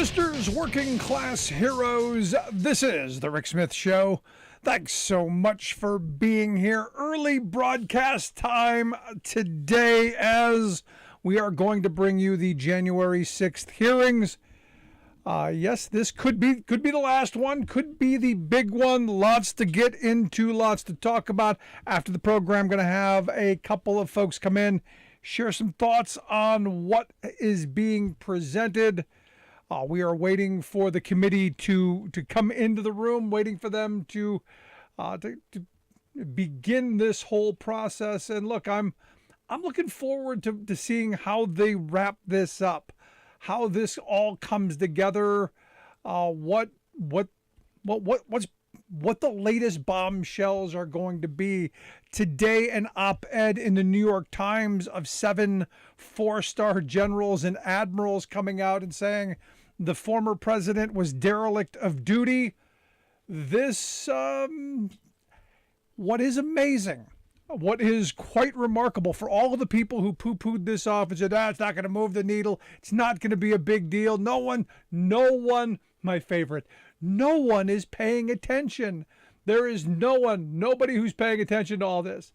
Sisters, working class heroes, this is The Rick Smith Show. Thanks so much for being here. Early broadcast time today as we are going to bring you the January 6th hearings. Yes, this could be the last one, could be the big one. Lots to get into, lots to talk about. After the program, going to have a couple of folks come in, share some thoughts on what is being presented. We are waiting for the committee to come into the room, waiting for them to begin this whole process. And look, I'm looking forward to seeing how they wrap this up, how this all comes together, what the latest bombshells are going to be. Today, an op-ed in the New York Times of 7 four-star generals and admirals coming out and saying the former president was derelict of duty. This, what is amazing, what is quite remarkable for all of the people who poo-pooed this off and said, it's not going to move the needle, it's not going to be a big deal. No one, my favorite, no one is paying attention. There is nobody who's paying attention to all this.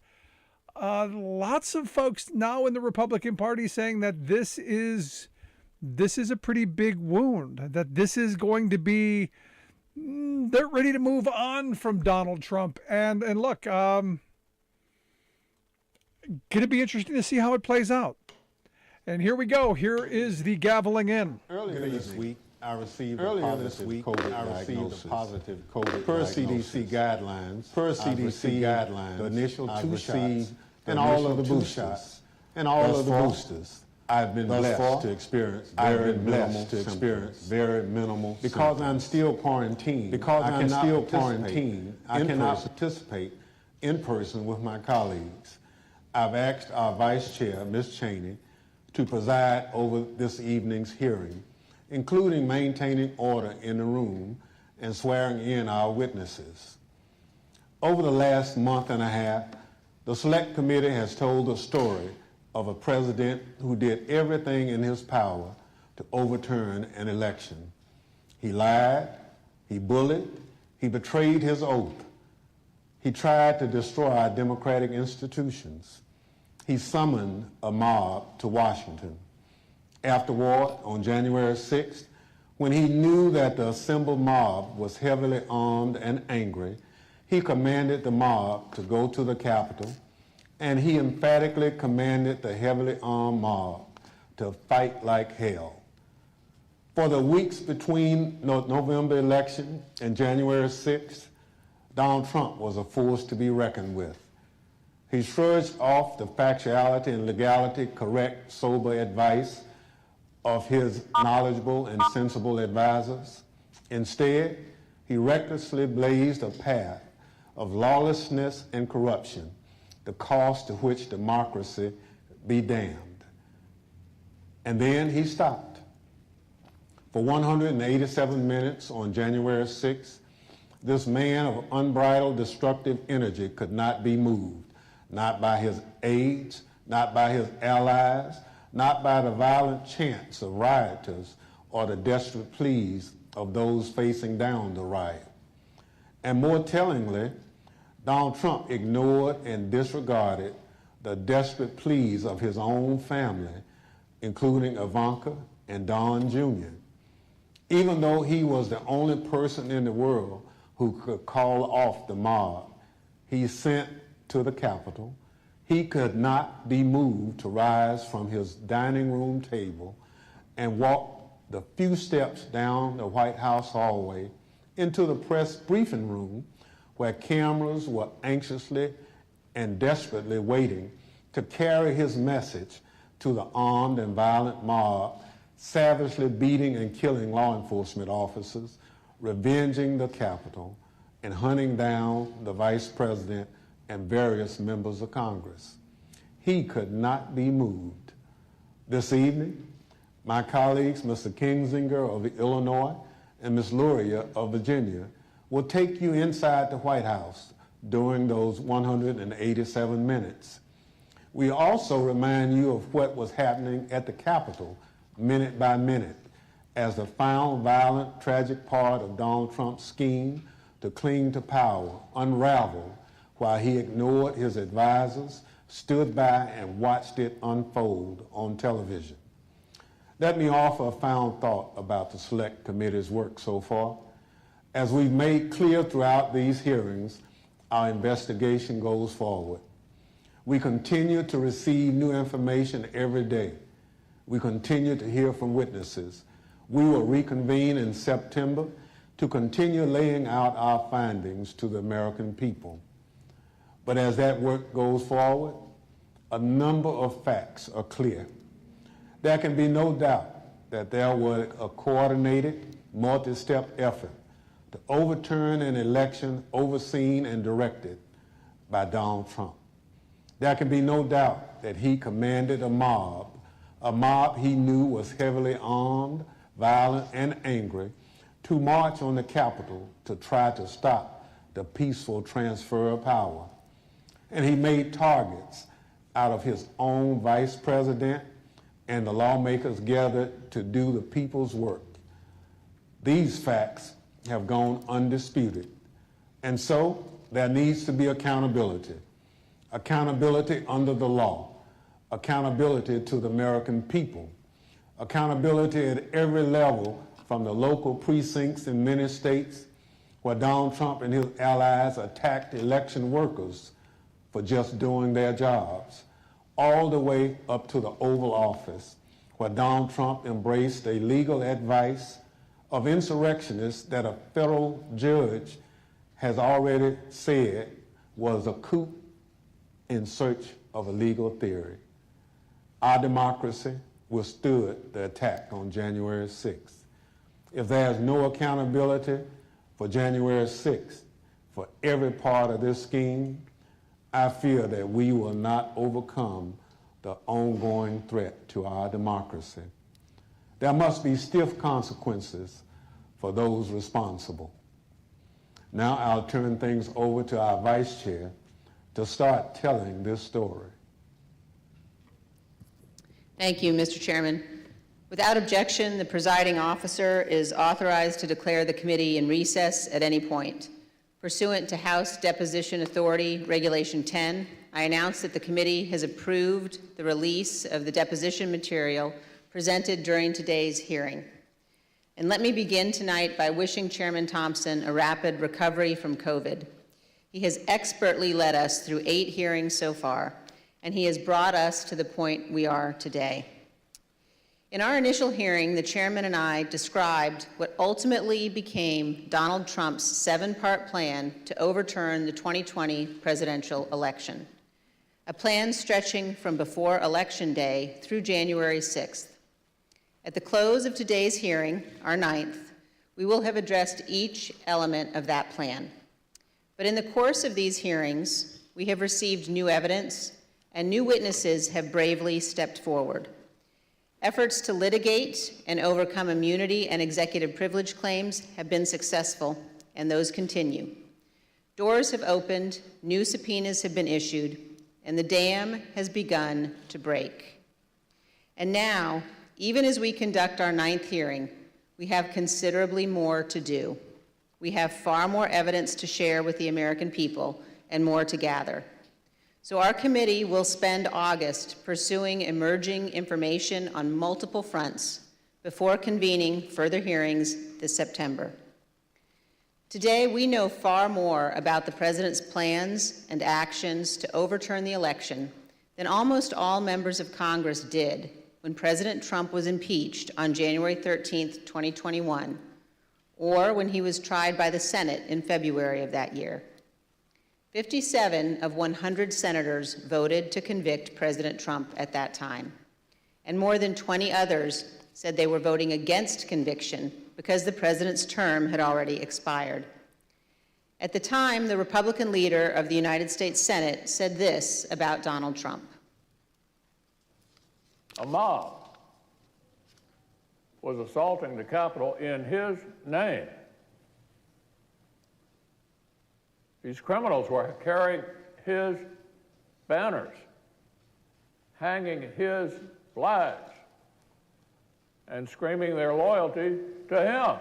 Lots of folks now in the Republican Party saying that this is a pretty big wound, that this is going to be, they're ready to move on from Donald Trump. And look, going to be interesting to see how it plays out. And here we go. Here is the gaveling in. Earlier this week, I received a positive COVID per CDC guidelines. The initial 2 shots and all of the boosters. I've been blessed to experience very minimal symptoms. Because I'm still quarantined. I cannot participate in person with my colleagues. I've asked our Vice Chair, Ms. Cheney, to preside over this evening's hearing, including maintaining order in the room and swearing in our witnesses. Over the last month and a half, the Select Committee has told the story of a president who did everything in his power to overturn an election. He lied, he bullied, he betrayed his oath. He tried to destroy our democratic institutions. He summoned a mob to Washington. Afterward, on January 6th, when he knew that the assembled mob was heavily armed and angry, he commanded the mob to go to the Capitol, and he emphatically commanded the heavily armed mob to fight like hell. For the weeks between November election and January 6th, Donald Trump was a force to be reckoned with. He shrugged off the factuality and legality correct, sober advice of his knowledgeable and sensible advisors. Instead, he recklessly blazed a path of lawlessness and corruption, the cost to which democracy be damned. And then he stopped. For 187 minutes on January 6th, this man of unbridled destructive energy could not be moved, not by his aides, not by his allies, not by the violent chants of rioters or the desperate pleas of those facing down the riot. And more tellingly, Donald Trump ignored and disregarded the desperate pleas of his own family, including Ivanka and Don Jr. Even though he was the only person in the world who could call off the mob he sent to the Capitol, he could not be moved to rise from his dining room table and walk the few steps down the White House hallway into the press briefing room, where cameras were anxiously and desperately waiting to carry his message to the armed and violent mob, savagely beating and killing law enforcement officers, revenging the Capitol, and hunting down the Vice President and various members of Congress. He could not be moved. This evening, my colleagues, Mr. Kinzinger of Illinois and Ms. Luria of Virginia, will take you inside the White House during those 187 minutes. We also remind you of what was happening at the Capitol minute by minute as the final violent, tragic part of Donald Trump's scheme to cling to power unraveled while he ignored his advisors, stood by and watched it unfold on television. Let me offer a final thought about the Select Committee's work so far. As we've made clear throughout these hearings, our investigation goes forward. We continue to receive new information every day. We continue to hear from witnesses. We will reconvene in September to continue laying out our findings to the American people. But as that work goes forward, a number of facts are clear. There can be no doubt that there was a coordinated, multi-step effort to overturn an election overseen and directed by Donald Trump. There can be no doubt that he commanded a mob he knew was heavily armed, violent, and angry, to march on the Capitol to try to stop the peaceful transfer of power. And he made targets out of his own vice president and the lawmakers gathered to do the people's work. These facts have gone undisputed. And so there needs to be accountability. Accountability under the law. Accountability to the American people. Accountability at every level, from the local precincts in many states where Donald Trump and his allies attacked election workers for just doing their jobs, all the way up to the Oval Office, where Donald Trump embraced a legal advice of insurrectionists that a federal judge has already said was a coup in search of a legal theory. Our democracy withstood the attack on January 6th. If there's no accountability for January 6th, for every part of this scheme, I fear that we will not overcome the ongoing threat to our democracy. There must be stiff consequences for those responsible. Now I'll turn things over to our Vice Chair to start telling this story. Thank you, Mr. Chairman. Without objection, the presiding officer is authorized to declare the committee in recess at any point. Pursuant to House Deposition Authority Regulation 10, I announce that the committee has approved the release of the deposition material presented during today's hearing. And let me begin tonight by wishing Chairman Thompson a rapid recovery from COVID. He has expertly led us through 8 hearings so far, and he has brought us to the point we are today. In our initial hearing, the chairman and I described what ultimately became Donald Trump's 7-part plan to overturn the 2020 presidential election, a plan stretching from before Election Day through January 6th. At the close of today's hearing, our 9th, we will have addressed each element of that plan. But in the course of these hearings, we have received new evidence, and new witnesses have bravely stepped forward. Efforts to litigate and overcome immunity and executive privilege claims have been successful, and those continue. Doors have opened, new subpoenas have been issued, and the dam has begun to break. And now, even as we conduct our 9th hearing, we have considerably more to do. We have far more evidence to share with the American people and more to gather. So our committee will spend August pursuing emerging information on multiple fronts before convening further hearings this September. Today, we know far more about the president's plans and actions to overturn the election than almost all members of Congress did when President Trump was impeached on January 13th, 2021, or when he was tried by the Senate in February of that year. 57 of 100 senators voted to convict President Trump at that time, and more than 20 others said they were voting against conviction because the president's term had already expired. At the time, the Republican leader of the United States Senate said this about Donald Trump. A mob was assaulting the Capitol in his name. These criminals were carrying his banners, hanging his flags, and screaming their loyalty to him.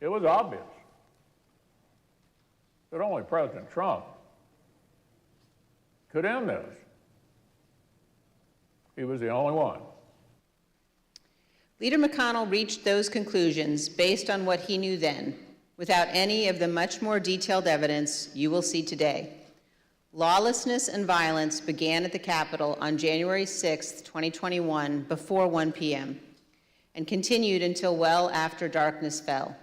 It was obvious that only President Trump could end this. He was the only one. Leader McConnell reached those conclusions based on what he knew then, without any of the much more detailed evidence you will see today. Lawlessness and violence began at the Capitol on January 6, 2021, before 1 p.m., and continued until well after darkness fell.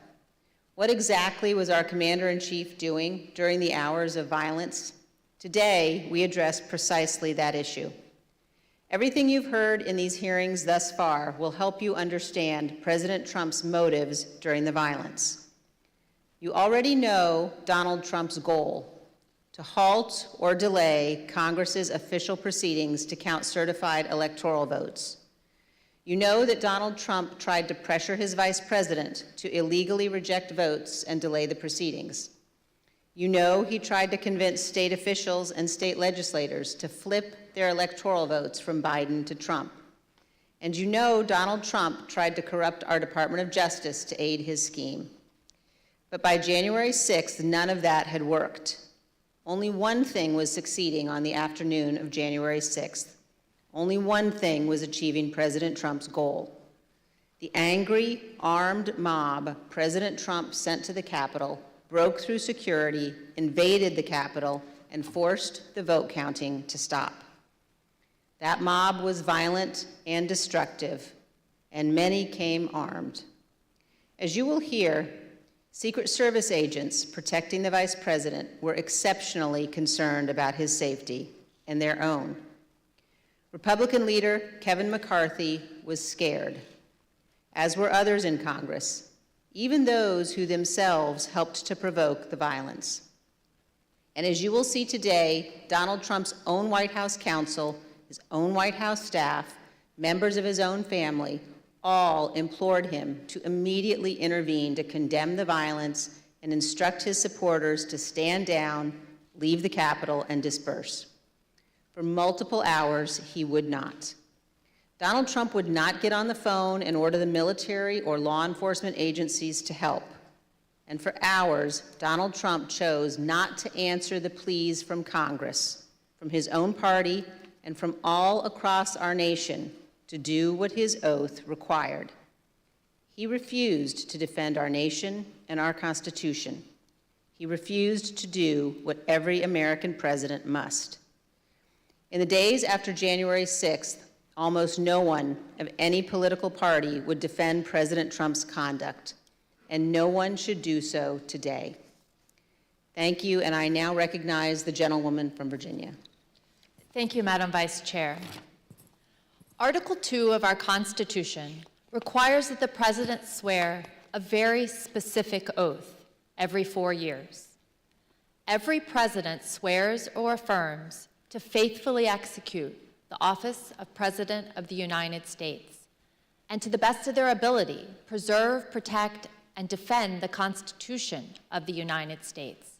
What exactly was our Commander-in-Chief doing during the hours of violence? Today, we address precisely that issue. Everything you've heard in these hearings thus far will help you understand President Trump's motives during the violence. You already know Donald Trump's goal: to halt or delay Congress's official proceedings to count certified electoral votes. You know that Donald Trump tried to pressure his vice president to illegally reject votes and delay the proceedings. You know he tried to convince state officials and state legislators to flip their electoral votes from Biden to Trump. And you know Donald Trump tried to corrupt our Department of Justice to aid his scheme. But by January 6th, none of that had worked. Only one thing was succeeding on the afternoon of January 6th. Only one thing was achieving President Trump's goal. The angry, armed mob President Trump sent to the Capitol broke through security, invaded the Capitol, and forced the vote counting to stop. That mob was violent and destructive, and many came armed. As you will hear, Secret Service agents protecting the Vice President were exceptionally concerned about his safety and their own. Republican leader Kevin McCarthy was scared, as were others in Congress, even those who themselves helped to provoke the violence. And as you will see today, Donald Trump's own White House counsel, his own White House staff, members of his own family, all implored him to immediately intervene to condemn the violence and instruct his supporters to stand down, leave the Capitol, and disperse. For multiple hours, he would not. Donald Trump would not get on the phone and order the military or law enforcement agencies to help. And for hours, Donald Trump chose not to answer the pleas from Congress, from his own party, and from all across our nation to do what his oath required. He refused to defend our nation and our Constitution. He refused to do what every American president must. In the days after January 6th, almost no one of any political party would defend President Trump's conduct, and no one should do so today. Thank you, and I now recognize the gentlewoman from Virginia. Thank you, Madam Vice Chair. Article 2 of our Constitution requires that the President swear a very specific oath every 4 years. Every President swears or affirms to faithfully execute the office of President of the United States, and to the best of their ability, preserve, protect, and defend the Constitution of the United States.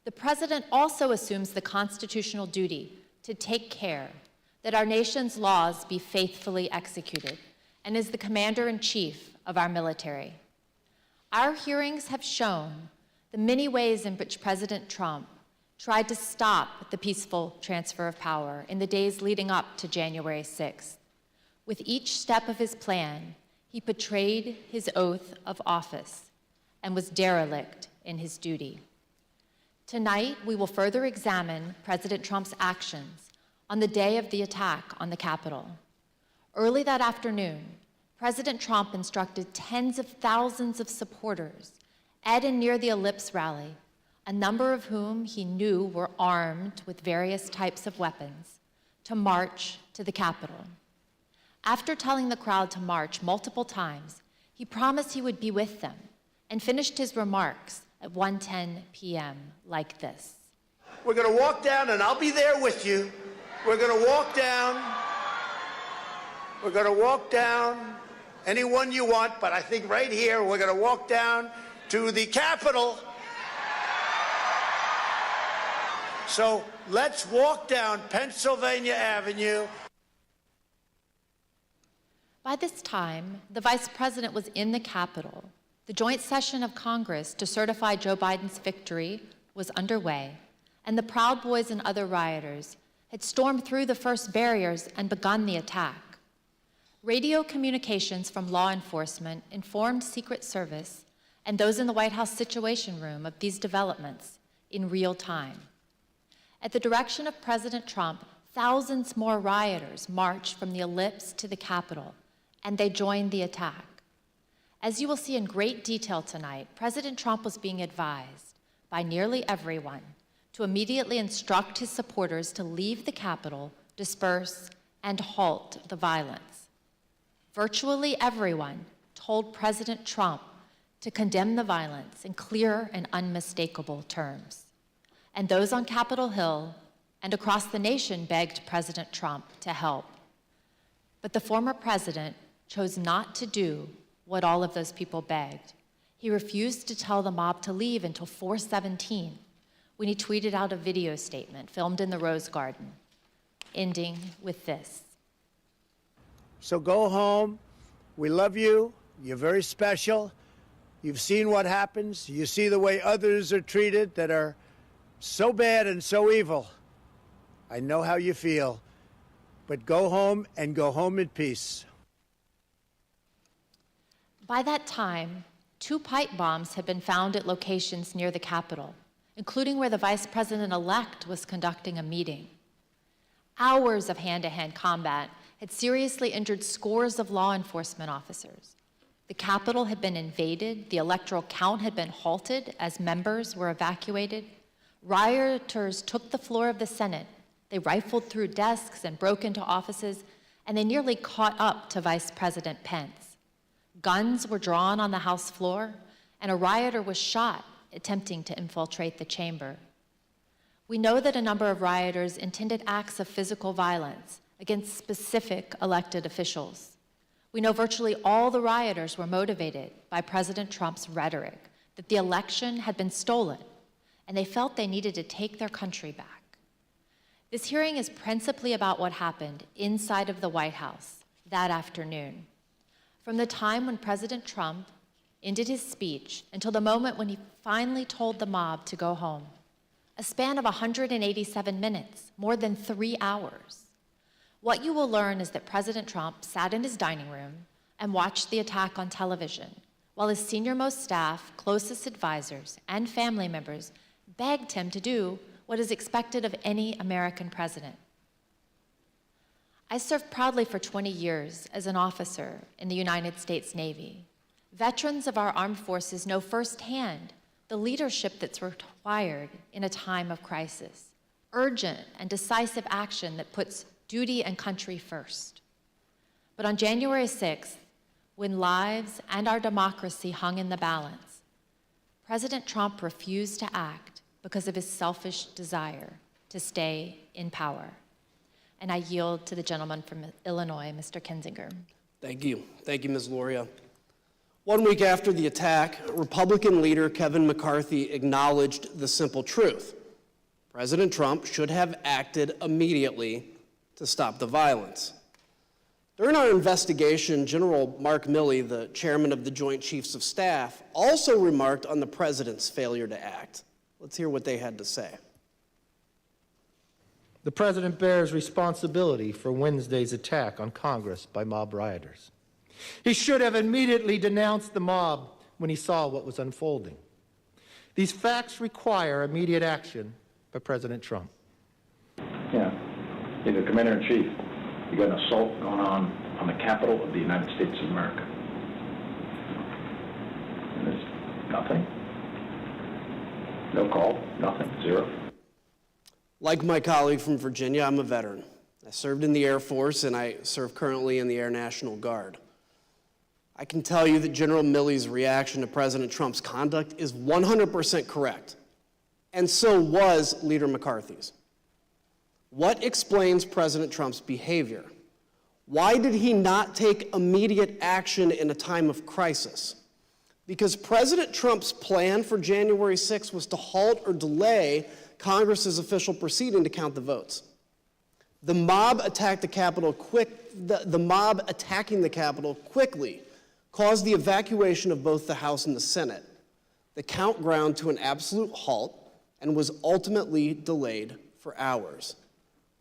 The President also assumes the constitutional duty to take care that our nation's laws be faithfully executed, and is the Commander-in-Chief of our military. Our hearings have shown the many ways in which President Trump tried to stop the peaceful transfer of power in the days leading up to January 6th. With each step of his plan, he betrayed his oath of office and was derelict in his duty. Tonight, we will further examine President Trump's actions on the day of the attack on the Capitol. Early that afternoon, President Trump instructed tens of thousands of supporters at and near the Ellipse rally, a number of whom he knew were armed with various types of weapons, to march to the Capitol. After telling the crowd to march multiple times, he promised he would be with them and finished his remarks at 1:10 p.m. like this. We're going to walk down, and I'll be there with you. We're going to walk down. We're going to walk down anyone you want, but I think right here we're going to walk down to the Capitol. So let's walk down Pennsylvania Avenue. By this time, the Vice President was in the Capitol. The joint session of Congress to certify Joe Biden's victory was underway, and the Proud Boys and other rioters had stormed through the first barriers and begun the attack. Radio communications from law enforcement informed Secret Service and those in the White House Situation Room of these developments in real time. At the direction of President Trump, thousands more rioters marched from the Ellipse to the Capitol, and they joined the attack. As you will see in great detail tonight, President Trump was being advised by nearly everyone to immediately instruct his supporters to leave the Capitol, disperse, and halt the violence. Virtually everyone told President Trump to condemn the violence in clear and unmistakable terms. And those on Capitol Hill and across the nation begged President Trump to help. But the former president chose not to do what all of those people begged. He refused to tell the mob to leave until 4:17, when he tweeted out a video statement filmed in the Rose Garden, ending with this. So go home. We love you. You're very special. You've seen what happens. You see the way others are treated that are so bad and so evil. I know how you feel. But go home and go home in peace. By that time, 2 pipe bombs had been found at locations near the Capitol, including where the Vice President-elect was conducting a meeting. Hours of hand-to-hand combat had seriously injured scores of law enforcement officers. The Capitol had been invaded, the electoral count had been halted as members were evacuated. Rioters took the floor of the Senate. They rifled through desks and broke into offices, and they nearly caught up to Vice President Pence. Guns were drawn on the House floor, and a rioter was shot attempting to infiltrate the chamber. We know that a number of rioters intended acts of physical violence against specific elected officials. We know virtually all the rioters were motivated by President Trump's rhetoric that the election had been stolen, and they felt they needed to take their country back. This hearing is principally about what happened inside of the White House that afternoon. From the time when President Trump ended his speech until the moment when he finally told the mob to go home, a span of 187 minutes, more than 3 hours. What you will learn is that President Trump sat in his dining room and watched the attack on television, while his senior-most staff, closest advisors, and family members begged him to do what is expected of any American president. I served proudly for 20 years as an officer in the United States Navy. Veterans of our armed forces know firsthand the leadership that's required in a time of crisis, urgent and decisive action that puts duty and country first. But on January 6th, when lives and our democracy hung in the balance, President Trump refused to act because of his selfish desire to stay in power. And I yield to the gentleman from Illinois, Mr. Kinzinger. Thank you. Thank you, Ms. Loria. 1 week after the attack, Republican leader Kevin McCarthy acknowledged the simple truth. President Trump should have acted immediately to stop the violence. During our investigation, General Mark Milley, the chairman of the Joint Chiefs of Staff, also remarked on the president's failure to act. Let's hear what they had to say. The president bears responsibility for Wednesday's attack on Congress by mob rioters. He should have immediately denounced the mob when he saw what was unfolding. These facts require immediate action by President Trump. Yeah, you're the commander-in-chief. You got an assault going on the Capitol of the United States of America. And there's nothing. No call, nothing, zero. Like my colleague from Virginia, I'm a veteran. I served in the Air Force, and I serve currently in the Air National Guard. I can tell you that General Milley's reaction to President Trump's conduct is 100% correct, and so was Leader McCarthy's. What explains President Trump's behavior? Why did he not take immediate action in a time of crisis? Because President Trump's plan for January 6th was to halt or delay Congress's official proceeding to count the votes. The mob attacked the Capitol the mob attacking the Capitol quickly caused the evacuation of both the House and the Senate. The count ground to an absolute halt and was ultimately delayed for hours.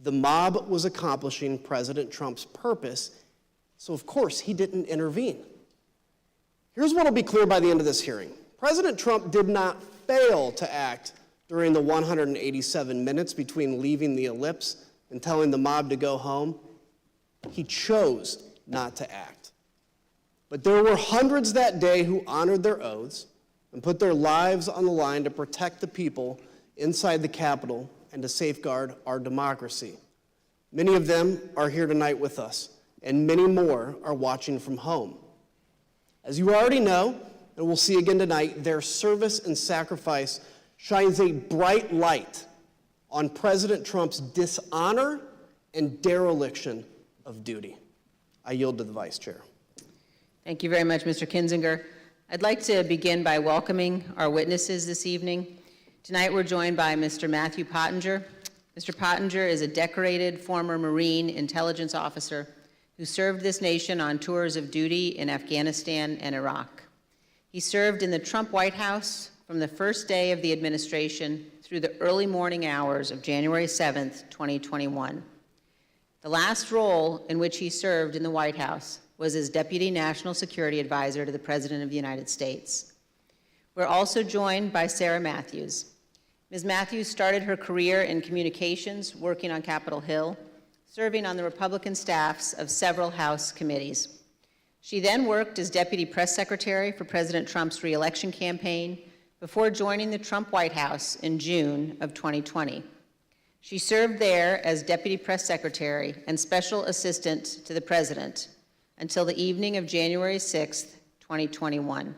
The mob was accomplishing President Trump's purpose, so of course he didn't intervene. Here's what will be clear by the end of this hearing. President Trump did not fail to act during the 187 minutes between leaving the ellipse and telling the mob to go home. He chose not to act. But there were hundreds that day who honored their oaths and put their lives on the line to protect the people inside the Capitol and to safeguard our democracy. Many of them are here tonight with us, and many more are watching from home. As you already know, and we'll see again tonight, their service and sacrifice shines a bright light on President Trump's dishonor and dereliction of duty. I yield to the Vice Chair. Thank you very much, Mr. Kinzinger. I'd like to begin by welcoming our witnesses this evening. Tonight we're joined by Mr. Matthew Pottinger. Mr. Pottinger is a decorated former Marine intelligence officer who served this nation on tours of duty in Afghanistan and Iraq. He served in the Trump White House from the first day of the administration through the early morning hours of January 7th, 2021. The last role in which he served in the White House was as Deputy National Security Advisor to the President of the United States. We're also joined by Sarah Matthews. Ms. Matthews started her career in communications, working on Capitol Hill, serving on the Republican staffs of several House committees. She then worked as Deputy Press Secretary for President Trump's re-election campaign before joining the Trump White House in June of 2020. She served there as Deputy Press Secretary and Special Assistant to the President until the evening of January 6th, 2021.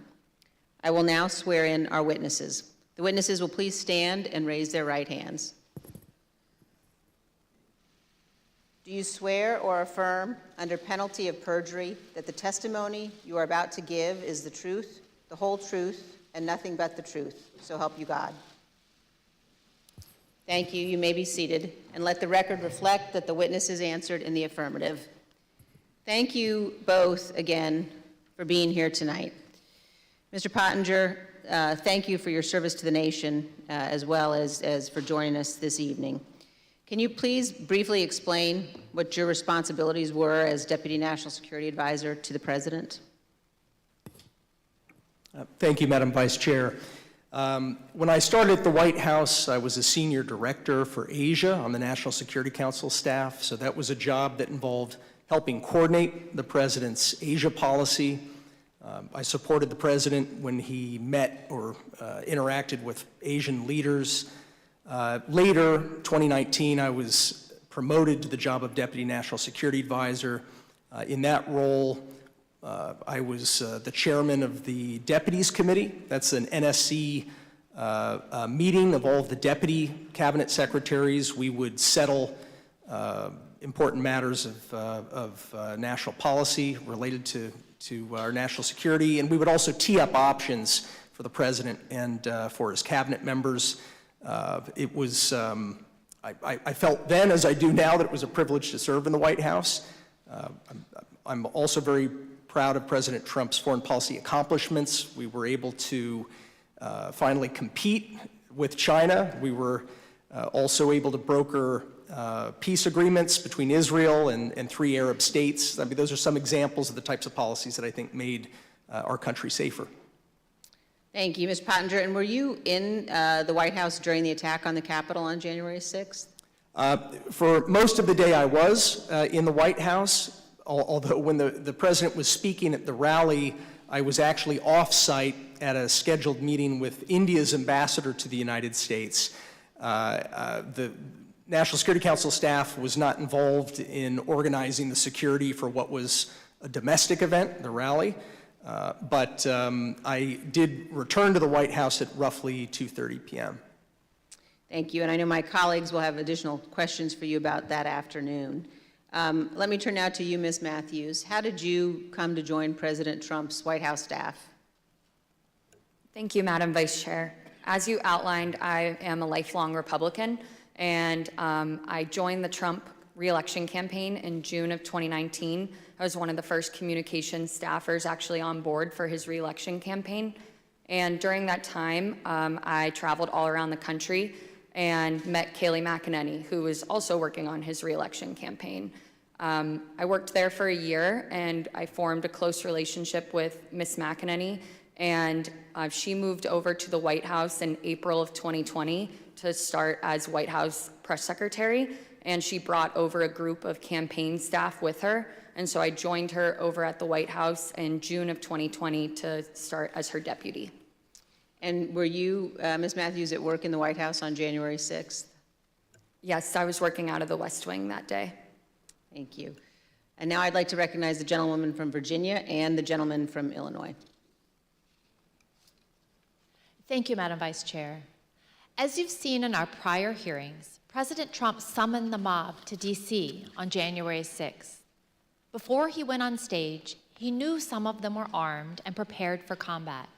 I will now swear in our witnesses. The witnesses will please stand and raise their right hands. Do you swear or affirm, under penalty of perjury, that the testimony you are about to give is the truth, the whole truth, and nothing but the truth? So help you God. Thank you. You may be seated, and let the record reflect that the witnesses answered in the affirmative. Thank you both again for being here tonight. Mr. Pottinger, thank you for your service to the nation, as well as for joining us this evening. Can you please briefly explain what your responsibilities were as Deputy National Security Advisor to the President? Thank you, Madam Vice Chair. When I started at the White House, I was a senior director for Asia on the National Security Council staff, so that was a job that involved helping coordinate the President's Asia policy. I supported the President when he met or interacted with Asian leaders. Later, 2019, I was promoted to the job of Deputy National Security Advisor. In that role, I was the chairman of the Deputies Committee. That's an NSC meeting of all of the deputy cabinet secretaries. We would settle important matters of national policy related to our national security, and we would also tee up options for the President and for his cabinet members. It was, I felt then, as I do now, that it was a privilege to serve in the White House. I'm also very proud of President Trump's foreign policy accomplishments. We were able to finally compete with China. We were also able to broker peace agreements between Israel and 3 Arab states. I mean, those are some examples of the types of policies that I think made our country safer. Thank you, Mr. Pottinger. And were you in the White House during the attack on the Capitol on January 6th? For most of the day, I was in the White House, although when the President was speaking at the rally, I was actually off-site at a scheduled meeting with India's ambassador to the United States. The National Security Council staff was not involved in organizing the security for what was a domestic event, the rally. But I did return to the White House at roughly 2:30 p.m. Thank you, and I know my colleagues will have additional questions for you about that afternoon. Let me turn now to you, Ms. Matthews. How did you come to join President Trump's White House staff? Thank you, Madam Vice Chair. As you outlined, I am a lifelong Republican, and I joined the Trump re-election campaign in June of 2019. I was one of the first communications staffers actually on board for his re-election campaign. And during that time, I traveled all around the country and met Kayleigh McEnany, who was also working on his re-election campaign. I worked there for a year, and I formed a close relationship with Ms. McEnany, and she moved over to the White House in April of 2020 to start as White House press secretary, and she brought over a group of campaign staff with her, and so I joined her over at the White House in June of 2020 to start as her deputy. And were you, Ms. Matthews, at work in the White House on January 6th? Yes, I was working out of the West Wing that day. Thank you. And now I'd like to recognize the gentlewoman from Virginia and the gentleman from Illinois. Thank you, Madam Vice Chair. As you've seen in our prior hearings, President Trump summoned the mob to D.C. on January 6th. Before he went on stage, he knew some of them were armed and prepared for combat.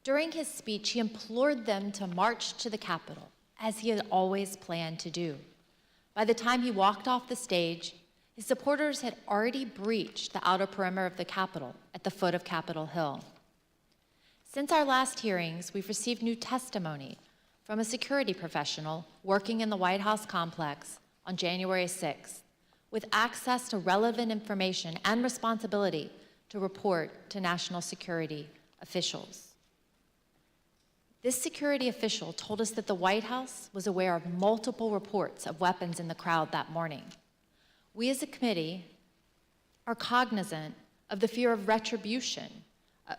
During his speech, he implored them to march to the Capitol, as he had always planned to do. By the time he walked off the stage, his supporters had already breached the outer perimeter of the Capitol at the foot of Capitol Hill. Since our last hearings, we've received new testimony from a security professional working in the White House complex on January 6th, with access to relevant information and responsibility to report to national security officials. This security official told us that the White House was aware of multiple reports of weapons in the crowd that morning. We as a committee are cognizant of the fear of retribution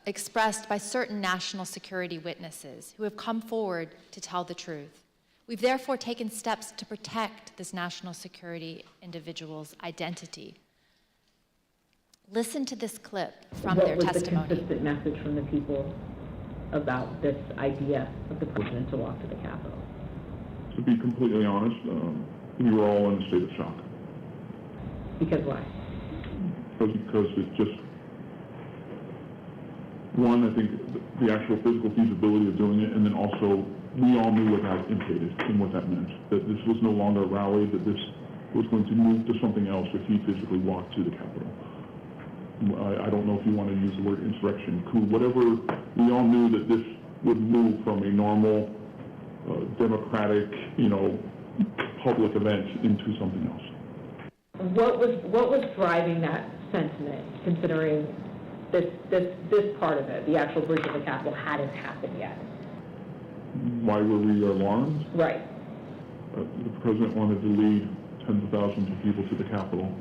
expressed by certain national security witnesses who have come forward to tell the truth. We've therefore taken steps to protect this national security individual's identity. Listen to this clip from their testimony. What was the consistent message from the people about this idea of the president to walk to the Capitol? To be completely honest, we were all in a state of shock. Because why? Because it's just, one, I think the actual physical feasibility of doing it, and then also we all knew what that implicated and what that meant. That this was no longer a rally, that this was going to move to something else if he physically walked to the Capitol. I don't know if you want to use the word insurrection, coup, whatever. We all knew that this would move from a normal, democratic, public event into something else. What was driving that sentiment, considering this part of it, the actual breach of the Capitol, hadn't happened yet? Why were we alarmed? Right. The president wanted to lead tens of thousands of people to the Capitol.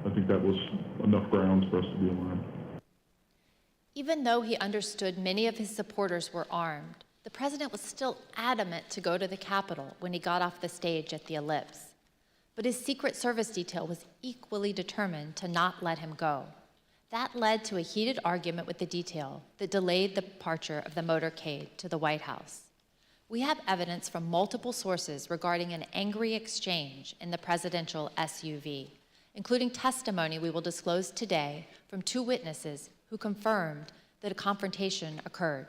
I think that was enough grounds for us to be alarmed. Even though he understood many of his supporters were armed, the president was still adamant to go to the Capitol when he got off the stage at the Ellipse. But his Secret Service detail was equally determined to not let him go. That led to a heated argument with the detail that delayed the departure of the motorcade to the White House. We have evidence from multiple sources regarding an angry exchange in the presidential SUV, including testimony we will disclose today from two witnesses who confirmed that a confrontation occurred.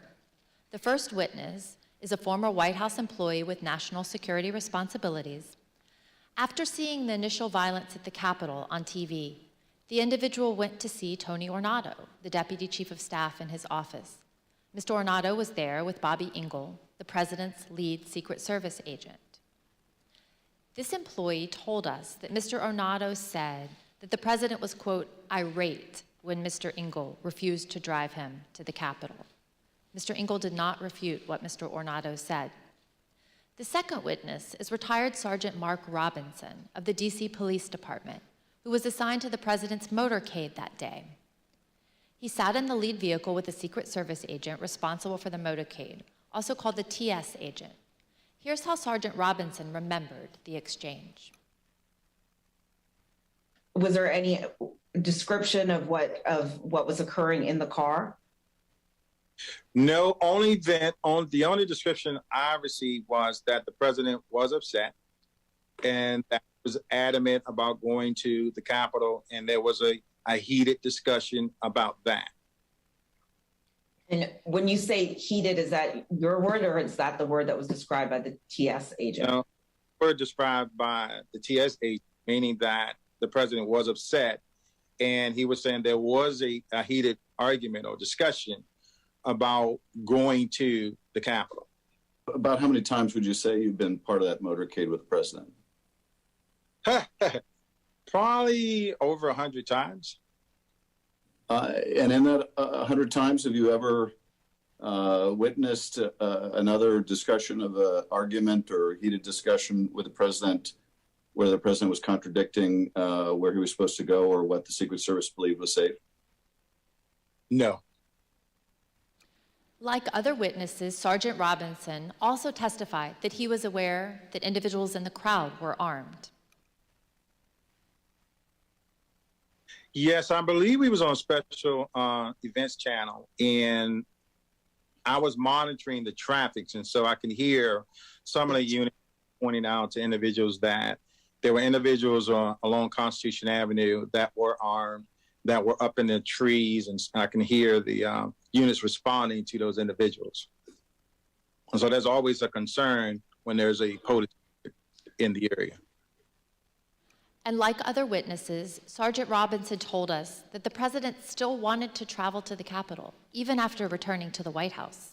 The first witness is a former White House employee with national security responsibilities. After seeing the initial violence at the Capitol on TV, the individual went to see Tony Ornato, the Deputy Chief of Staff in his office. Mr. Ornato was there with Bobby Engel, the president's lead Secret Service agent. This employee told us that Mr. Ornato said that the president was, quote, irate when Mr. Engel refused to drive him to the Capitol. Mr. Engel did not refute what Mr. Ornato said. The second witness is retired Sergeant Mark Robinson of the DC Police Department, who was assigned to the president's motorcade that day. He sat in the lead vehicle with a Secret Service agent responsible for the motorcade, also called the TS agent. Here's how Sergeant Robinson remembered the exchange. Was there any description of what was occurring in the car? No, the only description I received was that the president was upset and that he was adamant about going to the Capitol, and there was a heated discussion about that. And when you say heated, is that your word or is that the word that was described by the TS agent? No, the word described by the TS agent meaning that the president was upset. And he was saying there was a heated argument or discussion about going to the Capitol. About how many times would you say you've been part of that motorcade with the president? Probably over 100 times. And in that 100 times, have you ever witnessed another discussion of an argument or heated discussion with the president where the president was contradicting where he was supposed to go or what the Secret Service believed was safe? No. Like other witnesses, Sergeant Robinson also testified that he was aware that individuals in the crowd were armed. Yes, I believe he was on Special Events Channel, and I was monitoring the traffic, and so I can hear some of the units pointing out to individuals that there were individuals along Constitution Avenue that were armed, that were up in the trees, and I can hear the units responding to those individuals. And so there's always a concern when there's a protest in the area. And like other witnesses, Sergeant Robinson told us that the president still wanted to travel to the Capitol, even after returning to the White House.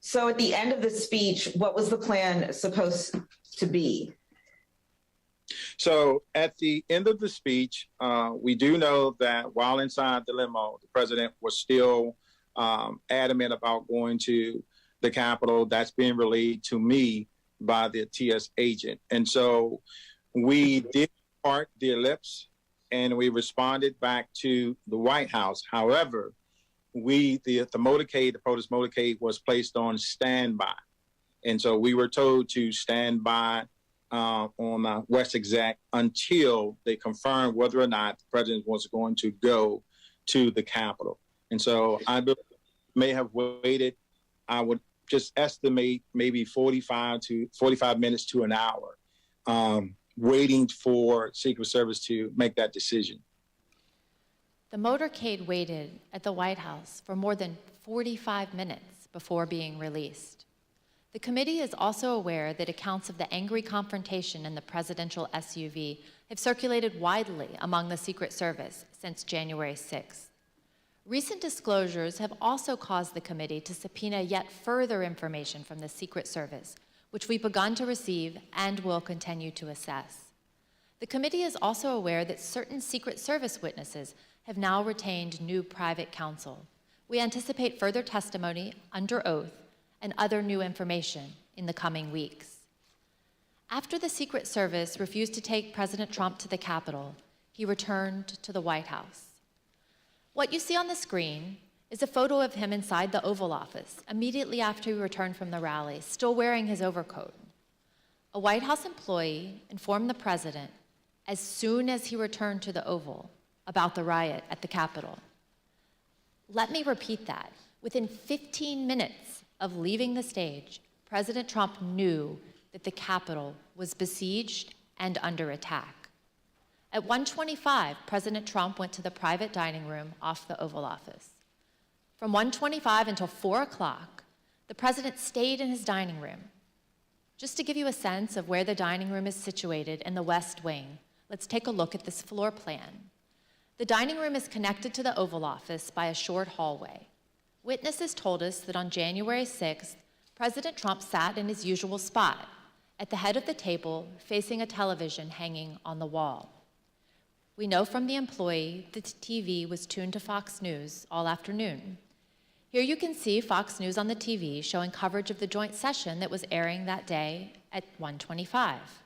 So at the end of the speech, what was the plan supposed to be? So at the end of the speech, we do know that while inside the limo, the president was still adamant about going to the Capitol. That's being relayed to me by the TS agent. And so we did part the ellipse and we responded back to the White House. However, the motorcade, the protest motorcade was placed on standby. And so we were told to stand by on West Exec until they confirmed whether or not the president was going to go to the Capitol. And so I may have waited, I would just estimate maybe 45 minutes to an hour, waiting for Secret Service to make that decision. The motorcade waited at the White House for more than 45 minutes before being released. The committee is also aware that accounts of the angry confrontation in the presidential SUV have circulated widely among the Secret Service since January 6th. Recent disclosures have also caused the committee to subpoena yet further information from the Secret Service, which we've begun to receive and will continue to assess. The committee is also aware that certain Secret Service witnesses have now retained new private counsel. We anticipate further testimony under oath and other new information in the coming weeks. After the Secret Service refused to take President Trump to the Capitol, he returned to the White House. What you see on the screen is a photo of him inside the Oval Office immediately after he returned from the rally, still wearing his overcoat. A White House employee informed the president as soon as he returned to the Oval about the riot at the Capitol. Let me repeat that. Within 15 minutes of leaving the stage, President Trump knew that the Capitol was besieged and under attack. At 1:25, President Trump went to the private dining room off the Oval Office. From 1:25 until 4 o'clock, the president stayed in his dining room. Just to give you a sense of where the dining room is situated in the West Wing, let's take a look at this floor plan. The dining room is connected to the Oval Office by a short hallway. Witnesses told us that on January 6th, President Trump sat in his usual spot at the head of the table facing a television hanging on the wall. We know from the employee that the TV was tuned to Fox News all afternoon. Here you can see Fox News on the TV showing coverage of the joint session that was airing that day at 1:25.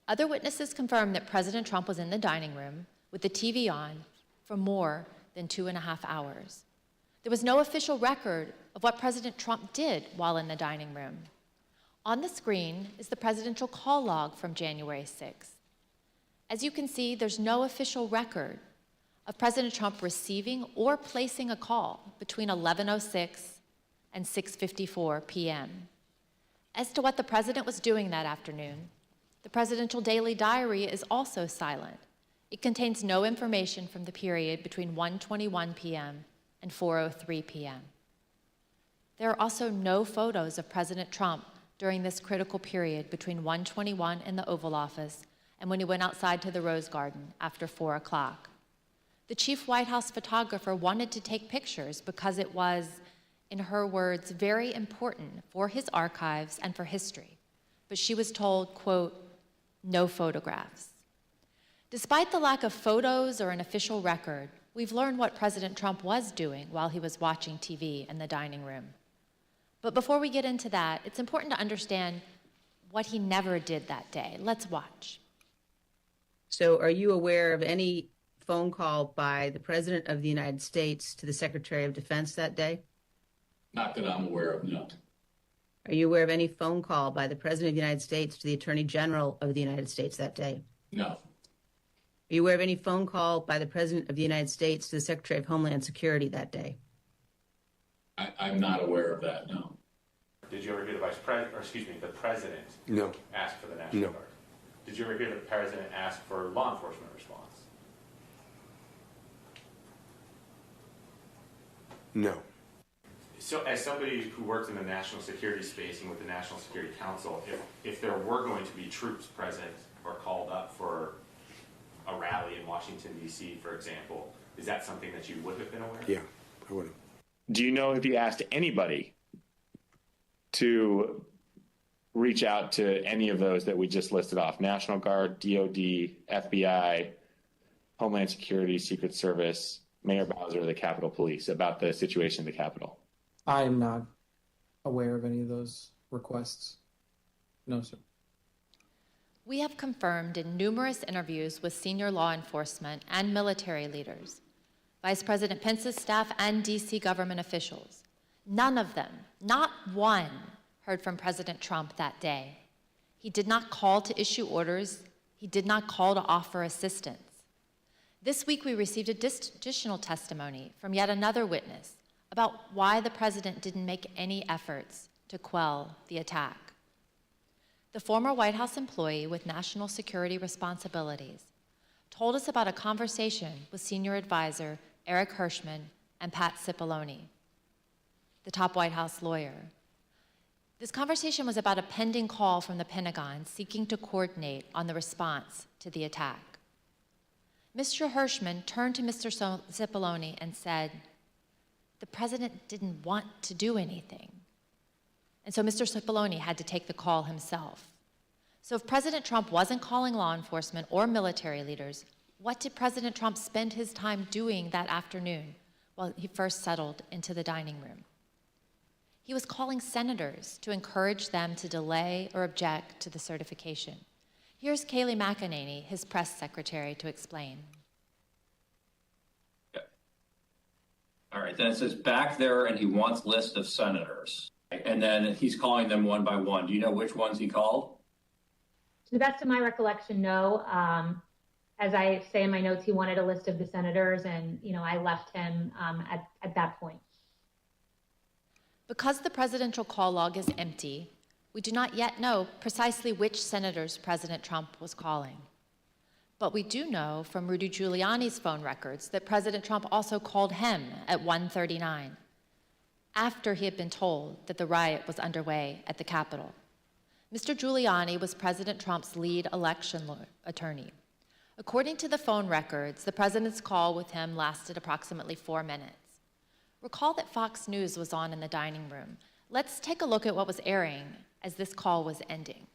Other witnesses confirmed that President Trump was in the dining room with the TV on for more than 2.5 hours. There was no official record of what President Trump did while in the dining room. On the screen is the presidential call log from January 6th. As you can see, there's no official record of President Trump receiving or placing a call between 11:06 and 6:54 p.m. As to what the president was doing that afternoon, the presidential daily diary is also silent. It contains no information from the period between 1:21 p.m. and 4:03 p.m. There are also no photos of President Trump during this critical period between 1:21 in the Oval Office and when he went outside to the Rose Garden after 4 o'clock. The chief White House photographer wanted to take pictures because it was, in her words, very important for his archives and for history. But she was told, quote, no photographs. Despite the lack of photos or an official record, we've learned what President Trump was doing while he was watching TV in the dining room. But before we get into that, it's important to understand what he never did that day. Let's watch. So are you aware of any phone call by the President of the United States to the Secretary of Defense that day? Not that I'm aware of, no. Are you aware of any phone call by the President of the United States to the Attorney General of the United States that day? No. Are you aware of any phone call by the President of the United States to the Secretary of Homeland Security that day? I'm not aware of that, no. Did you ever hear the President No. ask for the National No. Guard? Did you ever hear the President ask for law enforcement response? No. So as somebody who works in the national security space and with the National Security Council, if there were going to be troops present or called up for a rally in Washington, D.C., for example, is that something that you would have been aware of? Yeah, I would have. Do you know if he asked anybody to reach out to any of those that we just listed off? National Guard, DOD, FBI, Homeland Security, Secret Service, Mayor Bowser, the Capitol Police, about the situation in the Capitol? I am not aware of any of those requests. No, sir. We have confirmed in numerous interviews with senior law enforcement and military leaders, Vice President Pence's staff and DC government officials. None of them, not one, heard from President Trump that day. He did not call to issue orders. He did not call to offer assistance. This week we received additional testimony from yet another witness about why the president didn't make any efforts to quell the attack. The former White House employee with national security responsibilities told us about a conversation with senior advisor Eric Hirschman and Pat Cipollone, the top White House lawyer. This conversation was about a pending call from the Pentagon seeking to coordinate on the response to the attack. Mr. Hirschman turned to Mr. Cipollone and said, the president didn't want to do anything. And so Mr. Cipollone had to take the call himself. So if President Trump wasn't calling law enforcement or military leaders, what did President Trump spend his time doing that afternoon while he first settled into the dining room? He was calling senators to encourage them to delay or object to the certification. Here's Kayleigh McEnany, his press secretary, to explain. All right, then it says back there, and he wants list of senators. And then he's calling them one by one. Do you know which ones he called? To the best of my recollection, no. As I say in my notes, he wanted a list of the senators, and I left him at that point. Because the presidential call log is empty, we do not yet know precisely which senators President Trump was calling. But we do know from Rudy Giuliani's phone records that President Trump also called him at 1:39, after he had been told that the riot was underway at the Capitol. Mr. Giuliani was President Trump's lead election attorney. According to the phone records, the president's call with him lasted approximately 4 minutes. Recall that Fox News was on in the dining room. Let's take a look at what was airing as this call was ending.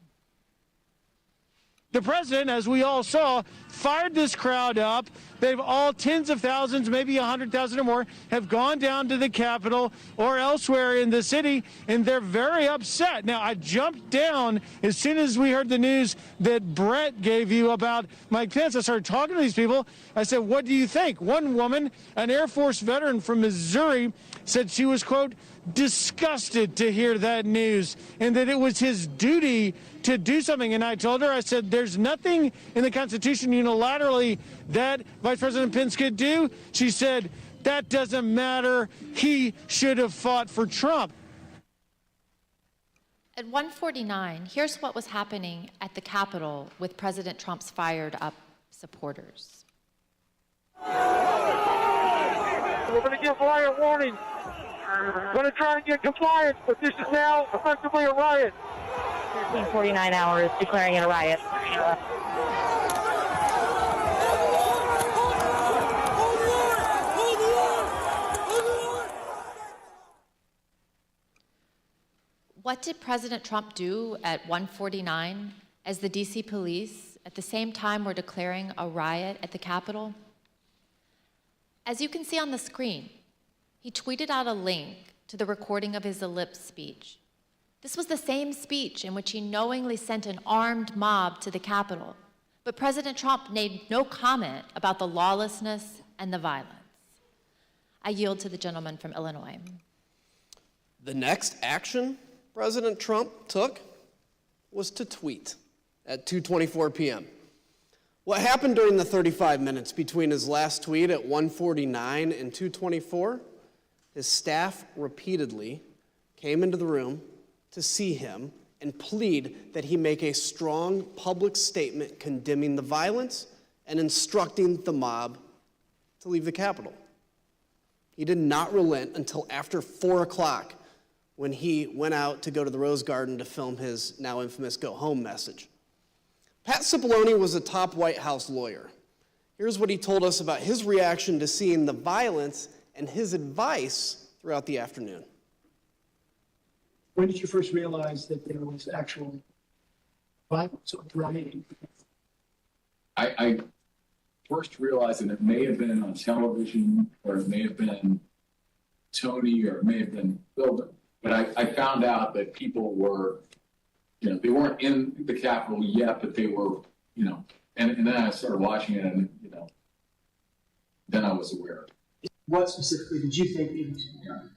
The president, as we all saw, fired this crowd up. They've all, tens of thousands, maybe 100,000 or more, have gone down to the Capitol or elsewhere in the city, and they're very upset. Now, I jumped down as soon as we heard the news that Brett gave you about Mike Pence. I started talking to these people. I said, what do you think? One woman, an Air Force veteran from Missouri, said she was, quote, disgusted to hear that news and that it was his duty to do something. And I told her, I said, there's nothing in the Constitution unilaterally that Vice President Pence could do. She said, that doesn't matter. He should have fought for Trump. At 1:49, here's what was happening at the Capitol with President Trump's fired up supporters. We're going to give riot warning. We're going to try and get compliance, but this is now effectively a riot. 1349 hours declaring it a riot. What did President Trump do at 1:49 as the DC police at the same time were declaring a riot at the Capitol? As you can see on the screen, he tweeted out a link to the recording of his ellipse speech. This was the same speech in which he knowingly sent an armed mob to the Capitol, but President Trump made no comment about the lawlessness and the violence. I yield to the gentleman from Illinois. The next action President Trump took was to tweet at 2:24 p.m. What happened during the 35 minutes between his last tweet at 1:49 and 2:24? His staff repeatedly came into the room to see him and plead that he make a strong public statement condemning the violence and instructing the mob to leave the Capitol. He did not relent until after 4 o'clock, when he went out to go to the Rose Garden to film his now infamous go home message. Pat Cipollone was a top White House lawyer. Here's what he told us about his reaction to seeing the violence and his advice throughout the afternoon. When did you first realize that there was actual violence or rioting? I first realized that it may have been on television, or it may have been Tony, or it may have been Bill. But I found out that people were, they weren't in the Capitol yet, but they were, and then I started watching it, and, then I was aware. What specifically did you think needed to be done?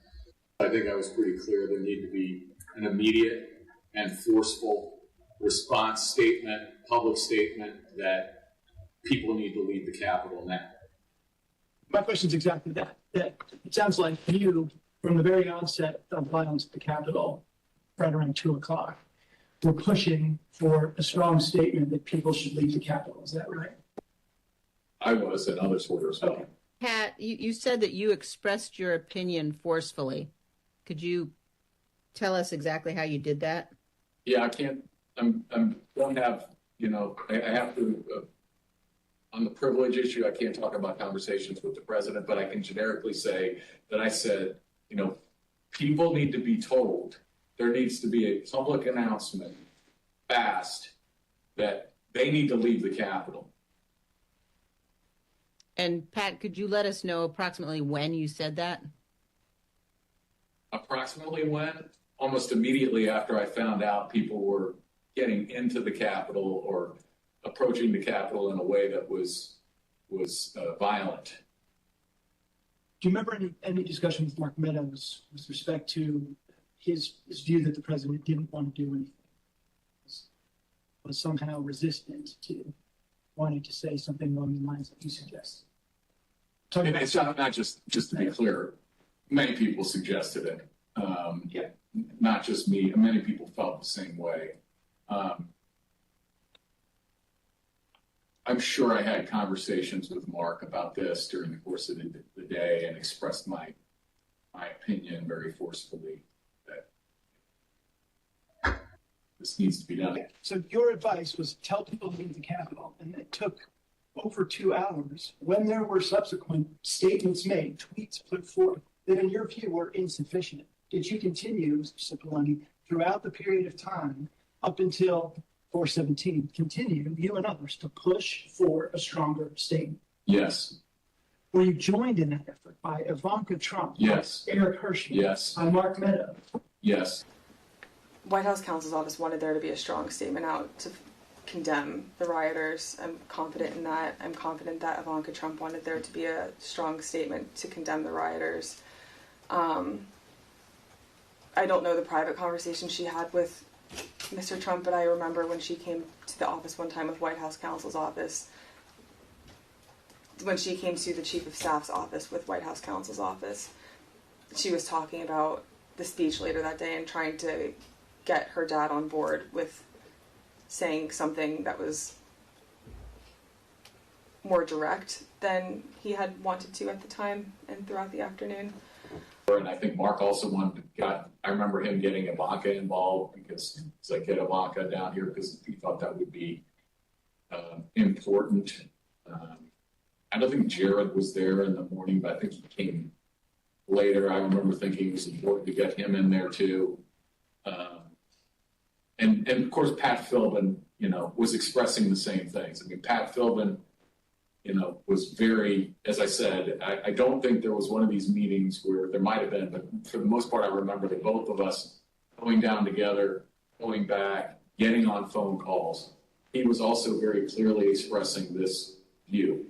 I think I was pretty clear there needed to be an immediate and forceful response statement, public statement, that people need to leave the Capitol now. My question is exactly that. That it sounds like you, from the very onset of violence at the Capitol, right around 2 o'clock, were pushing for a strong statement that people should leave the Capitol. Is that right? I was, and others were as well. Okay. Pat, you said that you expressed your opinion forcefully. Could you tell us exactly how you did that? Yeah, I can't, don't have, I have to, on the privilege issue, I can't talk about conversations with the president, but I can generically say that I said, people need to be told, there needs to be a public announcement fast that they need to leave the Capitol. And Pat, could you let us know approximately when you said that? Approximately when? Almost immediately after I found out people were getting into the Capitol or approaching the Capitol in a way that was violent. Do you remember any discussion with Mark Meadows with respect to his view that the president didn't want to do anything, was somehow resistant to wanting to say something along the lines that you suggest? And it's not just to be clear, many people suggested it. Not just me, many people felt the same way. I'm sure I had conversations with Mark about this during the course of the day and expressed my opinion very forcefully that this needs to be done. So your advice was tell people to leave the Capitol, and it took over 2 hours when there were subsequent statements made, tweets put forth that in your view were insufficient. Did you continue, Mr. Cipollone, throughout the period of time up until 4/17, continue, you and others, to push for a stronger statement? Yes. Were you joined in that effort by Ivanka Trump? Yes. By Eric Hershey? Yes. By Mark Meadows? Yes. White House counsel's office wanted there to be a strong statement out to condemn the rioters. I'm confident in that. I'm confident that Ivanka Trump wanted there to be a strong statement to condemn the rioters. I don't know the private conversation she had with Mr. Trump, but I remember when she came to the office one time with White House counsel's office, when she came to the chief of staff's office with White House counsel's office, she was talking about the speech later that day and trying to get her dad on board with saying something that was more direct than he had wanted to at the time and throughout the afternoon. And I think Mark also I remember him getting Ivanka involved because it's like, get Ivanka down here because he thought that would be important. I don't think Jared was there in the morning, but I think he came later. I remember thinking it was important to get him in there too. And of course, Pat Philbin, was expressing the same things. I mean, Pat Philbin, was very, as I said, I don't think there was one of these meetings where there might have been, but for the most part, I remember that both of us going down together, going back, getting on phone calls. He was also very clearly expressing this view.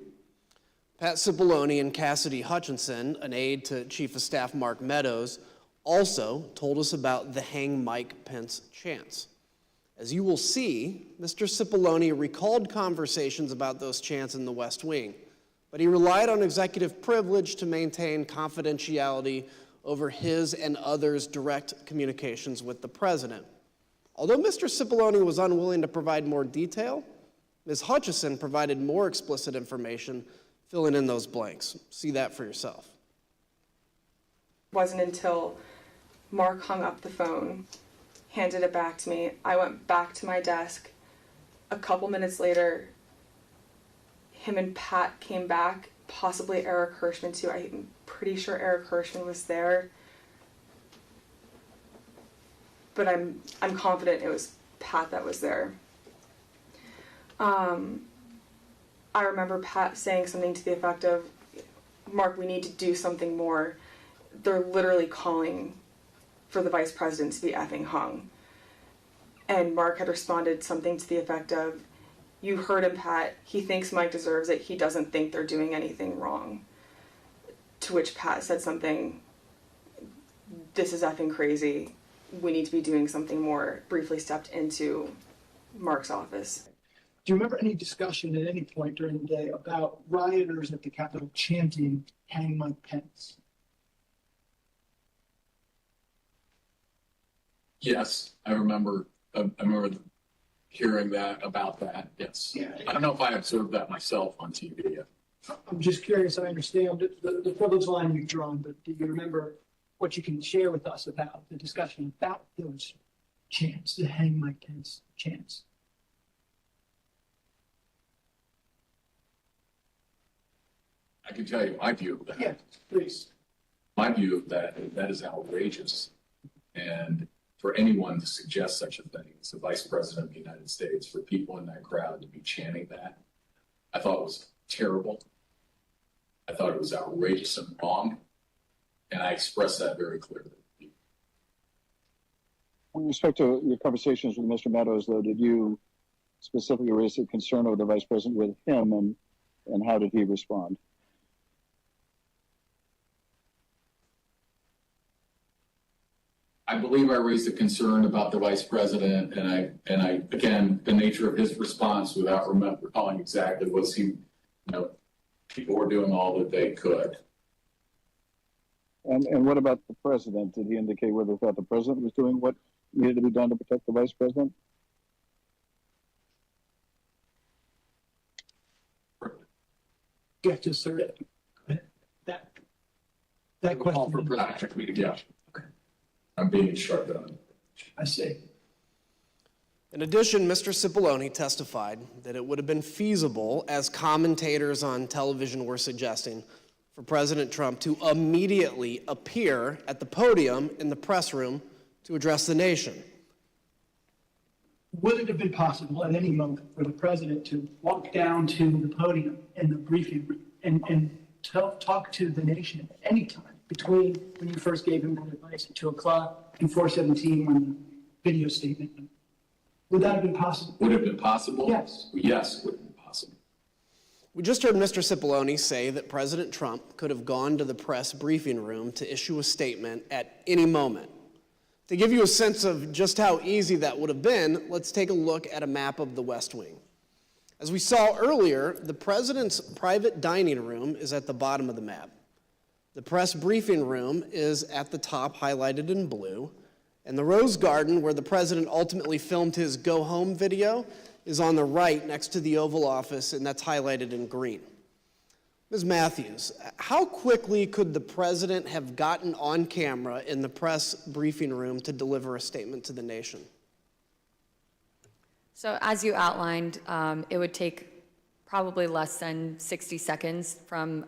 Pat Cipollone and Cassidy Hutchinson, an aide to Chief of Staff Mark Meadows, also told us about the Hang Mike Pence chants. As you will see, Mr. Cipollone recalled conversations about those chants in the West Wing, but he relied on executive privilege to maintain confidentiality over his and others' direct communications with the president. Although Mr. Cipollone was unwilling to provide more detail, Ms. Hutchison provided more explicit information, filling in those blanks. See that for yourself. It wasn't until Mark hung up the phone, handed it back to me. I went back to my desk. A couple minutes later, him and Pat came back, possibly Eric Hirschman too. I'm pretty sure Eric Hirschman was there. But I'm confident it was Pat that was there. I remember Pat saying something to the effect of, Mark, we need to do something more. They're literally calling for the vice president to be effing hung. And Mark had responded something to the effect of, you heard him, Pat. He thinks Mike deserves it. He doesn't think they're doing anything wrong. To which Pat said something, this is effing crazy. We need to be doing something more. Briefly stepped into Mark's office. Do you remember any discussion at any point during the day about rioters at the Capitol chanting, "Hang Mike Pence"? Yes, I remember hearing about that. Yes. Yeah. I don't know if I observed that myself on TV yet. I'm just curious. I understand the privilege line you've drawn, but do you remember what you can share with us about the discussion about those chants, the "Hang Mike Pence" chants? I can tell you my view of that. Yeah, please. My view of that is outrageous. And for anyone to suggest such a thing as the Vice President of the United States, for people in that crowd to be chanting that, I thought it was terrible. I thought it was outrageous and wrong. And I expressed that very clearly. With respect to your conversations with Mr. Meadows, though, did you specifically raise a concern over the Vice President with him, and how did he respond? I believe I raised a concern about the vice president, and I again, the nature of his response, without recalling exactly, was people were doing all that they could. And what about the president? Did he indicate whether he thought the president was doing what needed to be done to protect the vice president? Yeah, just sir. That question. For production meeting, yeah. Okay. I'm being instructed on it. I see. In addition, Mr. Cipollone testified that it would have been feasible, as commentators on television were suggesting, for President Trump to immediately appear at the podium in the press room to address the nation. Would it have been possible at any moment for the president to walk down to the podium in the briefing room and talk to the nation at any time between when you first gave him that advice at 2 o'clock and 4:17 when the video statement? Would that have been possible? Would it have been possible? Yes. Yes, it would have been possible. We just heard Mr. Cipollone say that President Trump could have gone to the press briefing room to issue a statement at any moment. To give you a sense of just how easy that would have been, let's take a look at a map of the West Wing. As we saw earlier, the president's private dining room is at the bottom of the map. The press briefing room is at the top, highlighted in blue, and the Rose Garden, where the president ultimately filmed his go home video, is on the right next to the Oval Office, and that's highlighted in green. Ms. Matthews, how quickly could the president have gotten on camera in the press briefing room to deliver a statement to the nation? So as you outlined, it would take probably less than 60 seconds from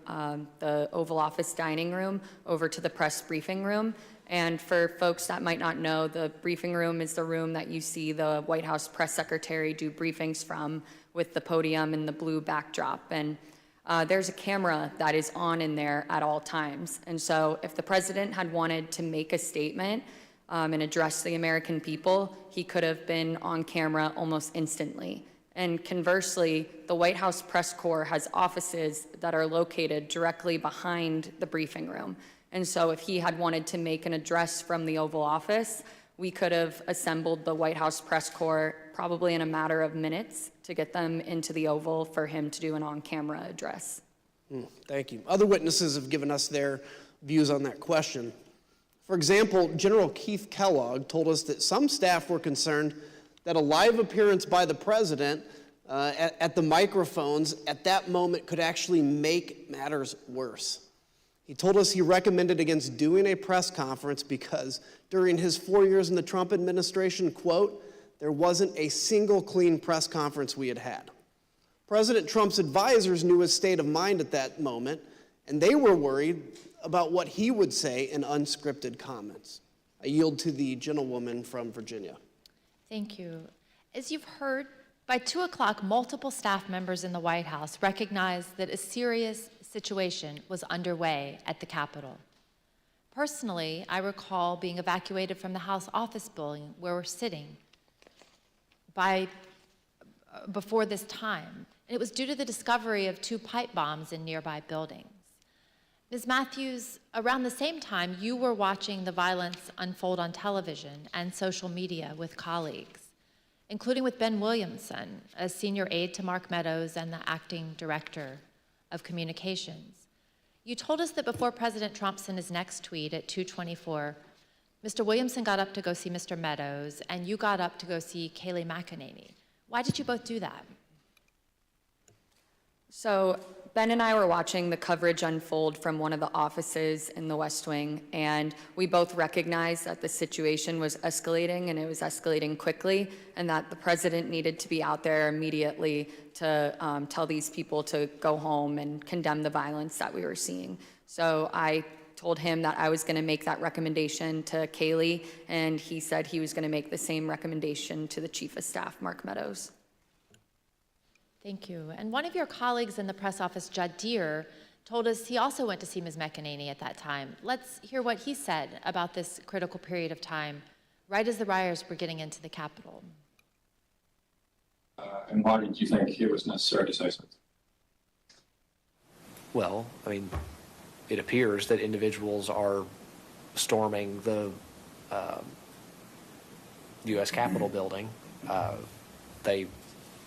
the Oval Office dining room over to the press briefing room. And for folks that might not know, the briefing room is the room that you see the White House press secretary do briefings from, with the podium and the blue backdrop. And there's a camera that is on in there at all times. And so if the president had wanted to make a statement and address the American people, he could have been on camera almost instantly. And conversely, the White House press corps has offices that are located directly behind the briefing room. And so if he had wanted to make an address from the Oval Office, we could have assembled the White House press corps probably in a matter of minutes to get them into the Oval for him to do an on-camera address. Thank you. Other witnesses have given us their views on that question. For example, General Keith Kellogg told us that some staff were concerned that a live appearance by the president at the microphones at that moment could actually make matters worse. He told us he recommended against doing a press conference because during his 4 years in the Trump administration, quote, there wasn't a single clean press conference we had had. President Trump's advisors knew his state of mind at that moment, and they were worried about what he would say in unscripted comments. I yield to the gentlewoman from Virginia. Thank you. As you've heard, by 2 o'clock, multiple staff members in the White House recognized that a serious situation was underway at the Capitol. Personally, I recall being evacuated from the House office building where we're sitting before this time. And it was due to the discovery of 2 pipe bombs in nearby buildings. Ms. Matthews, around the same time, you were watching the violence unfold on television and social media with colleagues, including with Ben Williamson, a senior aide to Mark Meadows and the acting director of communications. You told us that before President Trump sent his next tweet at 2:24, Mr. Williamson got up to go see Mr. Meadows, and you got up to go see Kayleigh McEnany. Why did you both do that? So Ben and I were watching the coverage unfold from one of the offices in the West Wing, and we both recognized that the situation was escalating, and it was escalating quickly, and that the president needed to be out there immediately to tell these people to go home and condemn the violence that we were seeing. So I told him that I was going to make that recommendation to Kayleigh, and he said he was going to make the same recommendation to the Chief of Staff, Mark Meadows. Thank you. And one of your colleagues in the press office, Judd Deere, told us he also went to see Ms. McEnany at that time. Let's hear what he said about this critical period of time, right as the rioters were getting into the Capitol. And why did you think it was necessary to say something? Well, I mean, it appears that individuals are storming the U.S. Capitol building. They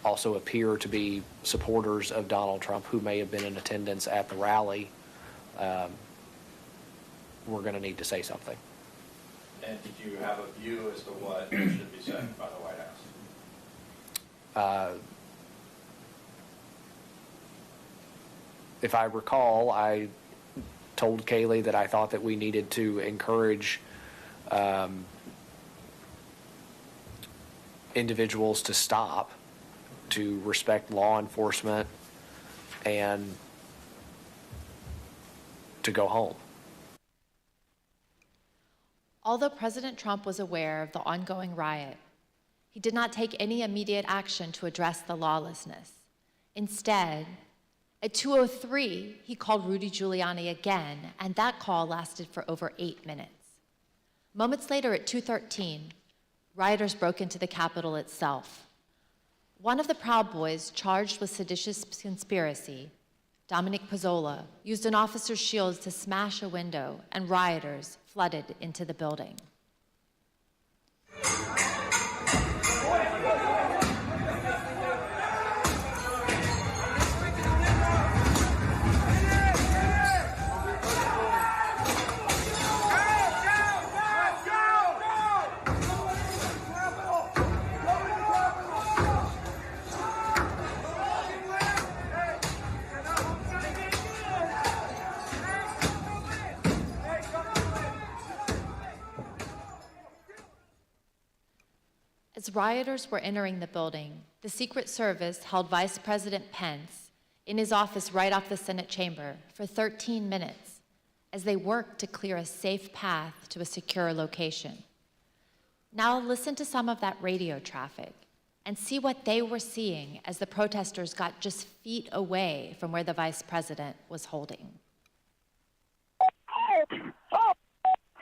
also appear to be supporters of Donald Trump who may have been in attendance at the rally. We're going to need to say something. And did you have a view as to what should be said by the White House? If I recall, I told Kayleigh that I thought that we needed to encourage individuals to stop, to respect law enforcement, and to go home. Although President Trump was aware of the ongoing riot, he did not take any immediate action to address the lawlessness. Instead, at 2:03, he called Rudy Giuliani again, and that call lasted for over 8 minutes. Moments later, at 2:13, rioters broke into the Capitol itself. One of the Proud Boys charged with seditious conspiracy, Dominic Pizzola, used an officer's shield to smash a window, and rioters flooded into the building. As rioters were entering the building, the Secret Service held Vice President Pence in his office right off the Senate chamber for 13 minutes as they worked to clear a safe path to a secure location. Now listen to some of that radio traffic and see what they were seeing as the protesters got just feet away from where the Vice President was holding. Oh,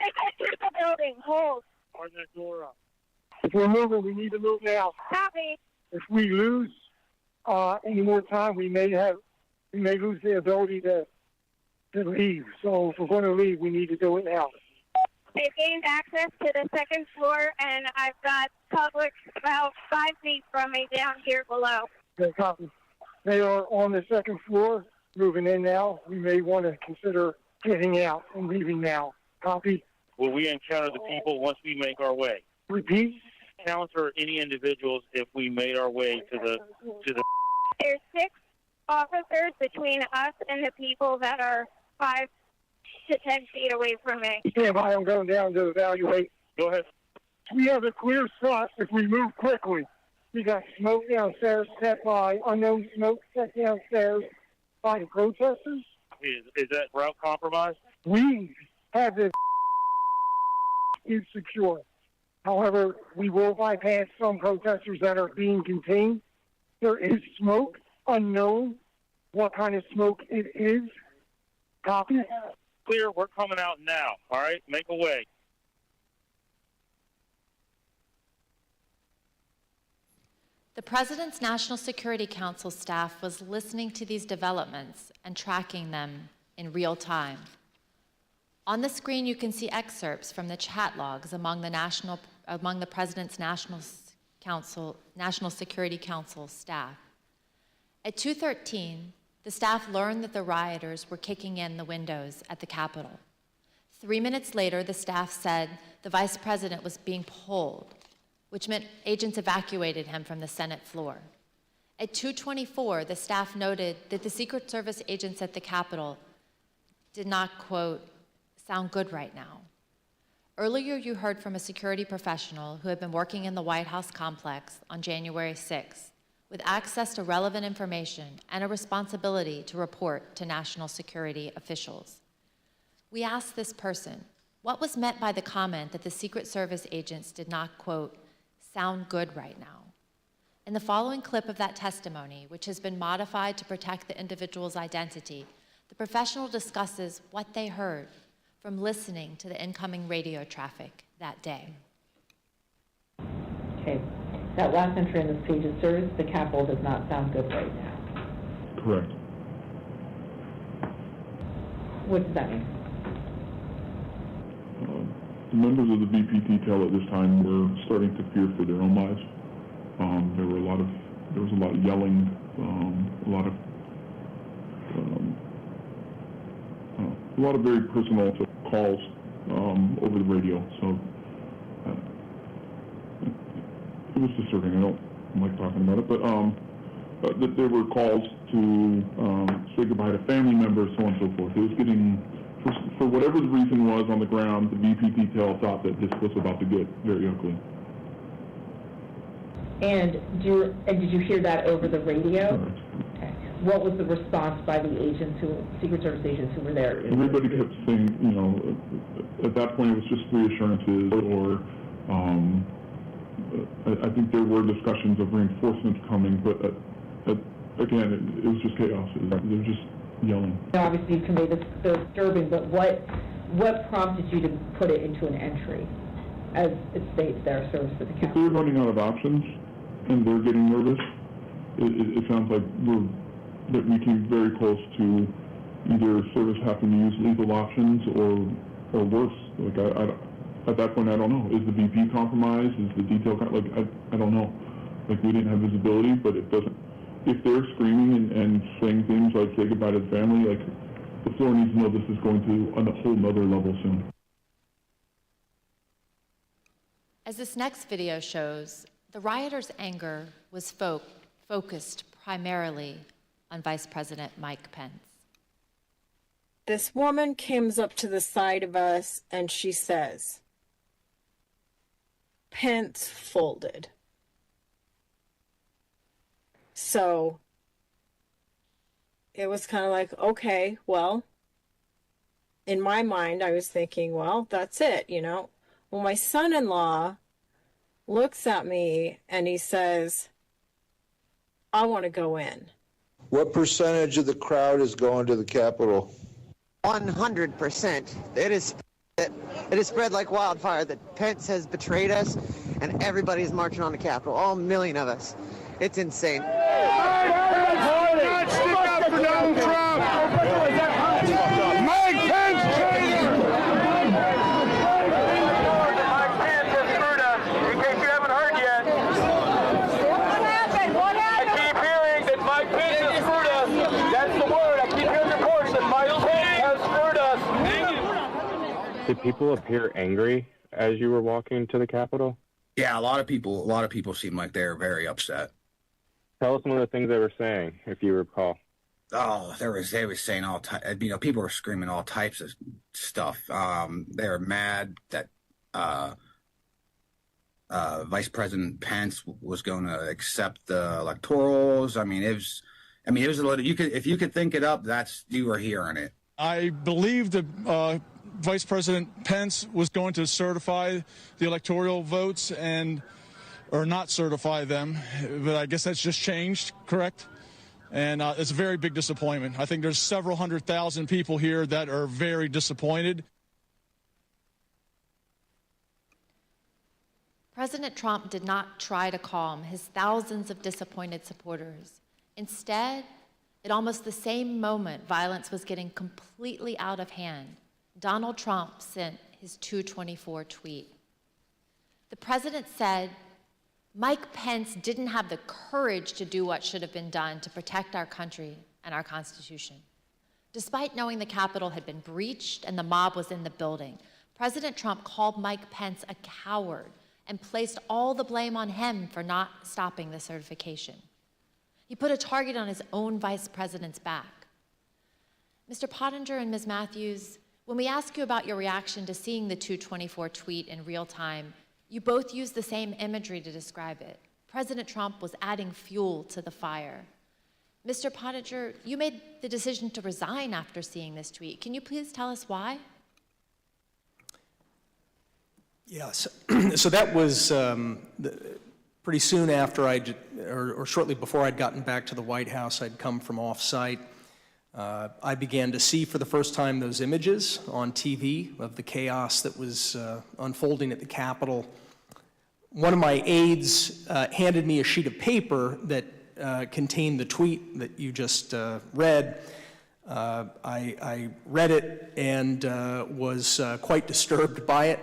they got through the building. Hold. Turn that door up. If we're moving, we need to move now. Copy. If we lose any more time, we may lose the ability to leave. So if we're going to leave, we need to do it now. They've gained access to the second floor, and I've got public about 5 feet from me down here below. Okay, copy. They are on the second floor, moving in now. We may want to consider getting out and leaving now. Copy. Will we encounter the people once we make our way? Repeat. Encounter any individuals if we made our way to the. There's 6 officers between us and the people that are 5 to 10 feet away from me. Stand by. I'm going down to evaluate. Go ahead. We have a clear shot if we move quickly. We got smoke downstairs set by unknown smoke set downstairs by the protesters. Is that route compromised? We have this is secure. However, we will bypass some protesters that are being contained. There is smoke, unknown what kind of smoke it is. Copy. Clear, we're coming out now. All right, make a way. The President's National Security Council staff was listening to these developments and tracking them in real time. On the screen, you can see excerpts from the chat logs among the President's National Security Council staff. At 2:13, the staff learned that the rioters were kicking in the windows at the Capitol. 3 minutes later, the staff said the Vice President was being pulled, which meant agents evacuated him from the Senate floor. At 2:24, the staff noted that the Secret Service agents at the Capitol did not, quote, sound good right now. Earlier, you heard from a security professional who had been working in the White House complex on January 6th with access to relevant information and a responsibility to report to national security officials. We asked this person, what was meant by the comment that the Secret Service agents did not, quote, sound good right now? In the following clip of that testimony, which has been modified to protect the individual's identity, the professional discusses what they heard from listening to the incoming radio traffic that day. Okay, that last entry in this page is service, the Capitol does not sound good right now. Correct. What does that mean? The members of the VP detail at this time were starting to fear for their own lives. There was a lot of yelling, a lot of very personal calls over the radio. So it was disturbing. I don't like talking about it, but there were calls to say goodbye to family members, so on and so forth. It was getting, for whatever the reason was on the ground, the VP detail thought that this was about to get very ugly. And did you hear that over the radio? Correct. Okay. What was the response by the agents, Secret Service agents who were there? Everybody kept saying, at that point it was just reassurances, or I think there were discussions of reinforcements coming, but again, it was just chaos. They were just yelling. Obviously, you conveyed this disturbing, but what prompted you to put it into an entry, as it states there, service for the If Capitol? they're running out of options and they're getting nervous, it sounds like that we came very close to either service having to use legal options or worse. Like at that point, I don't know. Is the VP compromised? Is the detail I don't know. Like we didn't have visibility, but it doesn't. If they're screaming and saying things like say goodbye to the family, like the floor needs to know this is going to a whole nother level soon. As this next video shows, the rioters' anger was focused primarily on Vice President Mike Pence. This woman comes up to the side of us and she says, Pence folded. So it was kind of like, okay, well, in my mind, I was thinking, well, that's it, you know. Well, my son-in-law looks at me and he says, I want to go in. What percentage of the crowd is going to the Capitol? 100%. It is spread like wildfire that Pence has betrayed us and everybody's marching on the Capitol, all million of us. It's insane. Stick up for Donald Trump! Mike Pence change! Mike Pence has screwed us, in case you haven't heard yet. What happened? What happened? I keep hearing that Mike Pence has screwed us. That's the word. I keep hearing reports that Mike Pence has screwed us. Did people appear angry as you were walking to the Capitol? Yeah, a lot of people seem like they're very upset. Tell us some of the things they were saying, if you recall. Oh, they were saying all types. You know, people were screaming all types of stuff. They were mad that Vice President Pence was going to accept the electorals. I mean, it was a little. If you could think it up, you were hearing it. I believe that Vice President Pence was going to certify the electoral votes or not certify them, but I guess that's just changed, correct? And it's a very big disappointment. I think there's several 100,000 people here that are very disappointed. President Trump did not try to calm his thousands of disappointed supporters. Instead, at almost the same moment violence was getting completely out of hand, Donald Trump sent his 224 tweet. The president said, Mike Pence didn't have the courage to do what should have been done to protect our country and our Constitution. Despite knowing the Capitol had been breached and the mob was in the building, President Trump called Mike Pence a coward and placed all the blame on him for not stopping the certification. He put a target on his own vice president's back. Mr. Pottinger and Ms. Matthews, when we ask you about your reaction to seeing the 224 tweet in real time, you both use the same imagery to describe it. President Trump was adding fuel to the fire. Mr. Pottinger, you made the decision to resign after seeing this tweet. Can you please tell us why? Yes. So that was pretty soon after or shortly before I'd gotten back to the White House. I'd come from off-site. I began to see for the first time those images on TV of the chaos that was unfolding at the Capitol. One of my aides handed me a sheet of paper that contained the tweet that you just read. I read it and was quite disturbed by it.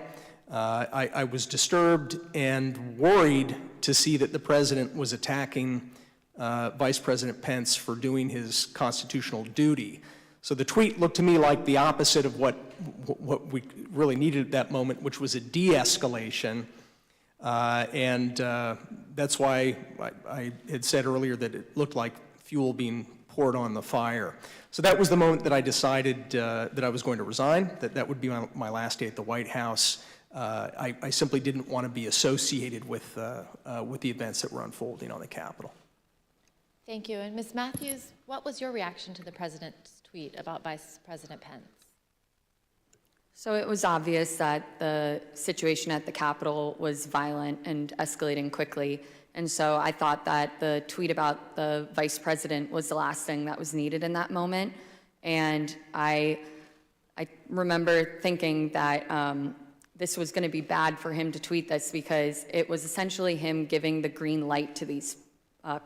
I was disturbed and worried to see that the president was attacking Vice President Pence for doing his constitutional duty. So the tweet looked to me like the opposite of what we really needed at that moment, which was a de-escalation. And that's why I had said earlier that it looked like fuel being poured on the fire. So that was the moment that I decided that I was going to resign, that would be my last day at the White House. I simply didn't want to be associated with the events that were unfolding on the Capitol. Thank you. And Ms. Matthews, what was your reaction to the president's tweet about Vice President Pence? So it was obvious that the situation at the Capitol was violent and escalating quickly. And so I thought that the tweet about the vice president was the last thing that was needed in that moment. And I remember thinking that this was going to be bad for him to tweet this because it was essentially him giving the green light to these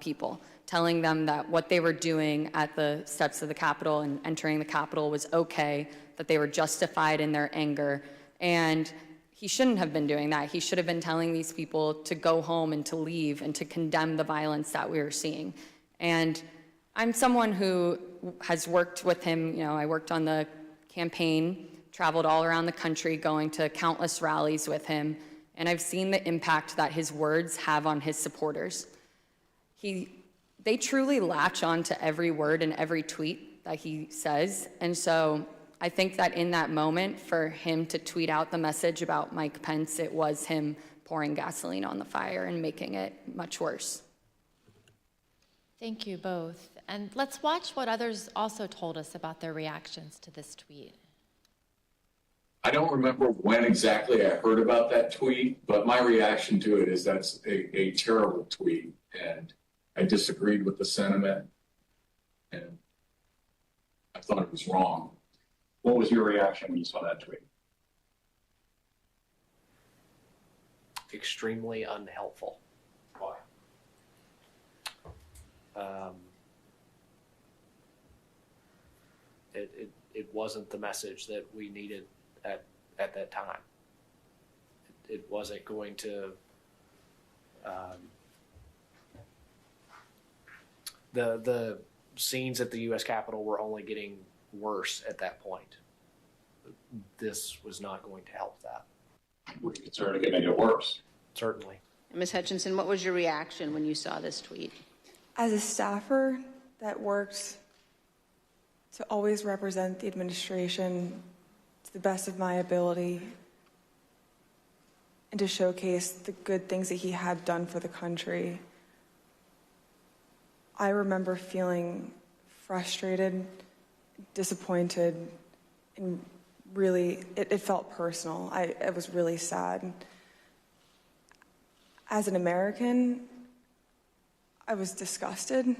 people, telling them that what they were doing at the steps of the Capitol and entering the Capitol was okay, that they were justified in their anger. And he shouldn't have been doing that. He should have been telling these people to go home and to leave and to condemn the violence that we were seeing. And I'm someone who has worked with him. You know, I worked on the campaign, traveled all around the country, going to countless rallies with him, and I've seen the impact that his words have on his supporters. They truly latch on to every word and every tweet that he says, and so I think that in that moment, for him to tweet out the message about Mike Pence, it was him pouring gasoline on the fire and making it much worse. Thank you both. And let's watch what others also told us about their reactions to this tweet. I don't remember when exactly I heard about that tweet, but my reaction to it is that's a terrible tweet, and I disagreed with the sentiment, and I thought it was wrong. What was your reaction when you saw that tweet? Extremely unhelpful. Why? It wasn't the message that we needed at that time. It wasn't going to, the scenes at the U.S. Capitol were only getting worse at that point. This was not going to help that. Were you concerned it could make it worse? Certainly. Ms. Hutchinson, what was your reaction when you saw this tweet? As a staffer that worked to always represent the administration to the best of my ability and to showcase the good things that he had done for the country, I remember feeling frustrated, disappointed, and really, it felt personal. I was really sad. As an American, I was disgusted.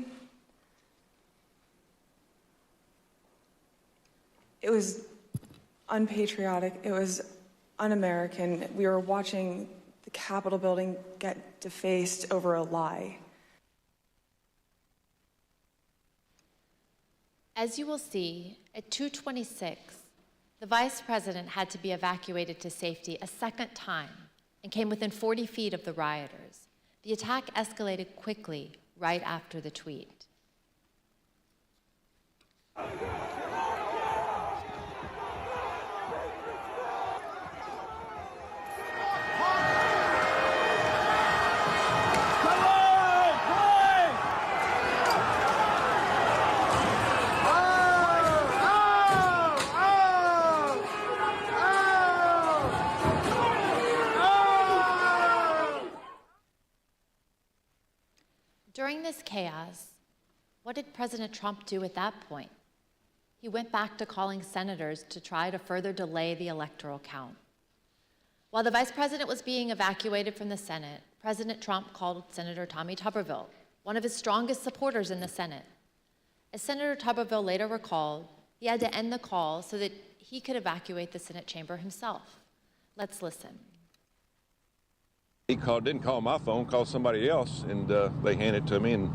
It was unpatriotic. It was un-American. We were watching the Capitol building get defaced over a lie. As you will see, at 2:26, the Vice President had to be evacuated to safety a second time and came within 40 feet of the rioters. The attack escalated quickly right after the tweet. During this chaos, what did President Trump do at that point? He went back to calling senators to try to further delay the electoral count. While the Vice President was being evacuated from the Senate, President Trump called Senator Tommy Tuberville, one of his strongest supporters in the Senate. As Senator Tuberville later recalled, he had to end the call so that he could evacuate the Senate chamber himself. Let's listen. He didn't call my phone, called somebody else, and they handed it to me. And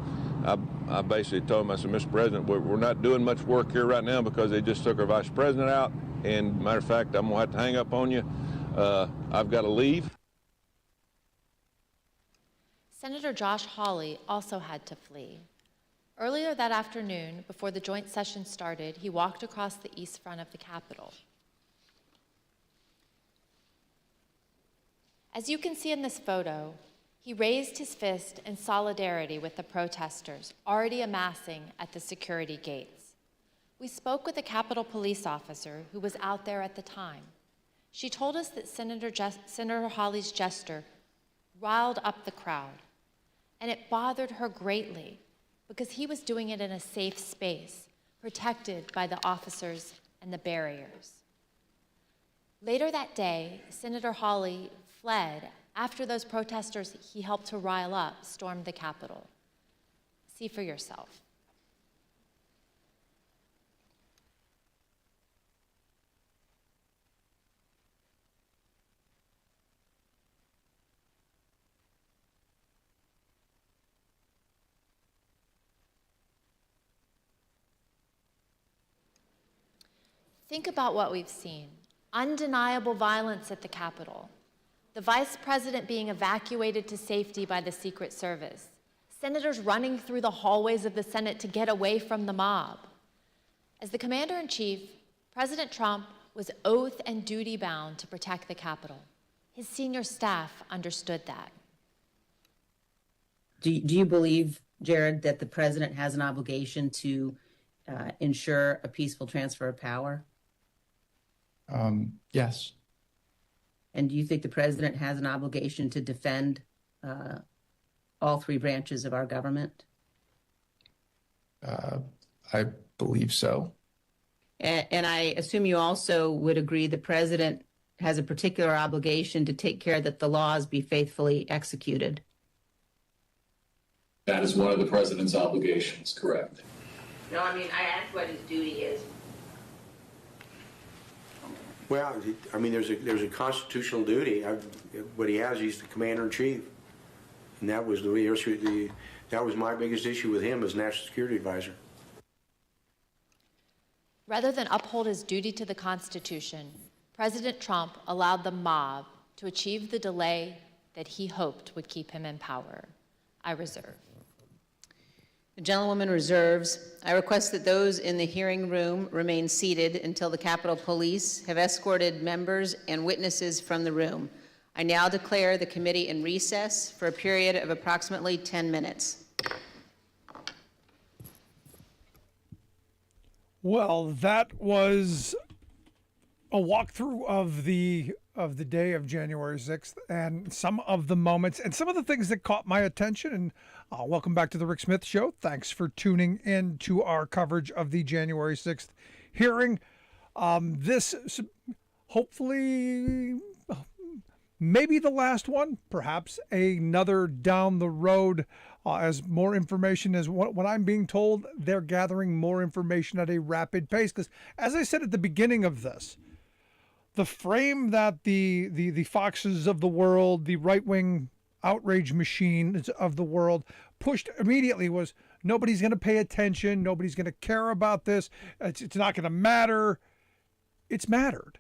I basically told him, I said, Mr. President, we're not doing much work here right now because they just took our vice president out. And matter of fact, I'm going to have to hang up on you. I've got to leave. Senator Josh Hawley also had to flee. Earlier that afternoon, before the joint session started, he walked across the east front of the Capitol. As you can see in this photo, he raised his fist in solidarity with the protesters already amassing at the security gates. We spoke with a Capitol police officer who was out there at the time. She told us that Senator Hawley's gesture riled up the crowd, and it bothered her greatly because he was doing it in a safe space, protected by the officers and the barriers. Later that day, Senator Hawley fled after those protesters he helped to rile up stormed the Capitol. See for yourself. Think about what we've seen. Undeniable violence at the Capitol. The Vice President being evacuated to safety by the Secret Service. Senators running through the hallways of the Senate to get away from the mob. As the Commander-in-Chief, President Trump was oath and duty bound to protect the Capitol. His senior staff understood that. Do you believe, Jared, that the president has an obligation to ensure a peaceful transfer of power? Yes. And do you think the president has an obligation to defend all three branches of our government? I believe so. And I assume you also would agree the president has a particular obligation to take care that the laws be faithfully executed. That is one of the president's obligations, correct? No, I mean, I asked what his duty is. Well, I mean, there's a constitutional duty. What he has, he's the commander in chief, and that was that was my biggest issue with him as national security advisor. Rather than uphold his duty to the Constitution, President Trump allowed the mob to achieve the delay that he hoped would keep him in power. I reserve. The gentlewoman reserves. I request that those in the hearing room remain seated until the Capitol Police have escorted members and witnesses from the room. I now declare the committee in recess for a period of approximately 10 minutes. Well, that was a walkthrough of the day of January 6th and some of the moments and some of the things that caught my attention. And welcome back to the Rick Smith Show. Thanks for tuning in to our coverage of the January 6th hearing. This hopefully maybe the last one, perhaps another down the road. As more information is what I'm being told, they're gathering more information at a rapid pace. Because as I said at the beginning of this, the frame that the Foxes of the world, the right-wing outrage machines of the world pushed immediately was nobody's going to pay attention, nobody's going to care about this, it's not going to matter. It's mattered.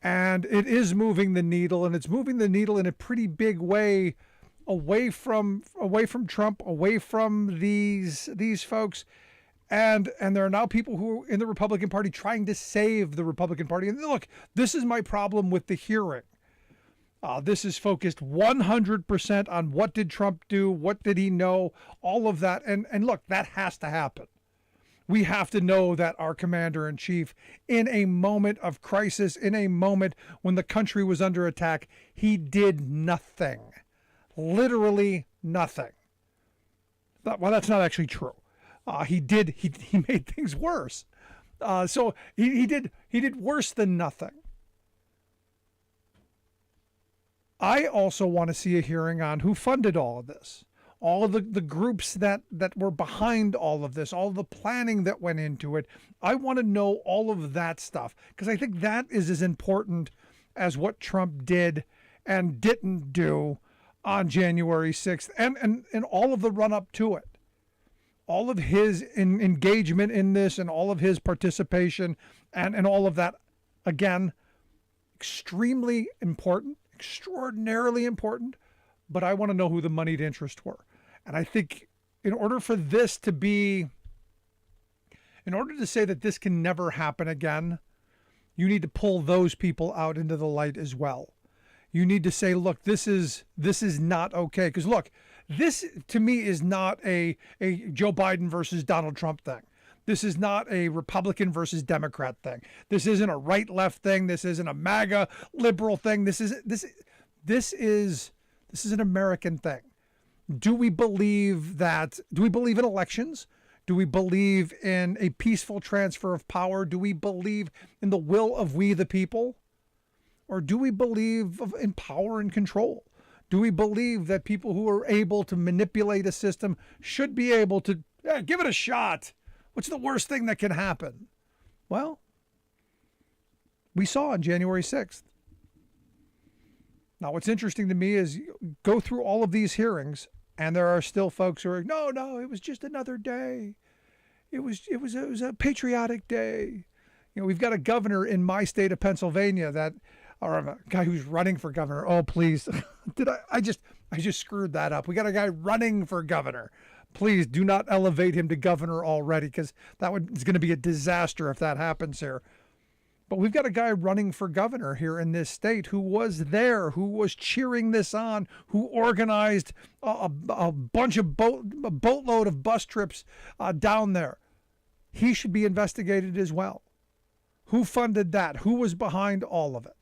And it is moving the needle, and it's moving the needle in a pretty big way away from Trump, away from these folks. And there are now people who are in the Republican Party trying to save the Republican Party. And look, this is my problem with the hearing. This is focused 100% on what did Trump do, what did he know, all of that. And look, that has to happen. We have to know that our commander-in-chief, in a moment of crisis, in a moment when the country was under attack, he did nothing. Literally nothing. Well, that's not actually true. He made things worse. So he did worse than nothing. I also want to see a hearing on who funded all of this, all of the groups that were behind all of this, all of the planning that went into it. I want to know all of that stuff because I think that is as important as what Trump did and didn't do on January 6th and all of the run up to it. All of his engagement in this and all of his participation and all of that, again, extremely important, extraordinarily important, but I want to know who the moneyed interests were. And I think in order to say that this can never happen again, you need to pull those people out into the light as well. You need to say, look, this is not okay. Because look, this to me is not a Joe Biden versus Donald Trump thing. This is not a Republican versus Democrat thing. This isn't a right-left thing. This isn't a MAGA liberal thing. This is an American thing. Do we believe in elections? Do we believe in a peaceful transfer of power? Do we believe in the will of we the people? Or do we believe in power and control? Do we believe that people who are able to manipulate a system should be able to give it a shot? What's the worst thing that can happen? Well, we saw on January 6th. Now, what's interesting to me is go through all of these hearings, and there are still folks who are, no, it was just another day. It was a patriotic day. You know, we've got a governor in my state of Pennsylvania or a guy who's running for governor. Oh, please. I just screwed that up. We got a guy running for governor. Please do not elevate him to governor already, because it's going to be a disaster if that happens here. But we've got a guy running for governor here in this state who was there, who was cheering this on, who organized a boatload of bus trips down there. He should be investigated as well. Who funded that? Who was behind all of it?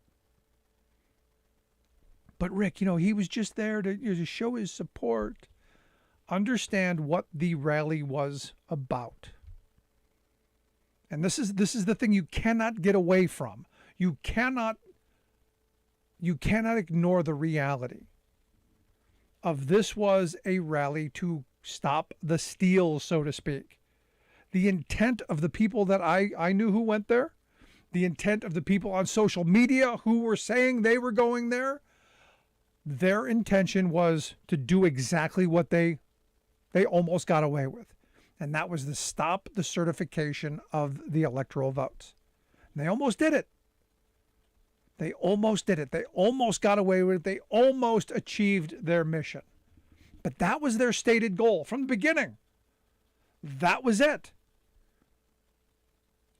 But Rick, he was just there to show his support. understand what the rally was about. And this is the thing you cannot get away from. You cannot ignore the reality of this was a rally to stop the steal, so to speak. The intent of the people that I knew who went there, the intent of the people on social media who were saying they were going there, their intention was to do exactly what they almost got away with. And that was to stop the certification of the electoral votes. And they almost did it. They almost did it. They almost got away with it. They almost achieved their mission. But that was their stated goal from the beginning. That was it.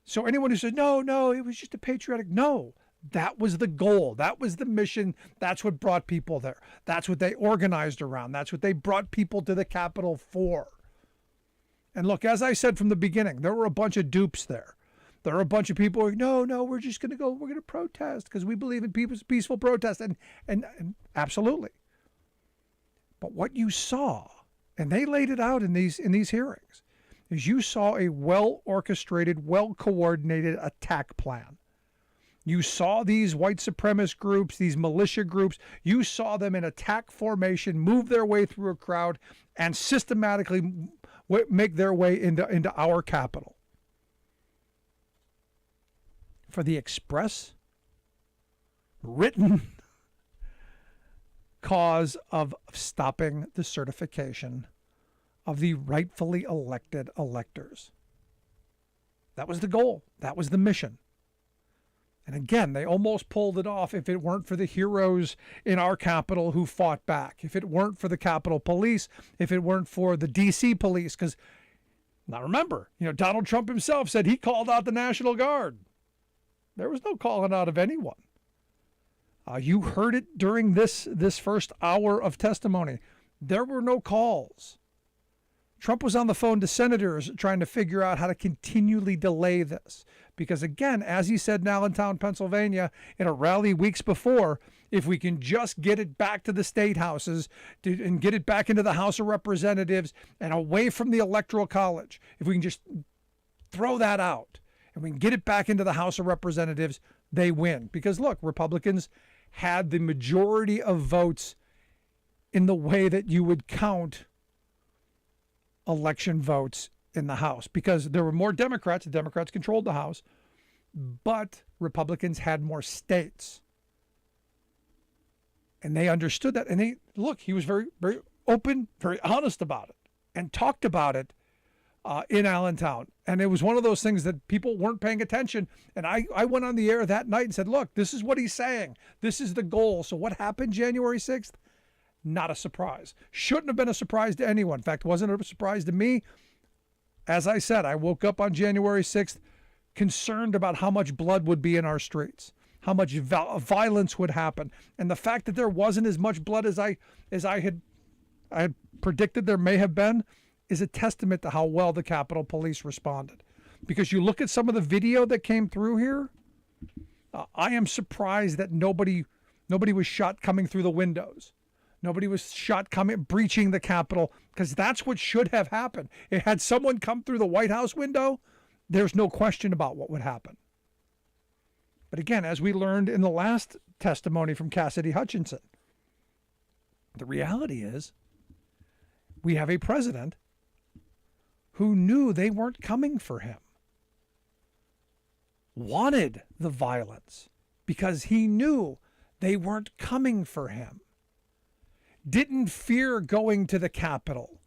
So anyone who said, no, it was just a patriotic, no, that was the goal. That was the mission. That's what brought people there. That's what they organized around. That's what they brought people to the Capitol for. And look, as I said from the beginning, there were a bunch of dupes there. There are a bunch of people who are, no, we're just going to go, we're going to protest because we believe in people's peaceful protest. And absolutely. But what you saw, and they laid it out in these hearings, is you saw a well-orchestrated, well-coordinated attack plan. You saw these white supremacist groups, these militia groups, you saw them in attack formation, move their way through a crowd, and systematically make their way into our capital. For the express, written cause of stopping the certification of the rightfully elected electors. That was the goal. That was the mission. And again, they almost pulled it off if it weren't for the heroes in our capital who fought back, if it weren't for the Capitol Police, if it weren't for the D.C. Police. Because now remember, Donald Trump himself said he called out the National Guard. There was no calling out of anyone. You heard it during this first hour of testimony. There were no calls. Trump was on the phone to senators trying to figure out how to continually delay this. Because again, as he said in Allentown, Pennsylvania, in a rally weeks before, if we can just get it back to the state houses and get it back into the House of Representatives and away from the Electoral College, if we can just throw that out and we can get it back into the House of Representatives, they win. Because look, Republicans had the majority of votes in the way that you would count election votes in the House, because there were more Democrats. The Democrats controlled the House, but Republicans had more states. And they understood that. And he was very, very open, very honest about it, and talked about it in Allentown. And it was one of those things that people weren't paying attention. And I went on the air that night and said, look, this is what he's saying. This is the goal. So what happened January 6th? Not a surprise. Shouldn't have been a surprise to anyone. In fact, wasn't a surprise to me. As I said, I woke up on January 6th concerned about how much blood would be in our streets, how much violence would happen. And the fact that there wasn't as much blood as I had predicted there may have been is a testament to how well the Capitol Police responded. Because you look at some of the video that came through here, I am surprised that nobody was shot coming through the windows. Nobody was shot breaching the Capitol, because that's what should have happened. Had someone come through the White House window, there's no question about what would happen. But again, as we learned in the last testimony from Cassidy Hutchinson, the reality is we have a president who knew they weren't coming for him, wanted the violence because he knew they weren't coming for him. Didn't fear going to the Capitol,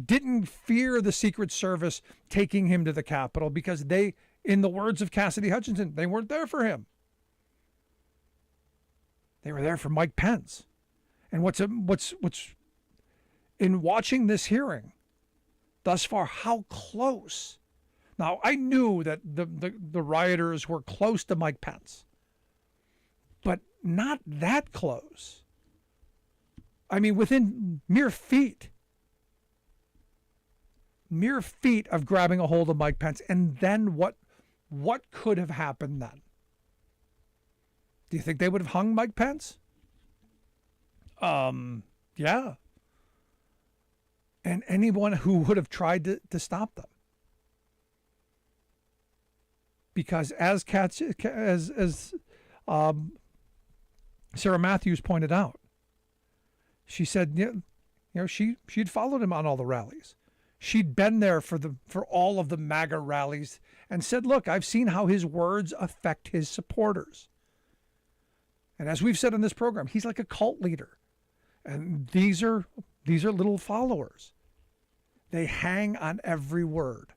didn't fear the Secret Service taking him to the Capitol, because they, in the words of Cassidy Hutchinson, they weren't there for him. They were there for Mike Pence. And what's in watching this hearing thus far, how close. Now, I knew that the rioters were close to Mike Pence, but not that close. I mean, within mere feet of grabbing a hold of Mike Pence. And then what could have happened then? Do you think they would have hung Mike Pence? Yeah. and anyone who would have tried to stop them. Because as Sarah Matthews pointed out, she said, she'd followed him on all the rallies. She'd been there for all of the MAGA rallies and said, look, I've seen how his words affect his supporters. And as we've said on this program, he's like a cult leader. And these are little followers. They hang on every word.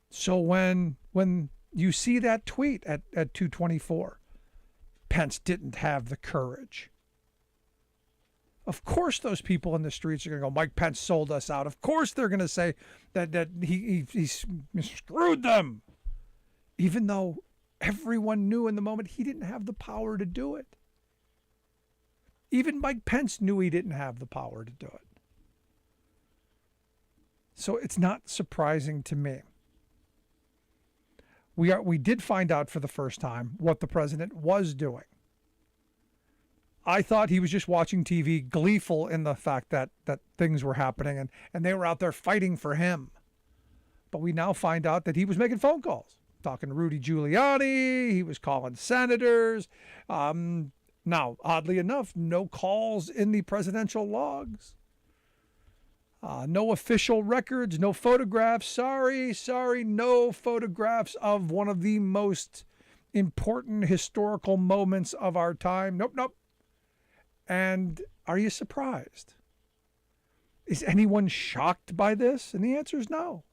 So when you see that tweet at 2:24, Pence didn't have the courage. Of course those people in the streets are going to go, Mike Pence sold us out. Of course they're going to say that he screwed them. Even though everyone knew in the moment he didn't have the power to do it. Even Mike Pence knew he didn't have the power to do it. So it's not surprising to me. We did find out for the first time what the president was doing. I thought he was just watching TV, gleeful in the fact that things were happening and they were out there fighting for him. But we now find out that he was making phone calls, talking to Rudy Giuliani. He was calling senators. Now, oddly enough, no calls in the presidential logs. No official records, no photographs. Sorry, no photographs of one of the most important historical moments of our time. Nope. And are you surprised? Is anyone shocked by this? And the answer is no.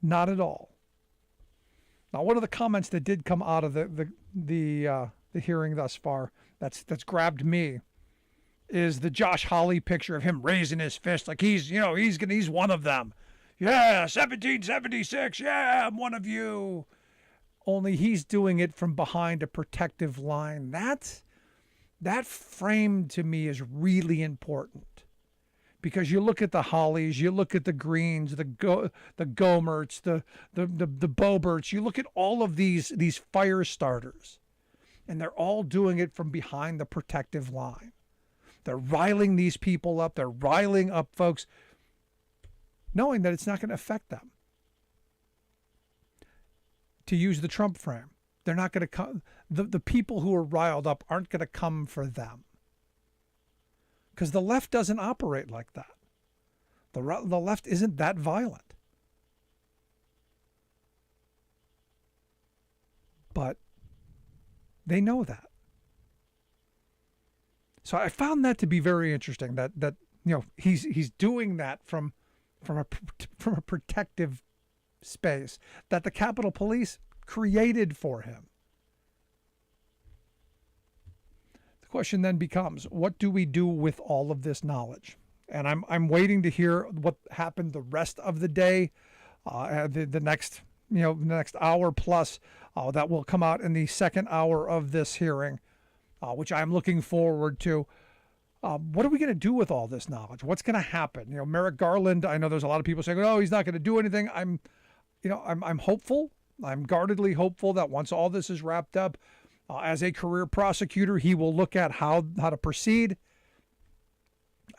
Not at all. Now, one of the comments that did come out of the hearing thus far that's grabbed me is the Josh Hawley picture of him raising his fist like he's one of them. Yeah, 1776. Yeah, I'm one of you. Only he's doing it from behind a protective line. That frame to me is really important. Because you look at the Hollies, you look at the Greens, the Gomerts, the Boberts, you look at all of these fire starters, and they're all doing it from behind the protective line. They're riling these people up. They're riling up folks, knowing that it's not going to affect them. To use the Trump frame, they're not going to come. The people who are riled up aren't going to come for them. Because the left doesn't operate like that. The left isn't that violent. But they know that. So I found that to be very interesting. That he's doing that from a protective space that the Capitol Police created for him. The question then becomes, what do we do with all of this knowledge? And I'm waiting to hear what happened the rest of the day, the next hour plus that will come out in the second hour of this hearing, which I'm looking forward to. What are we going to do with all this knowledge? What's going to happen? Merrick Garland, I know there's a lot of people saying, oh, he's not going to do anything. I'm hopeful. I'm guardedly hopeful that once all this is wrapped up, as a career prosecutor, he will look at how to proceed.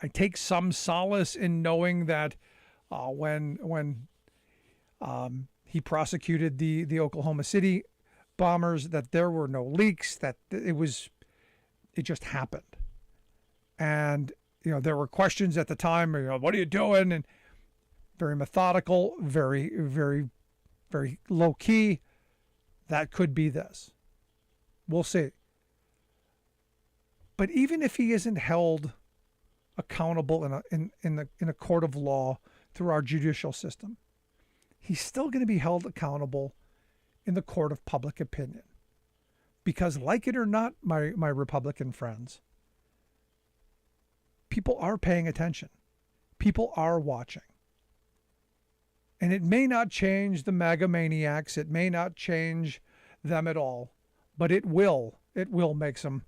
I take some solace in knowing that when he prosecuted the Oklahoma City bombers, that there were no leaks, that it just happened. And there were questions at the time, what are you doing? And very methodical, very, very, very low key. That could be this. We'll see. But even if he isn't held accountable in a court of law through our judicial system, he's still going to be held accountable in the court of public opinion. Because like it or not, my Republican friends, people are paying attention. People are watching. And it may not change the MAGA maniacs. It may not change them at all. But it will make some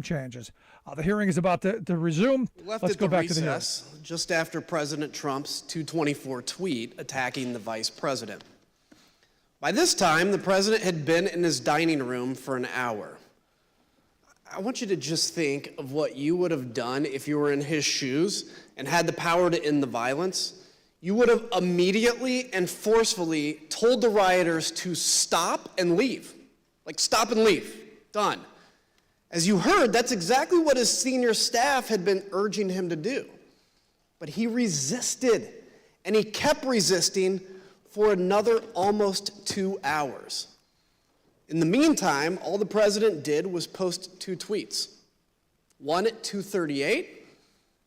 changes. The hearing is about to resume. Let's go back to the hearing. Just after President Trump's 2:24 tweet attacking the vice president. By this time, the president had been in his dining room for an hour. I want you to just think of what you would have done if you were in his shoes and had the power to end the violence. You would have immediately and forcefully told the rioters to stop and leave. Like, stop and leave. Done. As you heard, that's exactly what his senior staff had been urging him to do. But he resisted, and he kept resisting for another almost 2 hours. In the meantime, all the president did was post 2 tweets, one at 2:38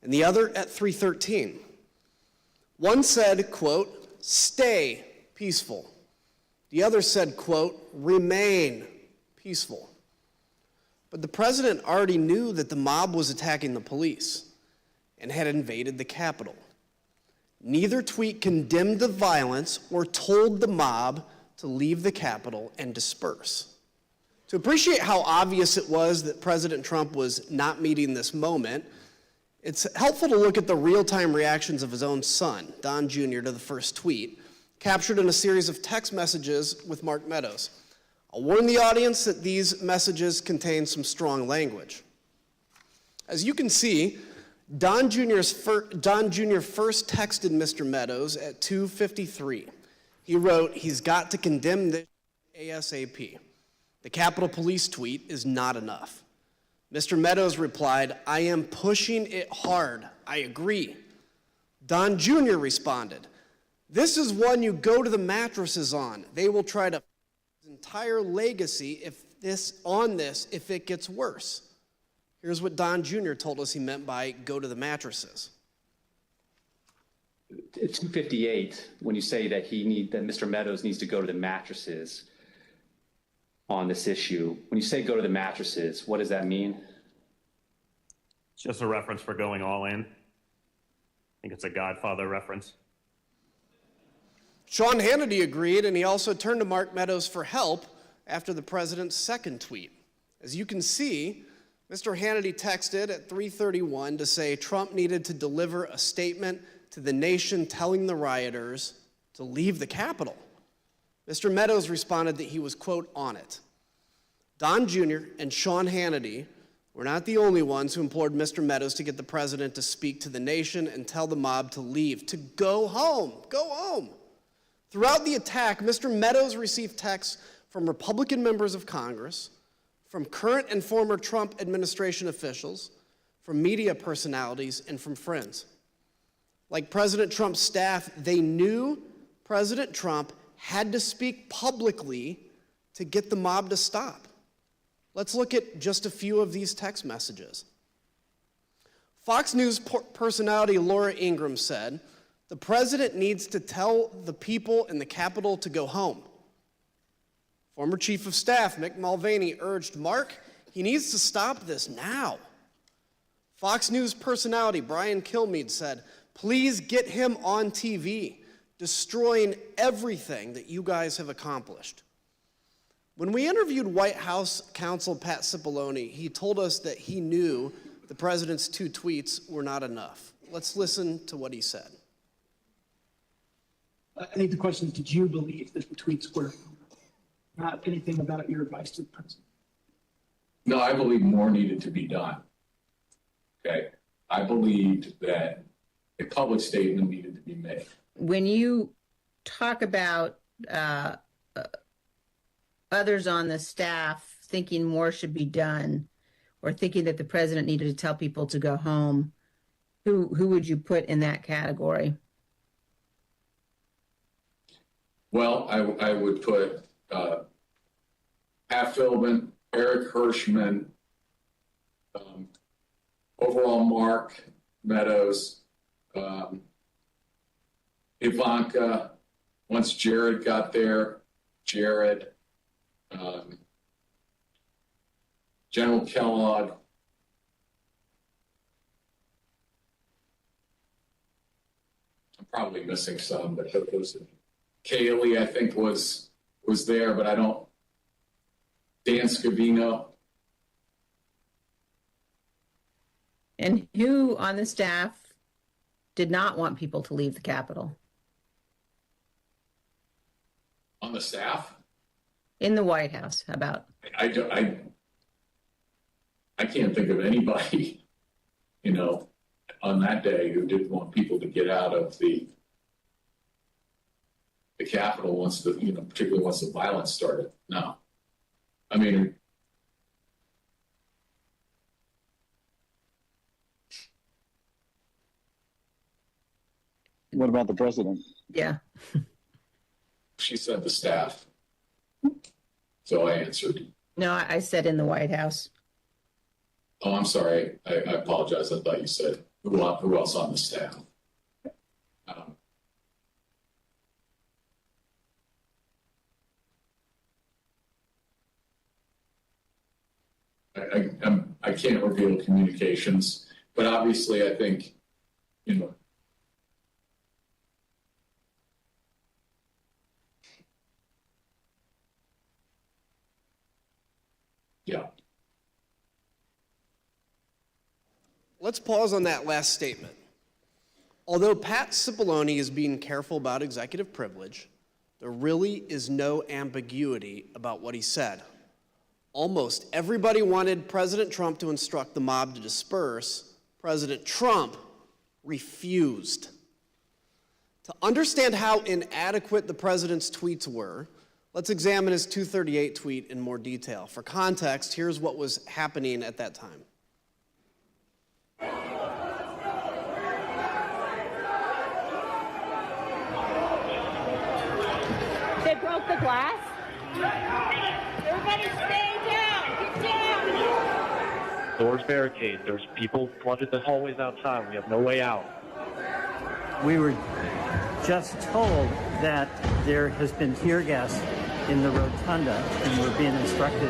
and the other at 3:13. One said, quote, "Stay peaceful." The other said, quote, "Remain peaceful." But the president already knew that the mob was attacking the police and had invaded the Capitol. Neither tweet condemned the violence or told the mob to leave the Capitol and disperse. To appreciate how obvious it was that President Trump was not meeting this moment, it's helpful to look at the real-time reactions of his own son, Don Jr., to the first tweet, captured in a series of text messages with Mark Meadows. I'll warn the audience that these messages contain some strong language. As you can see, Don Jr. first texted Mr. Meadows at 2:53. He wrote, "He's got to condemn this ASAP. The Capitol Police tweet is not enough." Mr. Meadows replied, "I am pushing it hard. I agree." Don Jr. responded, "This is one you go to the mattresses on. They will try to his entire legacy if it gets worse." Here's what Don Jr. told us he meant by "go to the mattresses." At 2:58, when you say that that Mr. Meadows needs to go to the mattresses on this issue, when you say go to the mattresses, what does that mean? It's just a reference for going all in. I think it's a Godfather reference. Sean Hannity agreed, and he also turned to Mark Meadows for help after the president's second tweet. As you can see, Mr. Hannity texted at 3:31 to say Trump needed to deliver a statement to the nation telling the rioters to leave the Capitol. Mr. Meadows responded that he was, quote, "on it." Don Jr. and Sean Hannity were not the only ones who implored Mr. Meadows to get the president to speak to the nation and tell the mob to leave, to go home, go home. Throughout the attack, Mr. Meadows received texts from Republican members of Congress, from current and former Trump administration officials, from media personalities, and from friends. Like President Trump's staff, they knew President Trump had to speak publicly to get the mob to stop. Let's look at just a few of these text messages. Fox News personality Laura Ingraham said, "The president needs to tell the people in the Capitol to go home." Former Chief of Staff Mick Mulvaney urged Mark, he needs to stop this now. Fox News personality Brian Kilmeade said, "Please get him on TV, destroying everything that you guys have accomplished." When we interviewed White House counsel Pat Cipollone, he told us that he knew the president's 2 tweets were not enough. Let's listen to what he said. I think the question is, did you believe that the tweets were not anything about your advice to the president? No, I believe more needed to be done. Okay. I believed that a public statement needed to be made. When you talk about others on the staff thinking more should be done, or thinking that the president needed to tell people to go home, who would you put in that category? Well, I would put Pat Philbin, Eric Hirschman, overall Mark Meadows, Ivanka, once Jared got there, Jared, General Kellogg. I'm probably missing some, but those. Kaylee, I think, was there, but I don't. Dan Scavino. And who on the staff did not want people to leave the Capitol? On the staff? In the White House, how about? I can't think of anybody, you know, on that day who didn't want people to get out of the Capitol once the, you know, particularly once the violence started. No. I mean, what about the president? Yeah. she said the staff. So I answered. No, I said in the White House. Oh, I'm sorry. I apologize. I thought you said who else on the staff. I can't reveal communications, but obviously I think, you know, yeah. Let's pause on that last statement. Although Pat Cipollone is being careful about executive privilege, there really is no ambiguity about what he said. Almost everybody wanted President Trump to instruct the mob to disperse. President Trump refused. To understand how inadequate the president's tweets were, let's examine his 238 tweet in more detail. For context, here's what was happening at that time. They broke the glass? Everybody stay down! Get down! Doors barricade. There's people flooded the hallways outside. We have no way out. We were just told that there has been tear gas in the rotunda, and we're being instructed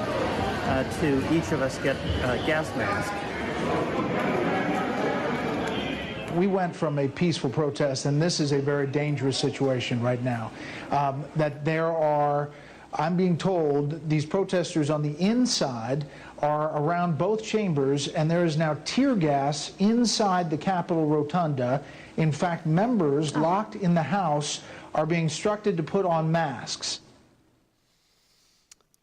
to each of us get a gas mask. We went from a peaceful protest, and this is a very dangerous situation right now. That there are, I'm being told, these protesters on the inside are around both chambers, and there is now tear gas inside the Capitol rotunda. In fact, members locked in the House are being instructed to put on masks.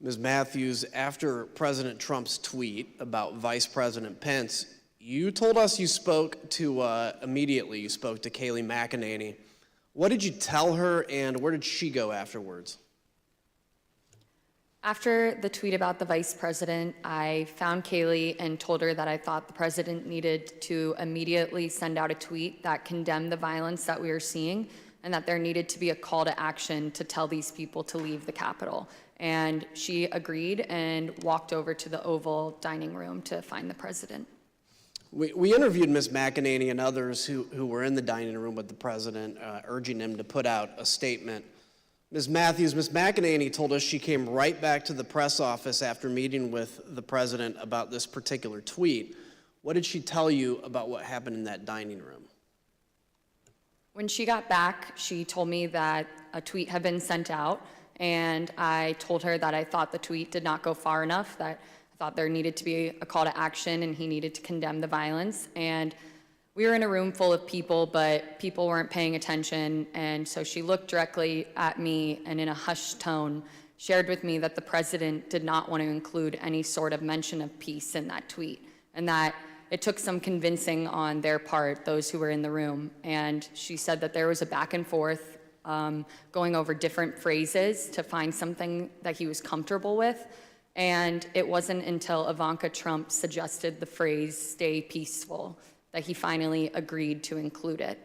Ms. Matthews, after President Trump's tweet about Vice President Pence, you told us you spoke to, immediately you spoke to Kayleigh McEnany. What did you tell her, and where did she go afterwards? After the tweet about the vice president, I found Kayleigh and told her that I thought the president needed to immediately send out a tweet that condemned the violence that we were seeing, and that there needed to be a call to action to tell these people to leave the Capitol. And she agreed and walked over to the Oval dining room to find the president. We interviewed Ms. McEnany and others who were in the dining room with the president, urging him to put out a statement. Ms. Matthews, Ms. McEnany told us she came right back to the press office after meeting with the president about this particular tweet. What did she tell you about what happened in that dining room? When she got back, she told me that a tweet had been sent out, and I told her that I thought the tweet did not go far enough, that I thought there needed to be a call to action and he needed to condemn the violence. And we were in a room full of people, but people weren't paying attention, and so she looked directly at me and in a hushed tone shared with me that the president did not want to include any sort of mention of peace in that tweet, and that it took some convincing on their part, those who were in the room. And she said that there was a back and forth going over different phrases to find something that he was comfortable with, and it wasn't until Ivanka Trump suggested the phrase "stay peaceful" that he finally agreed to include it.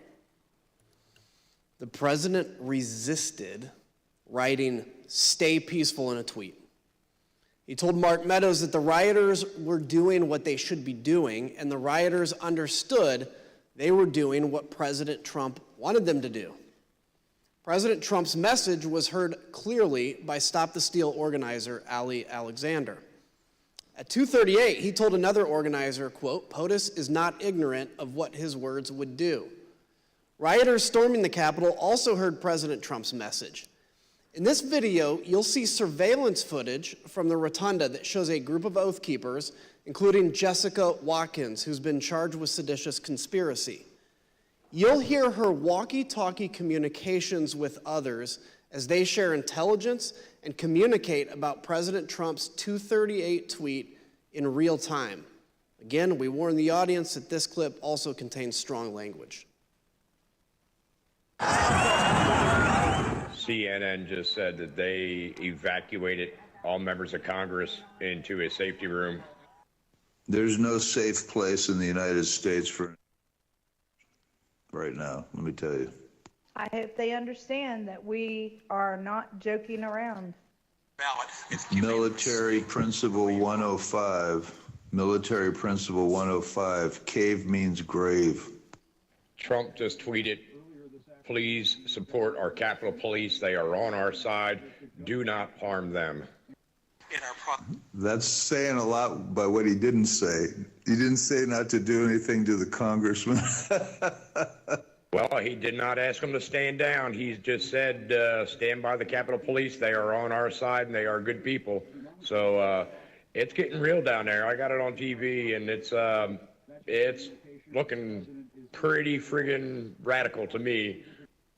The president resisted writing "stay peaceful" in a tweet. He told Mark Meadows that the rioters were doing what they should be doing, and the rioters understood they were doing what President Trump wanted them to do. President Trump's message was heard clearly by Stop the Steal organizer Ali Alexander. At 2:38, he told another organizer, quote, "POTUS is not ignorant of what his words would do." Rioters storming the Capitol also heard President Trump's message. In this video, you'll see surveillance footage from the rotunda that shows a group of Oath Keepers, including Jessica Watkins, who's been charged with seditious conspiracy. You'll hear her walkie-talkie communications with others as they share intelligence and communicate about President Trump's 2:38 tweet in real time. Again, we warn the audience that this clip also contains strong language. CNN just said that they evacuated all members of Congress into a safety room. There's no safe place in the United States for right now, let me tell you. I hope they understand that we are not joking around. Military Principle 105. Military Principle 105. Cave means grave. Trump just tweeted, please support our Capitol Police. They are on our side. Do not harm them. That's saying a lot by what he didn't say. He didn't say not to do anything to the congressman. Well, he did not ask them to stand down. He just said, stand by the Capitol Police. They are on our side and they are good people. So it's getting real down there. I got it on TV and it's looking pretty friggin' radical to me.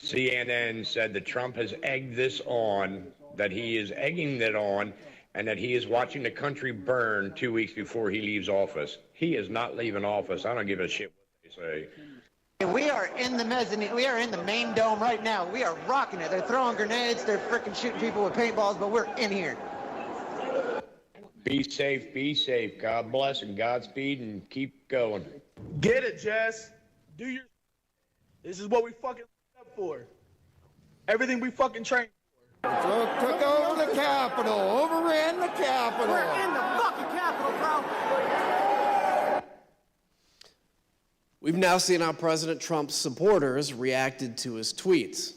CNN said that Trump has egged this on, that he is egging it on, and that he is watching the country burn 2 weeks before he leaves office. He is not leaving office. I don't give a shit what they say. We are in the mezzanine. We are in the main dome right now. We are rocking it. They're throwing grenades. They're freaking shooting people with paintballs, but we're in here. Be safe, be safe. God bless and Godspeed and keep going. Get it, Jess. Do your... This is what we fucking up for. Everything we fucking trained for. Took over the Capitol. Overran the Capitol. We're in the fucking Capitol, bro. We've now seen how President Trump's supporters reacted to his tweets.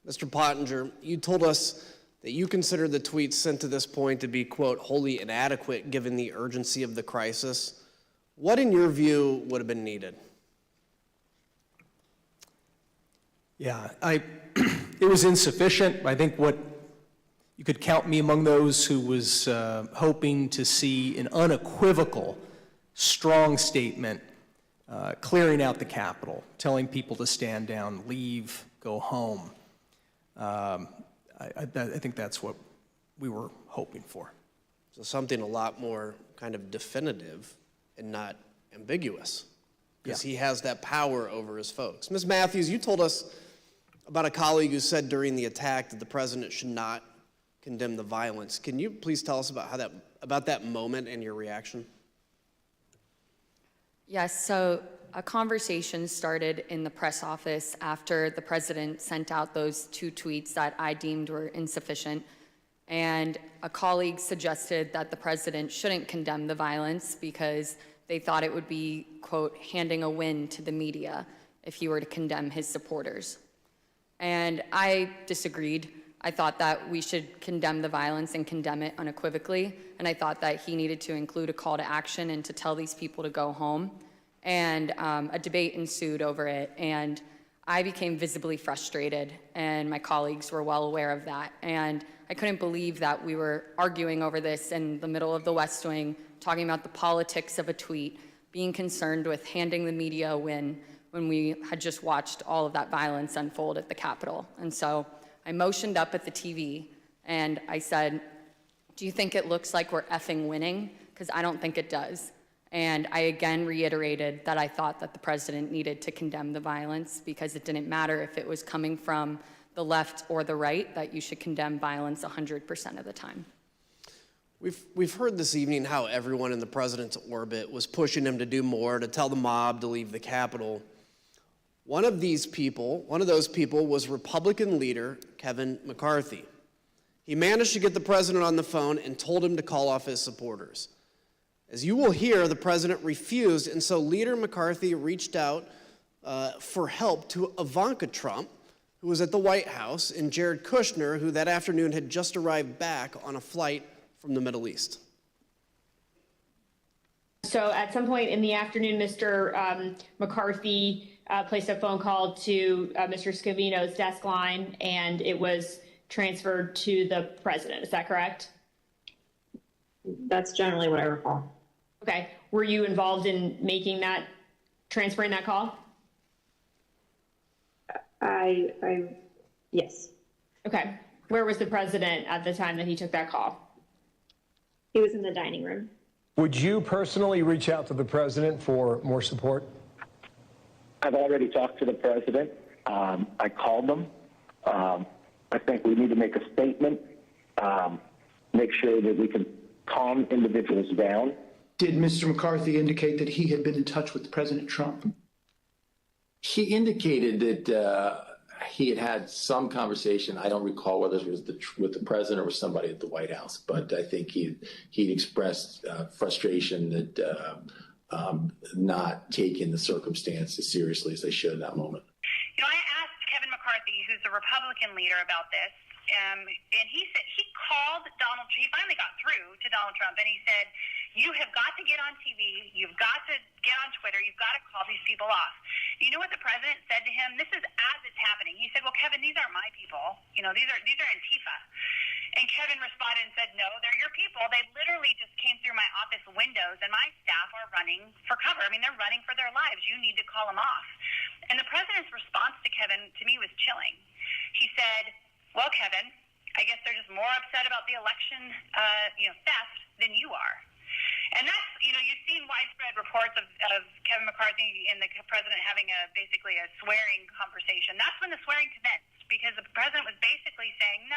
Mr. Pottinger, you told us that you consider the tweets sent to this point to be, quote, wholly inadequate given the urgency of the crisis. What, in your view, would have been needed? Yeah, it was insufficient. I think what you could count me among those who was hoping to see an unequivocal, strong statement clearing out the Capitol, telling people to stand down, leave, go home. I think that's what we were hoping for. So something a lot more kind of definitive and not ambiguous, because he has that power over his folks. Ms. Matthews, you told us about a colleague who said during the attack that the president should not condemn the violence. Can you please tell us about that moment and your reaction? Yes, so a conversation started in the press office after the president sent out those 2 tweets that I deemed were insufficient. And a colleague suggested that the president shouldn't condemn the violence because they thought it would be, quote, handing a win to the media if he were to condemn his supporters. And I disagreed. I thought that we should condemn the violence and condemn it unequivocally. And I thought that he needed to include a call to action and to tell these people to go home. And a debate ensued over it. And I became visibly frustrated, and my colleagues were well aware of that. And I couldn't believe that we were arguing over this in the middle of the West Wing, talking about the politics of a tweet, being concerned with handing the media a win when we had just watched all of that violence unfold at the Capitol. And so I motioned up at the TV and I said, do you think it looks like we're effing winning? Because I don't think it does. And I again reiterated that I thought that the president needed to condemn the violence because it didn't matter if it was coming from the left or the right, that you should condemn violence 100% of the time. We've heard this evening how everyone in the president's orbit was pushing him to do more, to tell the mob to leave the Capitol. One of those people was Republican leader Kevin McCarthy. He managed to get the president on the phone and told him to call off his supporters. As you will hear, the president refused, and so Leader McCarthy reached out for help to Ivanka Trump, who was at the White House, and Jared Kushner, who that afternoon had just arrived back on a flight from the Middle East. So at some point in the afternoon, Mr. McCarthy placed a phone call to Mr. Scavino's desk line, and it was transferred to the president. Is that correct? That's generally what I recall. Okay. Were you involved in transferring that call? Yes. Okay. Where was the president at the time that he took that call? He was in the dining room. Would you personally reach out to the president for more support? I've already talked to the president. I called them. I think we need to make a statement, make sure that we can calm individuals down. Did Mr. McCarthy indicate that he had been in touch with President Trump? He indicated that he had had some conversation. I don't recall whether it was with the president or with somebody at the White House, but I think he'd expressed frustration that not taking the circumstances seriously as they should in that moment. You know, I asked Kevin McCarthy, who's the Republican leader, about this, and he said he called Donald. He finally got through to Donald Trump, and he said, "You have got to get on TV. You've got to get on Twitter. You've got to call these people off." You know what the president said to him? This is as it's happening. He said, "Well, Kevin, these aren't my people. You know, these are Antifa." And Kevin responded and said, "No, they're your people. They literally just came through my office windows, and my staff are running for cover. I mean, they're running for their lives. You need to call them off." And the president's response to Kevin, to me, was chilling. He said, "Well, Kevin, I guess they're just more upset about the election, theft than you are." And that's, you've seen widespread reports of Kevin McCarthy and the president having basically a swearing conversation. That's when the swearing commenced, because the president was basically saying,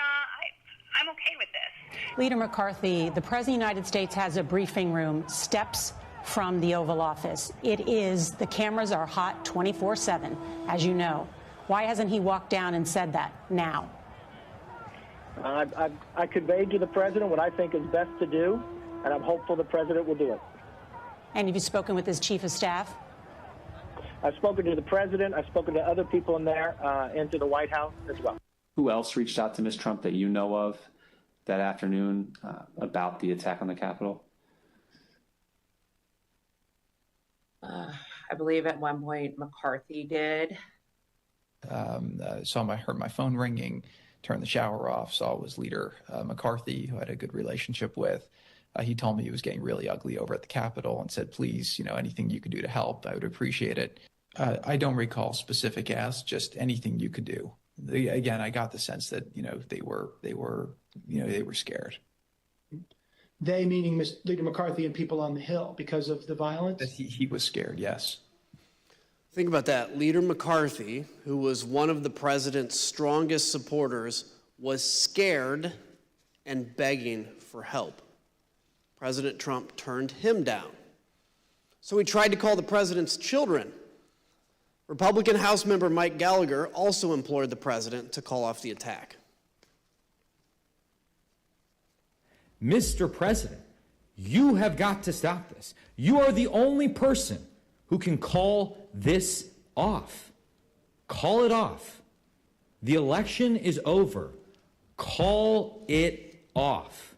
I'm okay with this. Leader McCarthy, the President of the United States has a briefing room steps from the Oval Office. The cameras are hot 24/7, as you know. Why hasn't he walked down and said that now? I conveyed to the president what I think is best to do, and I'm hopeful the president will do it. And have you spoken with his chief of staff? I've spoken to the president. I've spoken to other people in there and to the White House as well. Who else reached out to Ms. Trump that you know of that afternoon about the attack on the Capitol? I believe at one point McCarthy did. I heard my phone ringing, turned the shower off, saw it was Leader McCarthy, who I had a good relationship with. He told me it was getting really ugly over at the Capitol and said, please, anything you could do to help, I would appreciate it. I don't recall specific asks, just anything you could do. Again, I got the sense that, they were scared. They meaning Leader McCarthy and people on the Hill because of the violence? He was scared, yes. Think about that. Leader McCarthy, who was one of the president's strongest supporters, was scared and begging for help. President Trump turned him down. So he tried to call the president's children. Republican House member Mike Gallagher also implored the president to call off the attack. Mr. President, you have got to stop this. You are the only person who can call this off. Call it off. The election is over. Call it off.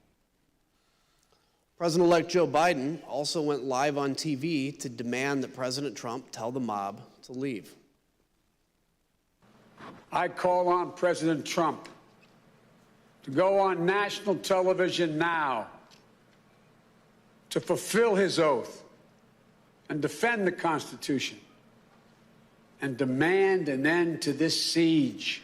President-elect Joe Biden also went live on TV to demand that President Trump tell the mob to leave. I call on President Trump to go on national television now to fulfill his oath and defend the Constitution and demand an end to this siege.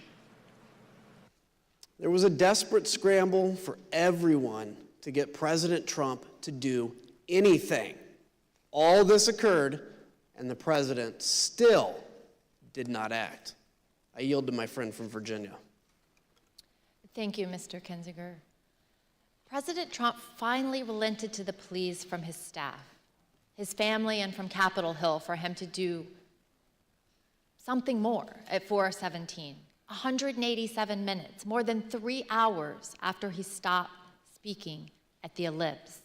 There was a desperate scramble for everyone to get President Trump to do anything. All this occurred, and the president still did not act. I yield to my friend from Virginia. Thank you, Mr. Kinzinger. President Trump finally relented to the pleas from his staff, his family, and from Capitol Hill for him to do something more at 4:17. 187 minutes, more than 3 hours after he stopped speaking at the ellipse,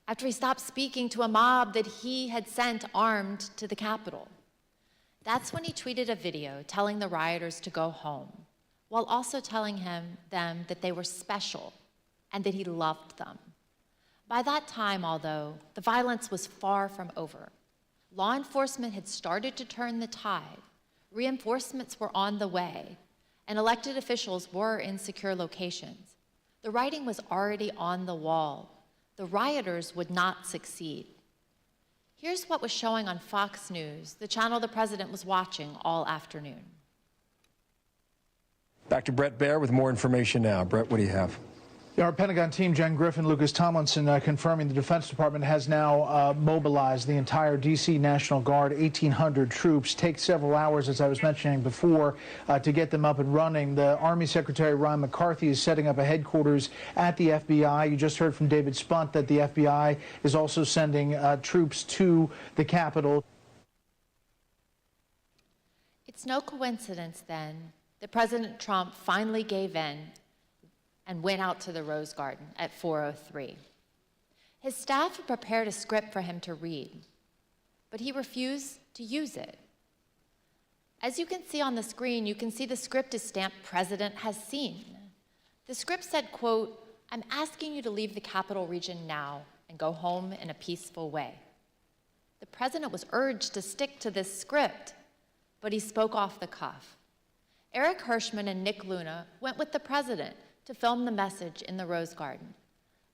after he stopped speaking to a mob that he had sent armed to the Capitol. That's when he tweeted a video telling the rioters to go home, while also telling them that they were special and that he loved them. By that time, although, the violence was far from over. Law enforcement had started to turn the tide, reinforcements were on the way, and elected officials were in secure locations. The writing was already on the wall. The rioters would not succeed. Here's what was showing on Fox News, the channel the president was watching all afternoon. Back to Brett Baer with more information now. Brett, what do you have? Our Pentagon team, Jen Griffin, Lucas Tomlinson, confirming the Defense Department has now mobilized the entire D.C. National Guard, 1,800 troops. Takes several hours, as I was mentioning before, to get them up and running. The Army Secretary Ron McCarthy is setting up a headquarters at the FBI. You just heard from David Spunt that the FBI is also sending troops to the Capitol. It's no coincidence, then, that President Trump finally gave in and went out to the Rose Garden at 4:03. His staff had prepared a script for him to read, but he refused to use it. As you can see on the screen, you can see the script is stamped "President has seen." The script said, quote, "I'm asking you to leave the capital region now and go home in a peaceful way." The president was urged to stick to this script, but he spoke off the cuff. Eric Hirschman and Nick Luna went with the president to film the message in the Rose Garden.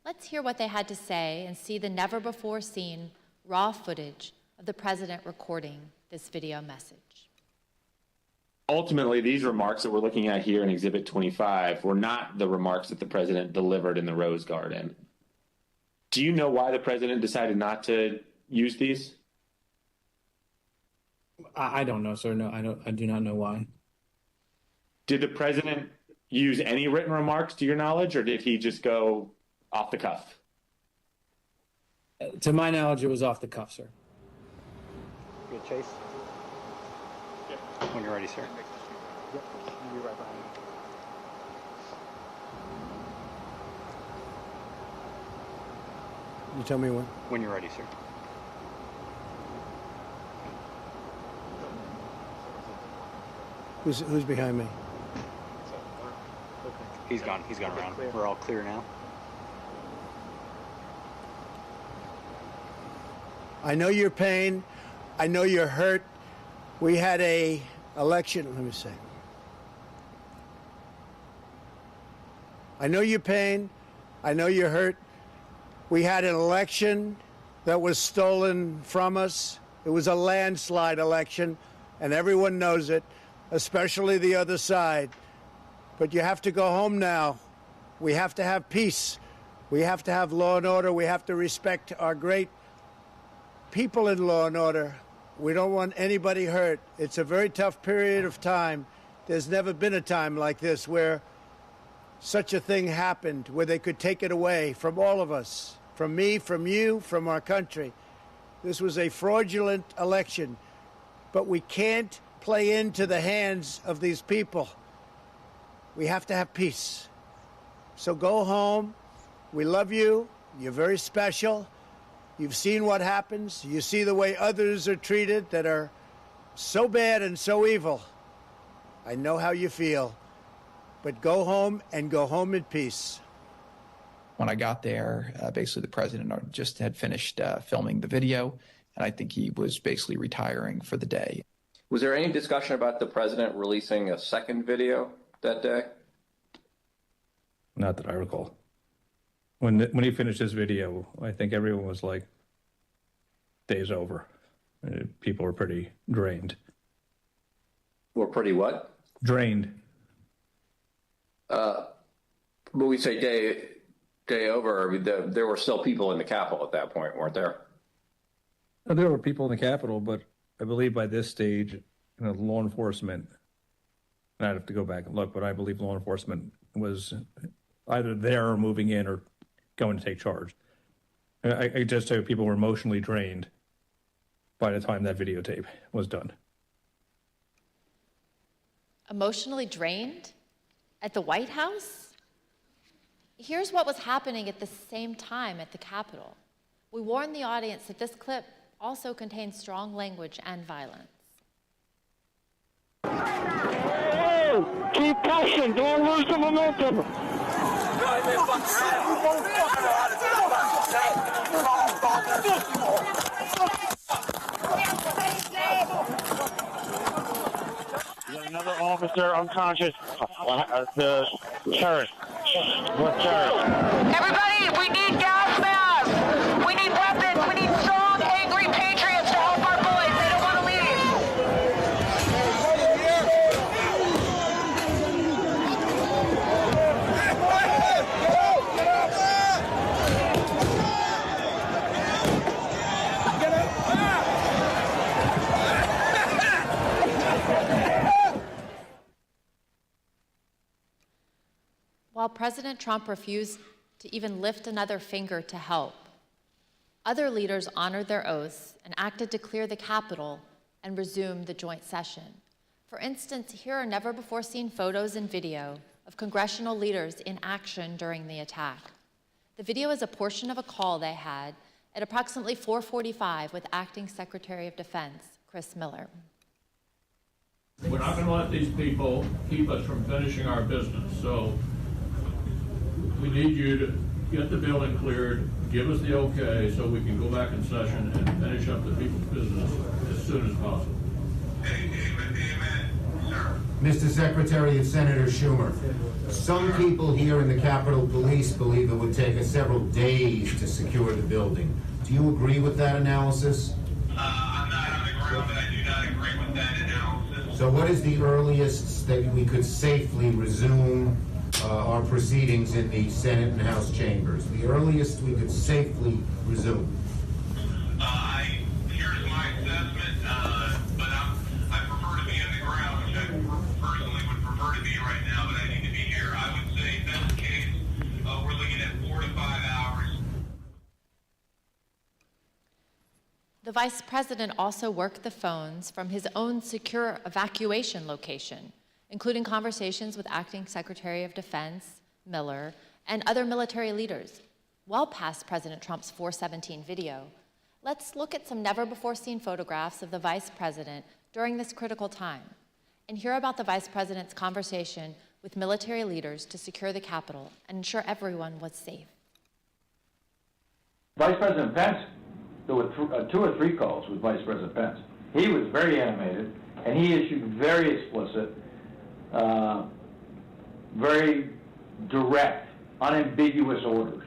Let's hear what they had to say and see the never-before-seen raw footage of the president recording this video message. Ultimately, these remarks that we're looking at here in Exhibit 25 were not the remarks that the president delivered in the Rose Garden. Do you know why the president decided not to use these? I don't know, sir. No, I do not know why. Did the president use any written remarks to your knowledge, or did he just go off the cuff? To my knowledge, it was off the cuff, sir. Good chase. When you're ready, sir. Yep. You're right behind me. You tell me when. When you're ready, sir. Who's behind me? He's gone. He's gone around. We're all clear now. I know your pain. I know you're hurt. We had a election. Let me see. I know your pain. I know you're hurt. We had an election that was stolen from us. It was a landslide election, and everyone knows it, especially the other side. But you have to go home now. We have to have peace. We have to have law and order. We have to respect our great people in law and order. We don't want anybody hurt. It's a very tough period of time. There's never been a time like this where such a thing happened, where they could take it away from all of us, from me, from you, from our country. This was a fraudulent election, but we can't play into the hands of these people. We have to have peace. So go home. We love you. You're very special. You've seen what happens. You see the way others are treated that are so bad and so evil. I know how you feel. But go home and go home in peace. When I got there, basically the president just had finished filming the video, and I think he was basically retiring for the day. Was there any discussion about the president releasing a second video that day? Not that I recall. When he finished his video, I think everyone was like, day's over. People were pretty drained. Were pretty what? Drained. But we say day over. I mean, there were still people in the Capitol at that point, weren't there? There were people in the Capitol, but I believe by this stage, law enforcement, and I'd have to go back and look, but I believe law enforcement was either there or moving in or going to take charge. I just say people were emotionally drained by the time that videotape was done. Emotionally drained? At the White House? Here's what was happening at the same time at the Capitol. We warned the audience that this clip also contains strong language and violence. Hey, keep pushing, don't lose the momentum. Another officer unconscious. The terrorist. What terrorist? Everybody, we need gas masks. We need weapons. We need strong, angry patriots to help our boys. They don't want to leave. while President Trump refused to even lift another finger to help, other leaders honored their oaths and acted to clear the Capitol and resume the joint session. For instance, here are never-before-seen photos and video of congressional leaders in action during the attack. The video is a portion of a call they had at approximately 4:45 with Acting Secretary of Defense, Chris Miller. We're not going to let these people keep us from finishing our business. So we need you to get the building cleared, give us the okay so we can go back in session and finish up the people's business as soon as possible. Mr. Secretary and Senator Schumer, some people here in the Capitol Police believe it would take us several days to secure the building. Do you agree with that analysis? I'm not on the ground, but I do not agree with that analysis. So what is the earliest that we could safely resume our proceedings in the Senate and House chambers? The earliest we could safely resume? Here's my assessment, but I prefer to be on the ground, which I personally would prefer to be right now, but I need to be here. I would say, best case, we're looking at 4 to 5 hours. The Vice President also worked the phones from his own secure evacuation location, including conversations with Acting Secretary of Defense, Miller, and other military leaders, well past President Trump's 417 video. Let's look at some never-before-seen photographs of the Vice President during this critical time and hear about the Vice President's conversation with military leaders to secure the Capitol and ensure everyone was safe. Vice President Pence, there were 2 or 3 calls with Vice President Pence. He was very animated, and he issued very explicit, very direct, unambiguous orders.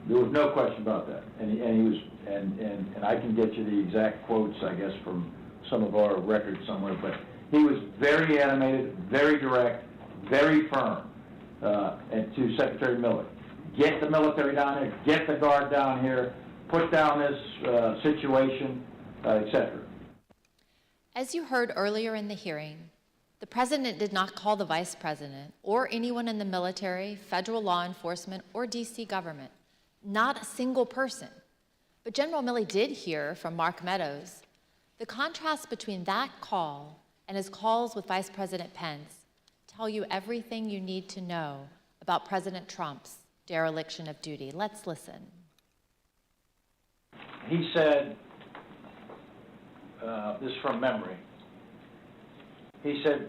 There was no question about that, and he was, and I can get you the exact quotes, I guess, from some of our records somewhere. But he was very animated, very direct, very firm, and to Secretary Miller, get the military down here, get the Guard down here, put down this situation, etc. As you heard earlier in the hearing, the President did not call the Vice President or anyone in the military, federal law enforcement, or DC government. Not a single person. But General Milley did hear from Mark Meadows. The contrast between that call and his calls with Vice President Pence tell you everything you need to know about President Trump's dereliction of duty. Let's listen. He said, this is from memory, he said,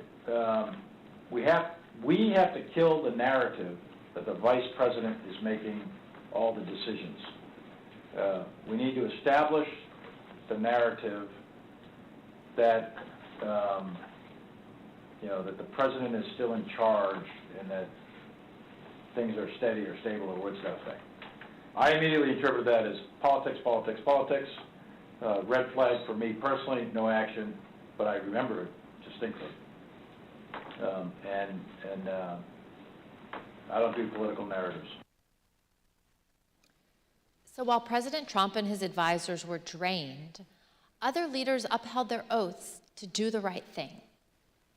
we have to kill the narrative that the Vice President is making all the decisions. We need to establish the narrative that, that the President is still in charge and that things are steady or stable or what's that thing. I immediately interpreted that as politics, politics, politics. Red flag for me personally, no action, but I remember it distinctly. I don't do political narratives. So while President Trump and his advisors were drained, other leaders upheld their oaths to do the right thing.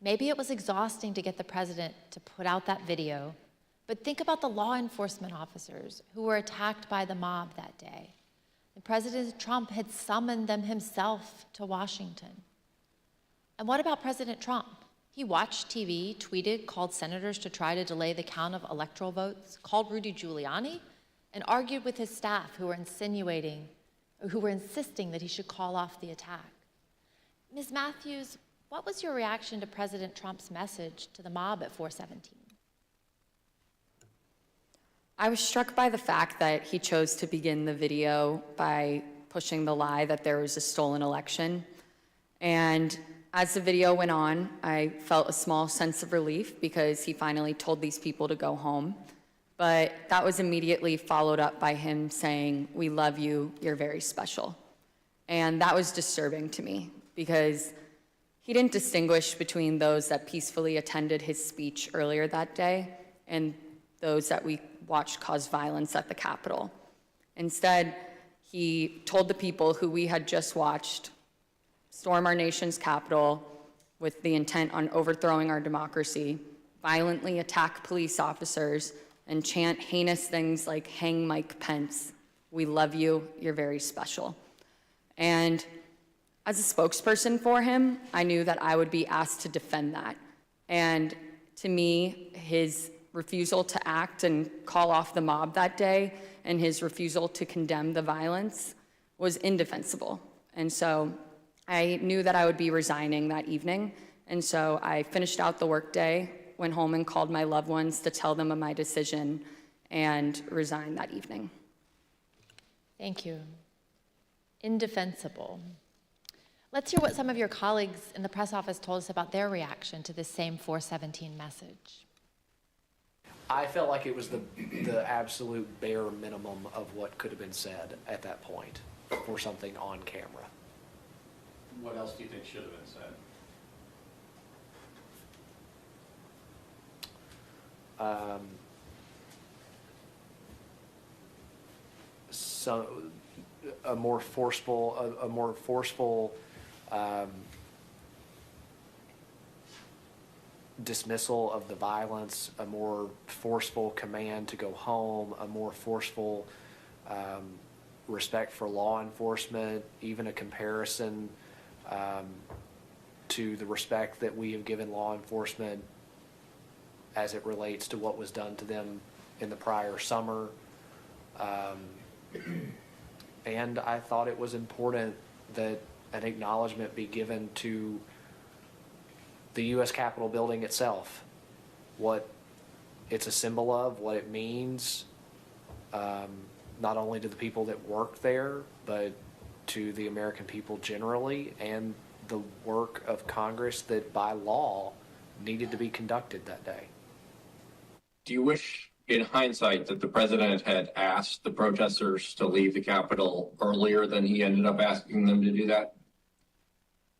Maybe it was exhausting to get the president to put out that video, but think about the law enforcement officers who were attacked by the mob that day. And President Trump had summoned them himself to Washington. And what about President Trump? He watched TV, tweeted, called senators to try to delay the count of electoral votes, called Rudy Giuliani, and argued with his staff who were insisting that he should call off the attack. Ms. Matthews, what was your reaction to President Trump's message to the mob at 417? I was struck by the fact that he chose to begin the video by pushing the lie that there was a stolen election. And as the video went on, I felt a small sense of relief because he finally told these people to go home. But that was immediately followed up by him saying, "We love you, you're very special." And that was disturbing to me because he didn't distinguish between those that peacefully attended his speech earlier that day and those that we watched cause violence at the Capitol. Instead, he told the people who we had just watched storm our nation's Capitol with the intent on overthrowing our democracy, violently attack police officers, and chant heinous things like, "Hang Mike Pence. We love you. You're very special." And as a spokesperson for him, I knew that I would be asked to defend that. And to me, his refusal to act and call off the mob that day and his refusal to condemn the violence was indefensible. And so I knew that I would be resigning that evening. And so I finished out the workday, went home and called my loved ones to tell them of my decision, and resigned that evening. Thank you. Indefensible. Let's hear what some of your colleagues in the press office told us about their reaction to this same 417 message. I felt like it was the absolute bare minimum of what could have been said at that point for something on camera. What else do you think should have been said? A more forceful dismissal of the violence, a more forceful command to go home, a more forceful respect for law enforcement, even a comparison to the respect that we have given law enforcement as it relates to what was done to them in the prior summer. And I thought it was important that an acknowledgement be given to the U.S. Capitol building itself, what it's a symbol of, what it means, not only to the people that work there, but to the American people generally, and the work of Congress that by law needed to be conducted that day. Do you wish, in hindsight, that the president had asked the protesters to leave the Capitol earlier than he ended up asking them to do that?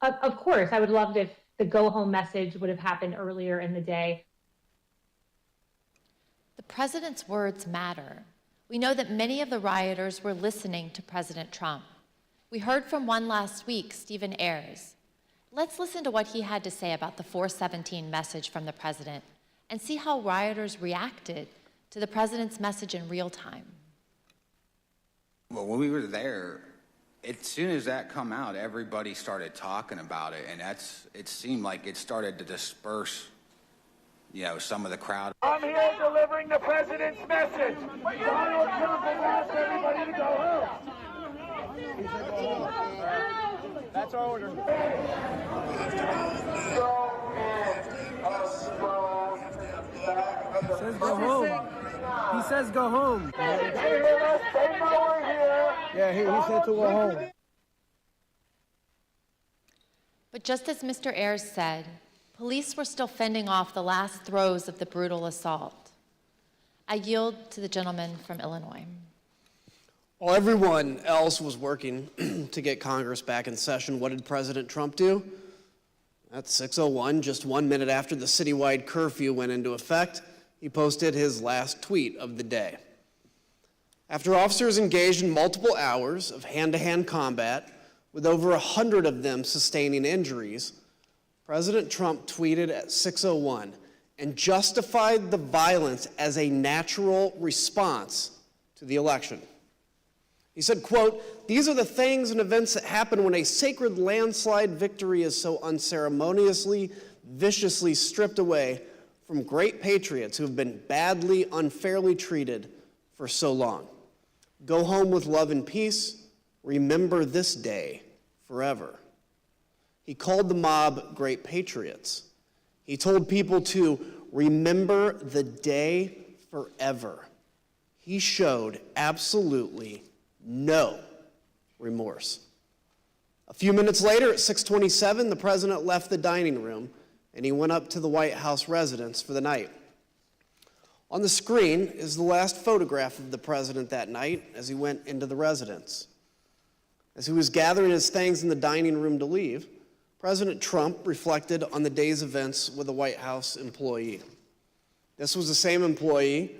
Of course, I would love if the go home message would have happened earlier in the day. The president's words matter. We know that many of the rioters were listening to President Trump. We heard from one last week, Stephen Ayers. Let's listen to what he had to say about the 417 message from the president and see how rioters reacted to the president's message in real time. Well, when we were there, as soon as that come out, everybody started talking about it, and it seemed like it started to disperse, some of the crowd. I'm here delivering the president's message. Donald Trump has asked everybody to go home. That's our order. He says go home. He says go home. They know we're here. Yeah, he said to go home. But just as Mr. Ayers said, police were still fending off the last throes of the brutal assault. I yield to the gentleman from Illinois. While everyone else was working to get Congress back in session, what did President Trump do? At 6:01, just 1 minute after the citywide curfew went into effect, he posted his last tweet of the day. After officers engaged in multiple hours of hand-to-hand combat, with over 100 of them sustaining injuries, President Trump tweeted at 6:01 and justified the violence as a natural response to the election. He said, quote, "These are the things and events that happen when a sacred landslide victory is so unceremoniously, viciously stripped away from great patriots who have been badly, unfairly treated for so long. Go home with love and peace. Remember this day forever." He called the mob great patriots. He told people to remember the day forever. He showed absolutely no remorse. A few minutes later, at 6:27, the president left the dining room and he went up to the White House residence for the night. On the screen is the last photograph of the president that night as he went into the residence. As he was gathering his things in the dining room to leave, President Trump reflected on the day's events with a White House employee. This was the same employee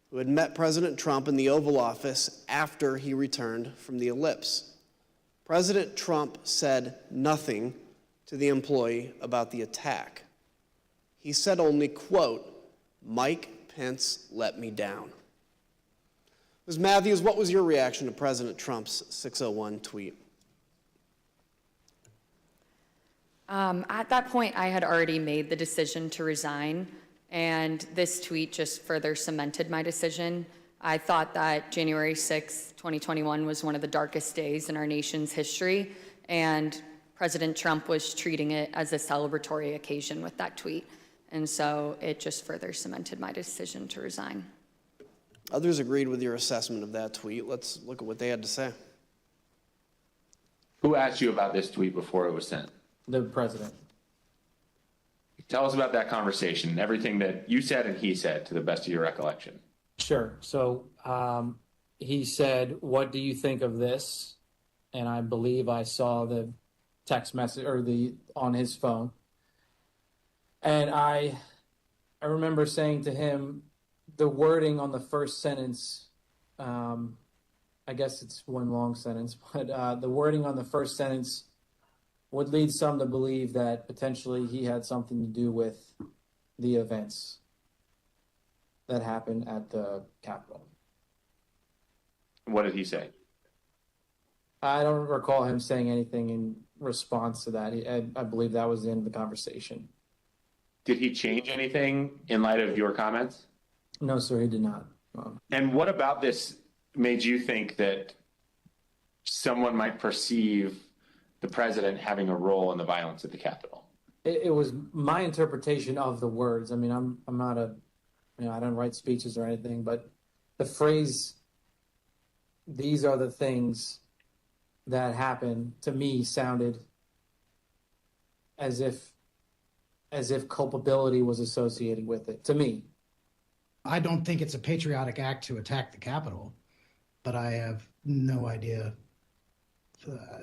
who had met President Trump in the Oval Office after he returned from the ellipse. President Trump said nothing to the employee about the attack. He said only, quote, "Mike Pence let me down. Ms. Matthews, what was your reaction to President Trump's 601 tweet? At that point, I had already made the decision to resign, and this tweet just further cemented my decision. I thought that January 6, 2021 was one of the darkest days in our nation's history, and President Trump was treating it as a celebratory occasion with that tweet. And so it just further cemented my decision to resign. Others agreed with your assessment of that tweet. Let's look at what they had to say. Who asked you about this tweet before it was sent? The president. Tell us about that conversation and everything that you said and he said, to the best of your recollection. Sure. So he said, "What do you think of this?" And I believe I saw the text message or on his phone. And I remember saying to him, the wording on the first sentence, I guess it's one long sentence, but the wording on the first sentence would lead some to believe that potentially he had something to do with the events that happened at the Capitol. What did he say? I don't recall him saying anything in response to that. I believe that was the end of the conversation. Did he change anything in light of your comments? No, sir, he did not. And what about this made you think that someone might perceive the president having a role in the violence at the Capitol? It was my interpretation of the words. I mean, I'm not I don't write speeches or anything, but the phrase, "these are the things that happened," to me sounded as if culpability was associated with it, to me. I don't think it's a patriotic act to attack the Capitol, but I have no idea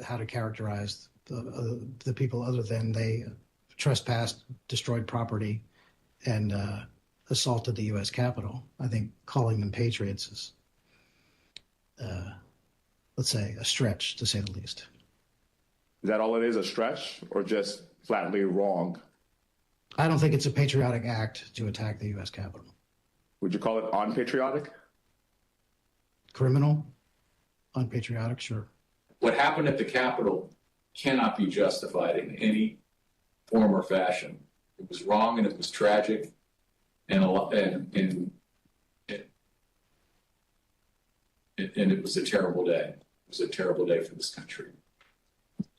how to characterize the people other than they trespassed, destroyed property, and assaulted the U.S. Capitol. I think calling them patriots is, let's say, a stretch, to say the least. Is that all it is, a stretch, or just flatly wrong? I don't think it's a patriotic act to attack the U.S. Capitol. Would you call it unpatriotic? Criminal? Unpatriotic? Sure. What happened at the Capitol cannot be justified in any form or fashion. It was wrong and it was tragic, and it was a terrible day. It was a terrible day for this country.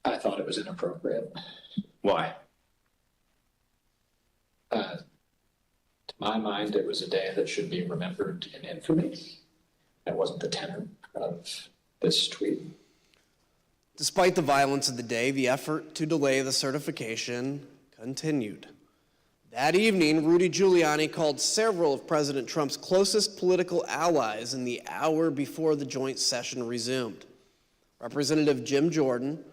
I thought it was inappropriate. Why? To my mind, it was a day that should be remembered in infamy. That wasn't the tenor of this tweet. Despite the violence of the day, the effort to delay the certification continued. That evening, Rudy Giuliani called several of President Trump's closest political allies in the hour before the joint session resumed. Representative Jim Jordan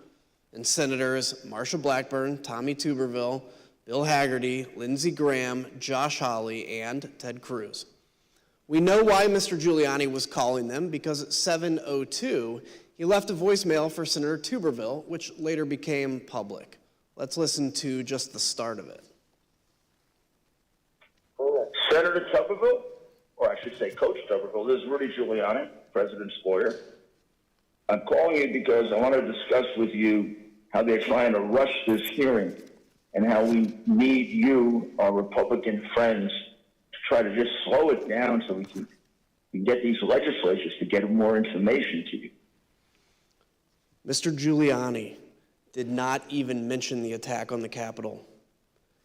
and Senators Marsha Blackburn, Tommy Tuberville, Bill Hagerty, Lindsey Graham, Josh Hawley, and Ted Cruz. We know why Mr. Giuliani was calling them, because at 7:02, he left a voicemail for Senator Tuberville, which later became public. Let's listen to just the start of it. Senator Tuberville, or I should say Coach Tuberville, this is Rudy Giuliani, President's lawyer. I'm calling you because I want to discuss with you how they're trying to rush this hearing and how we need you, our Republican friends, to try to just slow it down so we can get these legislatures to get more information to you. Mr. Giuliani did not even mention the attack on the Capitol.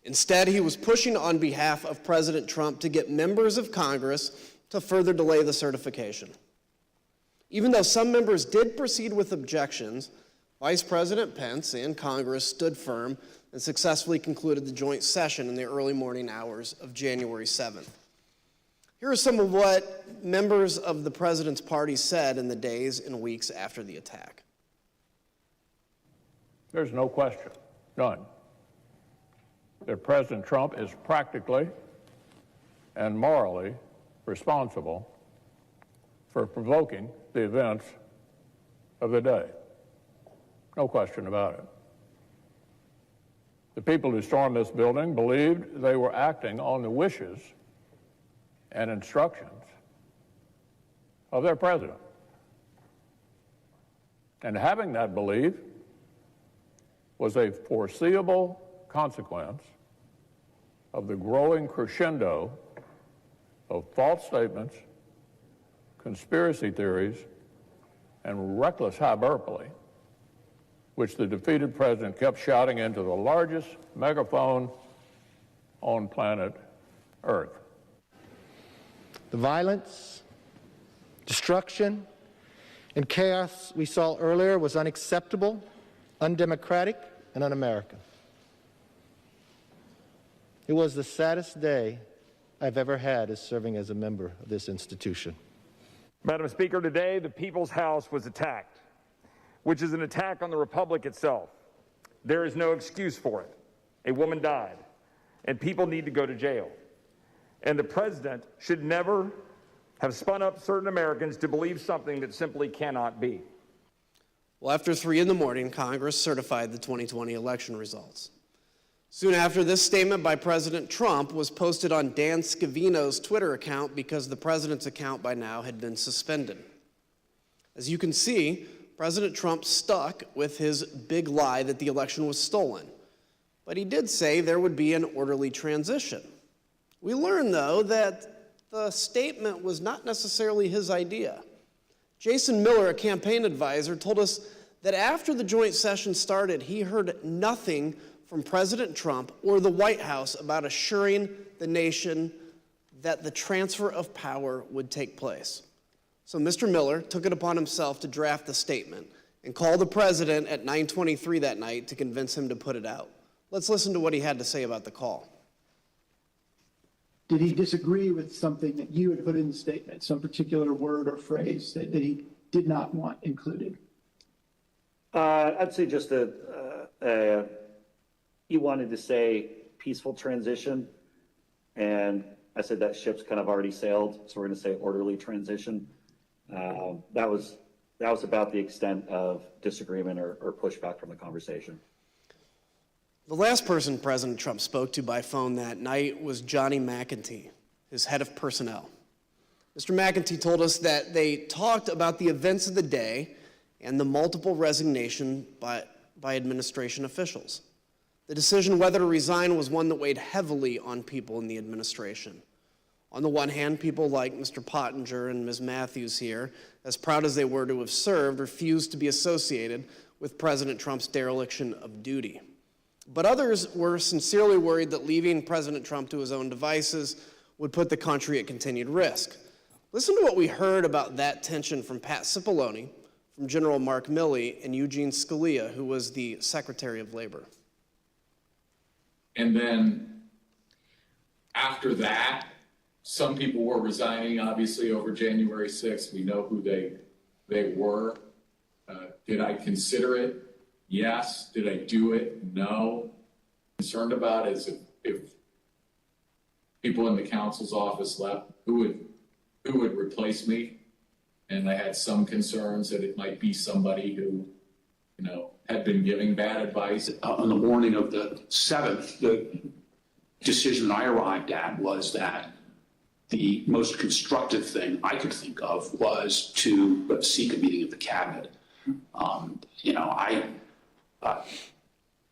Instead, he was pushing on behalf of President Trump to get members of Congress to further delay the certification. Even though some members did proceed with objections, Vice President Pence and Congress stood firm and successfully concluded the joint session in the early morning hours of January 7th. Here are some of what members of the president's party said in the days and weeks after the attack. There's no question, none, that President Trump is practically and morally responsible for provoking the events of the day. No question about it. The people who stormed this building believed they were acting on the wishes and instructions of their president. And having that belief was a foreseeable consequence of the growing crescendo of false statements, conspiracy theories, and reckless hyperbole, which the defeated president kept shouting into the largest megaphone on planet Earth. The violence, destruction, and chaos we saw earlier was unacceptable, undemocratic, and un-American. It was the saddest day I've ever had as serving as a member of this institution. Madam Speaker, today the People's House was attacked, which is an attack on the Republic itself. There is no excuse for it. A woman died, and people need to go to jail. And the president should never have spun up certain Americans to believe something that simply cannot be. Well, after 3 a.m, Congress certified the 2020 election results. Soon after, this statement by President Trump was posted on Dan Scavino's Twitter account because the president's account by now had been suspended. As you can see, President Trump stuck with his big lie that the election was stolen. But he did say there would be an orderly transition. We learned, though, that the statement was not necessarily his idea. Jason Miller, a campaign advisor, told us that after the joint session started, he heard nothing from President Trump or the White House about assuring the nation that the transfer of power would take place. So Mr. Miller took it upon himself to draft the statement and call the president at 9:23 that night to convince him to put it out. Let's listen to what he had to say about the call. Did he disagree with something that you had put in the statement, some particular word or phrase that he did not want included? I'd say just he wanted to say peaceful transition, and I said that ship's kind of already sailed, so we're going to say orderly transition. That was about the extent of disagreement or pushback from the conversation. The last person President Trump spoke to by phone that night was Johnny McEntee, his head of personnel. Mr. McEntee told us that they talked about the events of the day and the multiple resignation by administration officials. The decision whether to resign was one that weighed heavily on people in the administration. On the one hand, people like Mr. Pottinger and Ms. Matthews here, as proud as they were to have served, refused to be associated with President Trump's dereliction of duty. But others were sincerely worried that leaving President Trump to his own devices would put the country at continued risk. Listen to what we heard about that tension from Pat Cipollone, from General Mark Milley, and Eugene Scalia, who was the Secretary of Labor. And then after that, some people were resigning, obviously, over January 6th. We know who they were. Did I consider it? Yes. Did I do it? No. Concerned about is if people in the counsel's office left, who would replace me? And I had some concerns that it might be somebody who, had been giving bad advice. On the morning of the 7th, the decision I arrived at was that the most constructive thing I could think of was to seek a meeting of the cabinet. I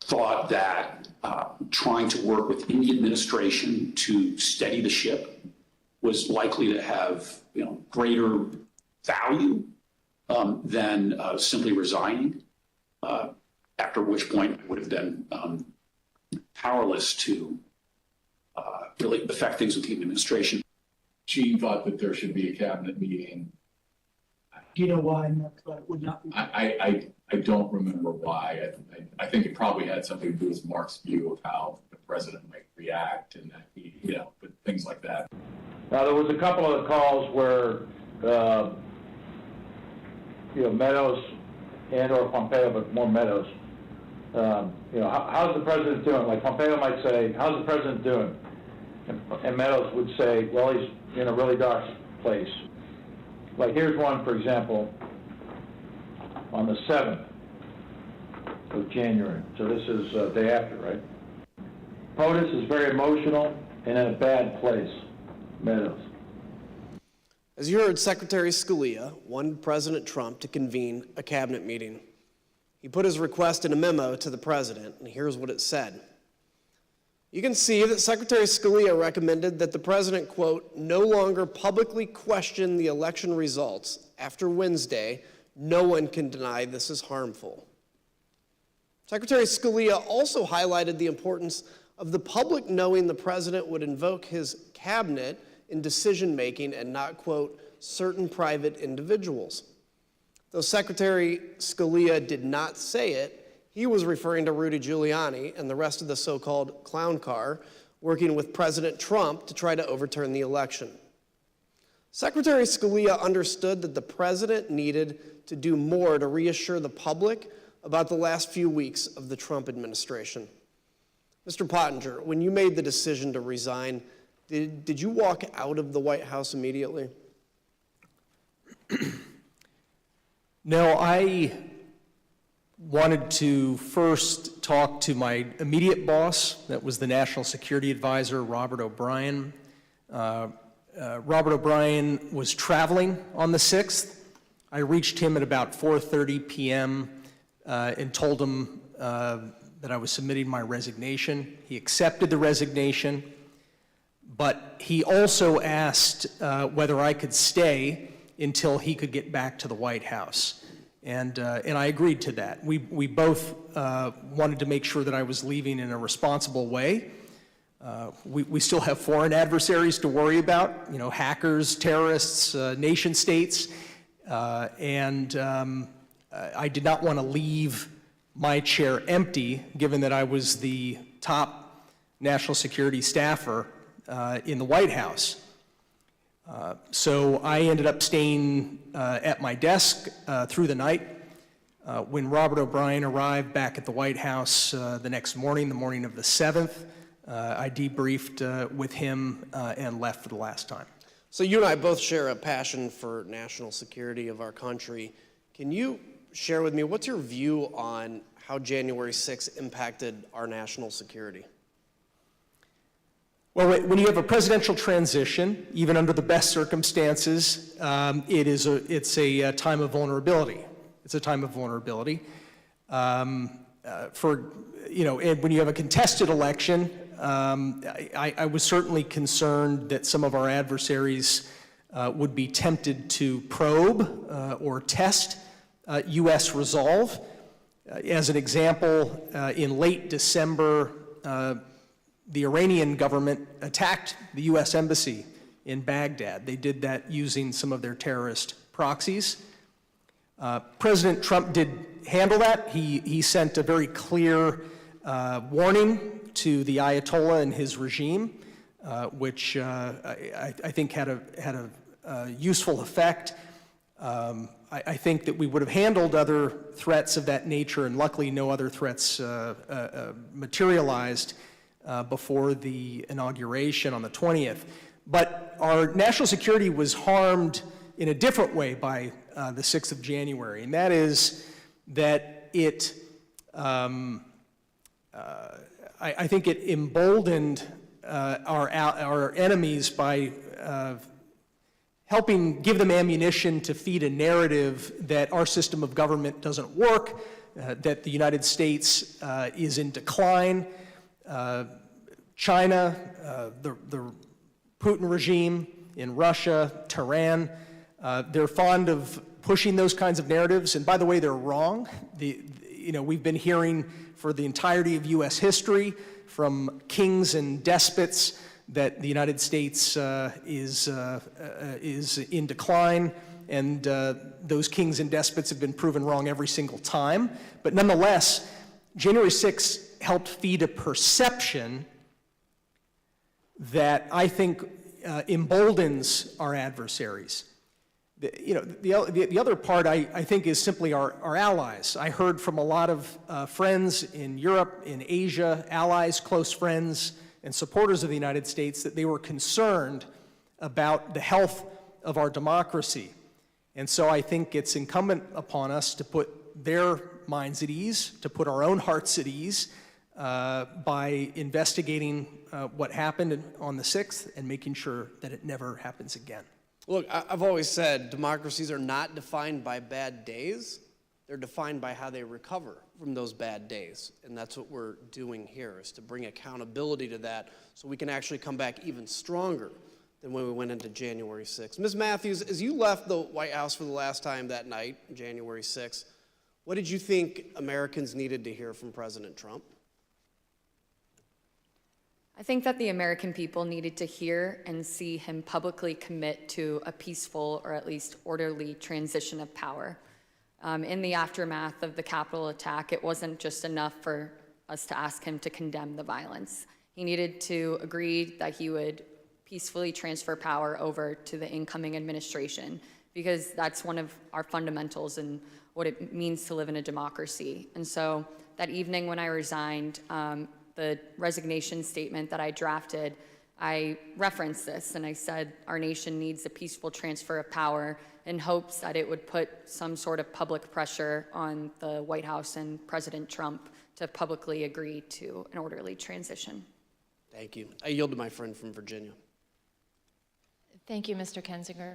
thought that trying to work within the administration to steady the ship was likely to have greater value than simply resigning, after which point I would have been powerless to really affect things with the administration. Gene thought that there should be a cabinet meeting. Do you know why Mark thought it would not be? I don't remember why. I think it probably had something to do with Mark's view of how the president might react and that but things like that. Now, there was a couple of calls where, Meadows and or Pompeo, but more Meadows, how's the president doing? Like Pompeo might say, how's the president doing? And Meadows would say, well, he's in a really dark place. Like here's one, for example, on the 7th of January. So this is day after, right? POTUS is very emotional and in a bad place, Meadows. As you heard, Secretary Scalia wanted President Trump to convene a cabinet meeting. He put his request in a memo to the president, and here's what it said. You can see that Secretary Scalia recommended that the president, quote, no longer publicly question the election results. After Wednesday, no one can deny this is harmful. Secretary Scalia also highlighted the importance of the public knowing the president would invoke his cabinet in decision-making and not, quote, certain private individuals. Though Secretary Scalia did not say it, he was referring to Rudy Giuliani and the rest of the so-called clown car working with President Trump to try to overturn the election. Secretary Scalia understood that the president needed to do more to reassure the public about the last few weeks of the Trump administration. Mr. Pottinger, when you made the decision to resign, did you walk out of the White House immediately? No, I wanted to first talk to my immediate boss, that was the National Security Advisor, Robert O'Brien. Robert O'Brien was traveling on the 6th. I reached him at about 4:30 p.m. And told him that I was submitting my resignation. He accepted the resignation, but he also asked whether I could stay until he could get back to the White House. And I agreed to that. We both wanted to make sure that I was leaving in a responsible way. We still have foreign adversaries to worry about, you know, hackers, terrorists, nation states, and I did not want to leave my chair empty, given that I was the top national security staffer in the White House. So I ended up staying at my desk through the night. When Robert O'Brien arrived back at the White House the next morning, the morning of the 7th, I debriefed with him and left for the last time. So you and I both share a passion for national security of our country. Can you share with me, what's your view on how January 6th impacted our national security? Well, when you have a presidential transition, even under the best circumstances, it's a time of vulnerability. It's a time of vulnerability. And when you have a contested election, I was certainly concerned that some of our adversaries would be tempted to probe or test U.S. resolve. As an example, in late December, the Iranian government attacked the U.S. embassy in Baghdad. They did that using some of their terrorist proxies. President Trump did handle that. He sent a very clear warning to the Ayatollah and his regime, which I think had a useful effect. I think that we would have handled other threats of that nature, and luckily no other threats materialized before the inauguration on the 20th. But our national security was harmed in a different way by the 6th of January, and that is that I think it emboldened our enemies by helping give them ammunition to feed a narrative that our system of government doesn't work, that the United States is in decline. China, the Putin regime in Russia, Tehran, they're fond of pushing those kinds of narratives, and by the way, they're wrong. We've been hearing for the entirety of U.S. history from kings and despots that the United States is in decline, and those kings and despots have been proven wrong every single time. But nonetheless, January 6th helped feed a perception that I think emboldens our adversaries. The other part I think is simply our allies. I heard from a lot of friends in Europe, in Asia, allies, close friends, and supporters of the United States that they were concerned about the health of our democracy. And so I think it's incumbent upon us to put their minds at ease, to put our own hearts at ease by investigating what happened on the 6th and making sure that it never happens again. Look, I've always said democracies are not defined by bad days. They're defined by how they recover from those bad days. And that's what we're doing here, is to bring accountability to that so we can actually come back even stronger than when we went into January 6th. Ms. Matthews, as you left the White House for the last time that night, January 6th, what did you think Americans needed to hear from President Trump? I think that the American people needed to hear and see him publicly commit to a peaceful or at least orderly transition of power. In the aftermath of the Capitol attack, it wasn't just enough for us to ask him to condemn the violence. He needed to agree that he would peacefully transfer power over to the incoming administration, because that's one of our fundamentals and what it means to live in a democracy. And so that evening when I resigned, the resignation statement that I drafted, I referenced this and I said our nation needs a peaceful transfer of power, in hopes that it would put some sort of public pressure on the White House and President Trump to publicly agree to an orderly transition. Thank you. I yield to my friend from Virginia. Thank you, Mr. Kinzinger.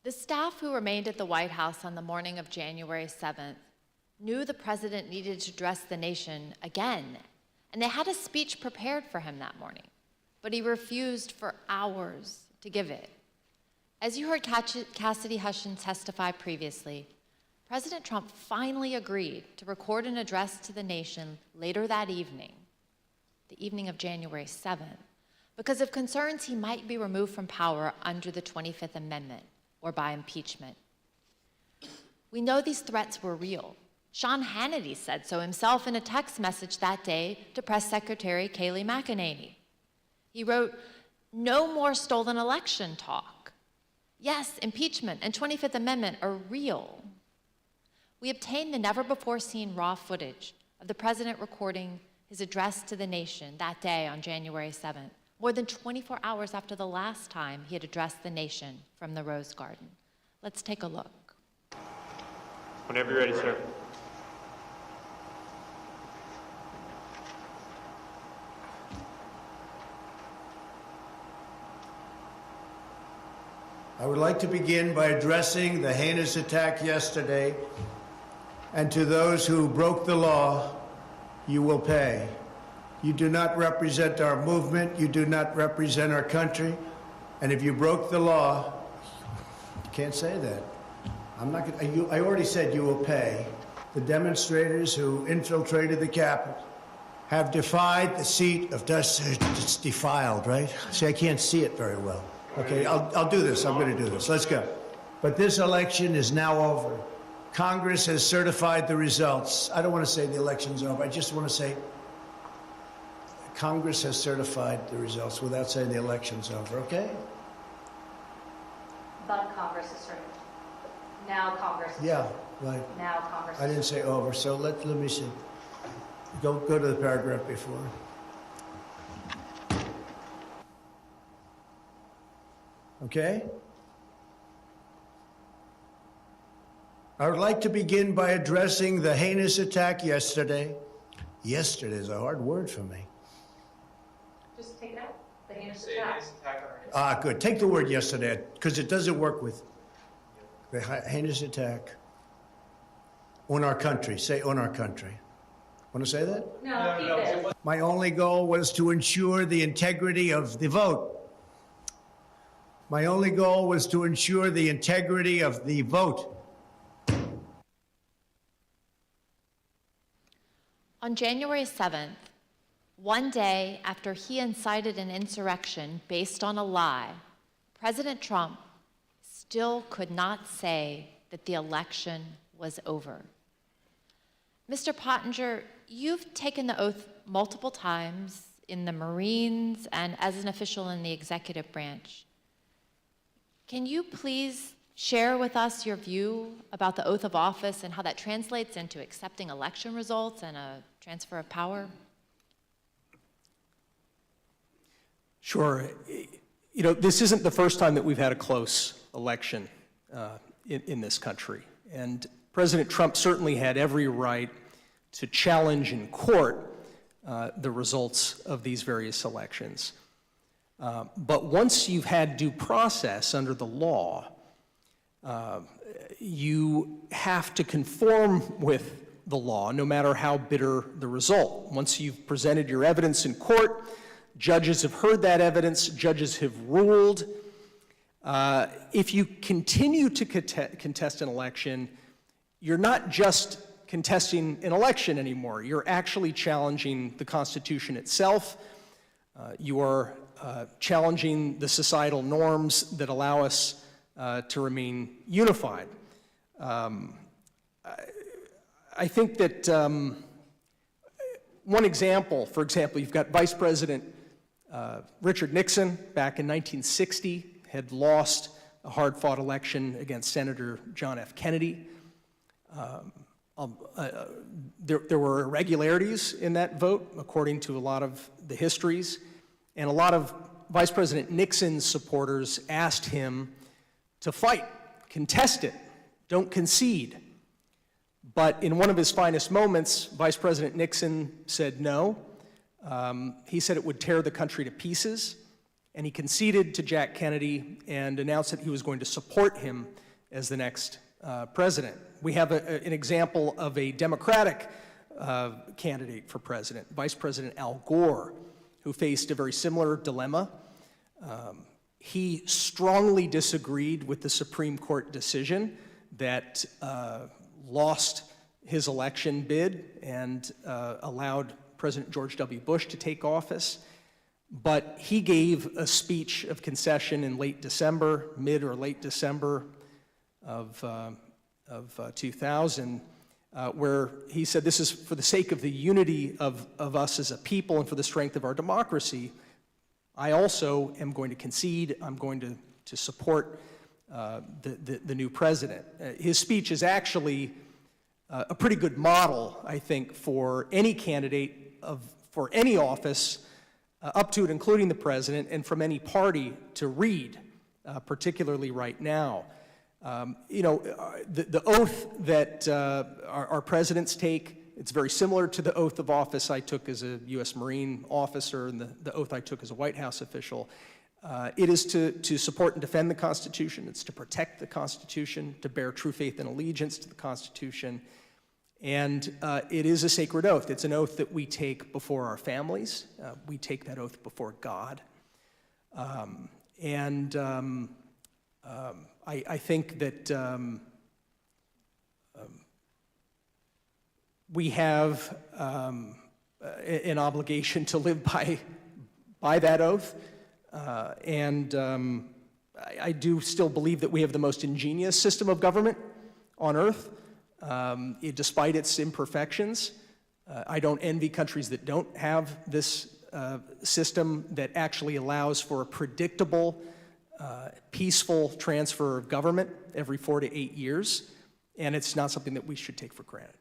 The staff who remained at the White House on the morning of January 7th knew the president needed to address the nation again, and they had a speech prepared for him that morning, but he refused for hours to give it. As you heard Cassidy Hutchins testify previously, President Trump finally agreed to record an address to the nation later that evening, the evening of January 7th, because of concerns he might be removed from power under the 25th Amendment or by impeachment. We know these threats were real. Sean Hannity said so himself in a text message that day to Press Secretary Kayleigh McEnany. He wrote, "No more stolen election talk. Yes, impeachment and 25th Amendment are real." We obtained the never-before-seen raw footage of the president recording his address to the nation that day on January 7th, more than 24 hours after the last time he had addressed the nation from the Rose Garden. Let's take a look. Whenever you're ready, sir. I would like to begin by addressing the heinous attack yesterday, and to those who broke the law, you will pay. You do not represent our movement, you do not represent our country, and if you broke the law, you can't say that. I already said you will pay. The demonstrators who infiltrated the Capitol have defied the seat of justice. It's defiled, right? See, I can't see it very well. Okay, I'll do this. I'm going to do this. Let's go. But this election is now over. Congress has certified the results. I don't want to say the election's over. I just want to say Congress has certified the results without saying the election's over, okay? But Congress is certified. Now Congress is Yeah, certified. right. Now Congress I didn't say over, so let me see. Go to the paragraph before. Okay? I would like to begin by addressing the heinous attack yesterday. Yesterday is a hard word for me. Just take it out. The heinous attack. Ah, good. Take the word yesterday, because it doesn't work with the heinous attack on our country. Say on our country. Want to say that? No, keep it. My only goal was to ensure the integrity of the vote. My only goal was to ensure the integrity of the vote. On January 7th, one day after he incited an insurrection based on a lie, President Trump still could not say that the election was over. Mr. Pottinger, you've taken the oath multiple times in the Marines and as an official in the executive branch. Can you please share with us your view about the oath of office and how that translates into accepting election results and a transfer of power? Sure. You know, this isn't the first time that we've had a close election in this country. And President Trump certainly had every right to challenge in court the results of these various elections. But once you've had due process under the law, you have to conform with the law, no matter how bitter the result. Once you've presented your evidence in court, judges have heard that evidence, judges have ruled. If you continue to contest an election, you're not just contesting an election anymore. You're actually challenging the Constitution itself. You are challenging the societal norms that allow us to remain unified. I think that one example, for example, you've got Vice President Richard Nixon back in 1960 had lost a hard-fought election against Senator John F. Kennedy. There were irregularities in that vote, according to a lot of the histories, and a lot of Vice President Nixon's supporters asked him to fight, contest it, don't concede. But in one of his finest moments, Vice President Nixon said no. He said it would tear the country to pieces, and he conceded to Jack Kennedy and announced that he was going to support him as the next president. We have an example of a Democratic candidate for president, Vice President Al Gore, who faced a very similar dilemma. He strongly disagreed with the Supreme Court decision that lost his election bid and allowed President George W. Bush to take office. But he gave a speech of concession in late December, mid or late December of 2000, where he said, this is for the sake of the unity of us as a people and for the strength of our democracy. I also am going to concede. I'm going to support the new president. His speech is actually a pretty good model, I think, for any candidate for any office, up to and including the president, and from any party to read, particularly right now. The oath that our presidents take, it's very similar to the oath of office I took as a U.S. Marine officer and the oath I took as a White House official. It is to support and defend the Constitution. It's to protect the Constitution, to bear true faith and allegiance to the Constitution. And it is a sacred oath. It's an oath that we take before our families. We take that oath before God. I think that we have an obligation to live by that oath. I do still believe that we have the most ingenious system of government on earth, despite its imperfections. I don't envy countries that don't have this system that actually allows for a predictable, peaceful transfer of government every 4 to 8 years, and it's not something that we should take for granted.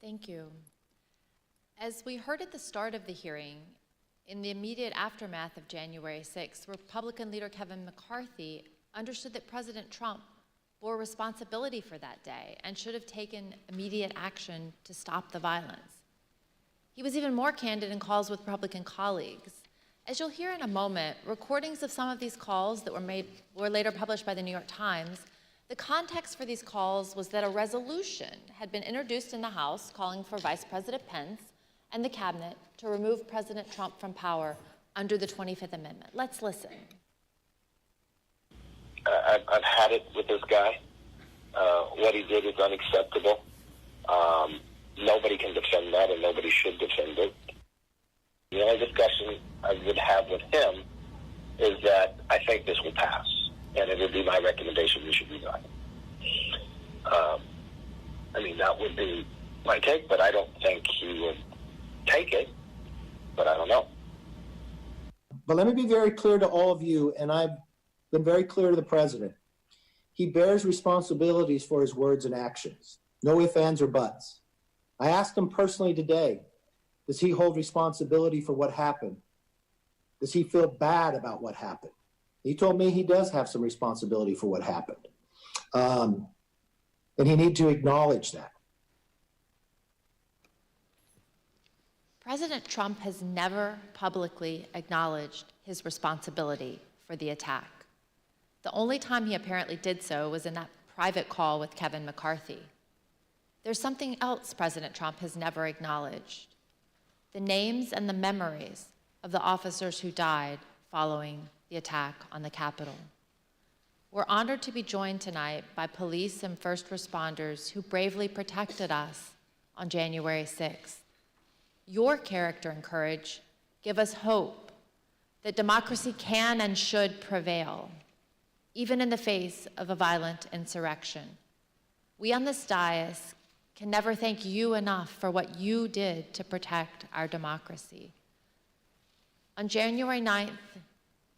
Thank you. As we heard at the start of the hearing, in the immediate aftermath of January 6th, Republican leader Kevin McCarthy understood that President Trump bore responsibility for that day and should have taken immediate action to stop the violence. He was even more candid in calls with Republican colleagues. As you'll hear in a moment, recordings of some of these calls that were later published by the New York Times, the context for these calls was that a resolution had been introduced in the House calling for Vice President Pence and the cabinet to remove President Trump from power under the 25th Amendment. Let's listen. I've had it with this guy. What he did is unacceptable. Nobody can defend that, and nobody should defend it. The only discussion I would have with him is that I think this will pass, and it would be my recommendation we should resign. That would be my take, but I don't think he would take it, but I don't know. But let me be very clear to all of you, and I've been very clear to the president. He bears responsibilities for his words and actions. No ifs, ands, or buts. I asked him personally today, does he hold responsibility for what happened? Does he feel bad about what happened? He told me he does have some responsibility for what happened. And he needs to acknowledge that. President Trump has never publicly acknowledged his responsibility for the attack. The only time he apparently did so was in that private call with Kevin McCarthy. There's something else President Trump has never acknowledged: the names and the memories of the officers who died following the attack on the Capitol. We're honored to be joined tonight by police and first responders who bravely protected us on January 6th. Your character and courage give us hope that democracy can and should prevail, even in the face of a violent insurrection. We on this dais can never thank you enough for what you did to protect our democracy. On January 9th,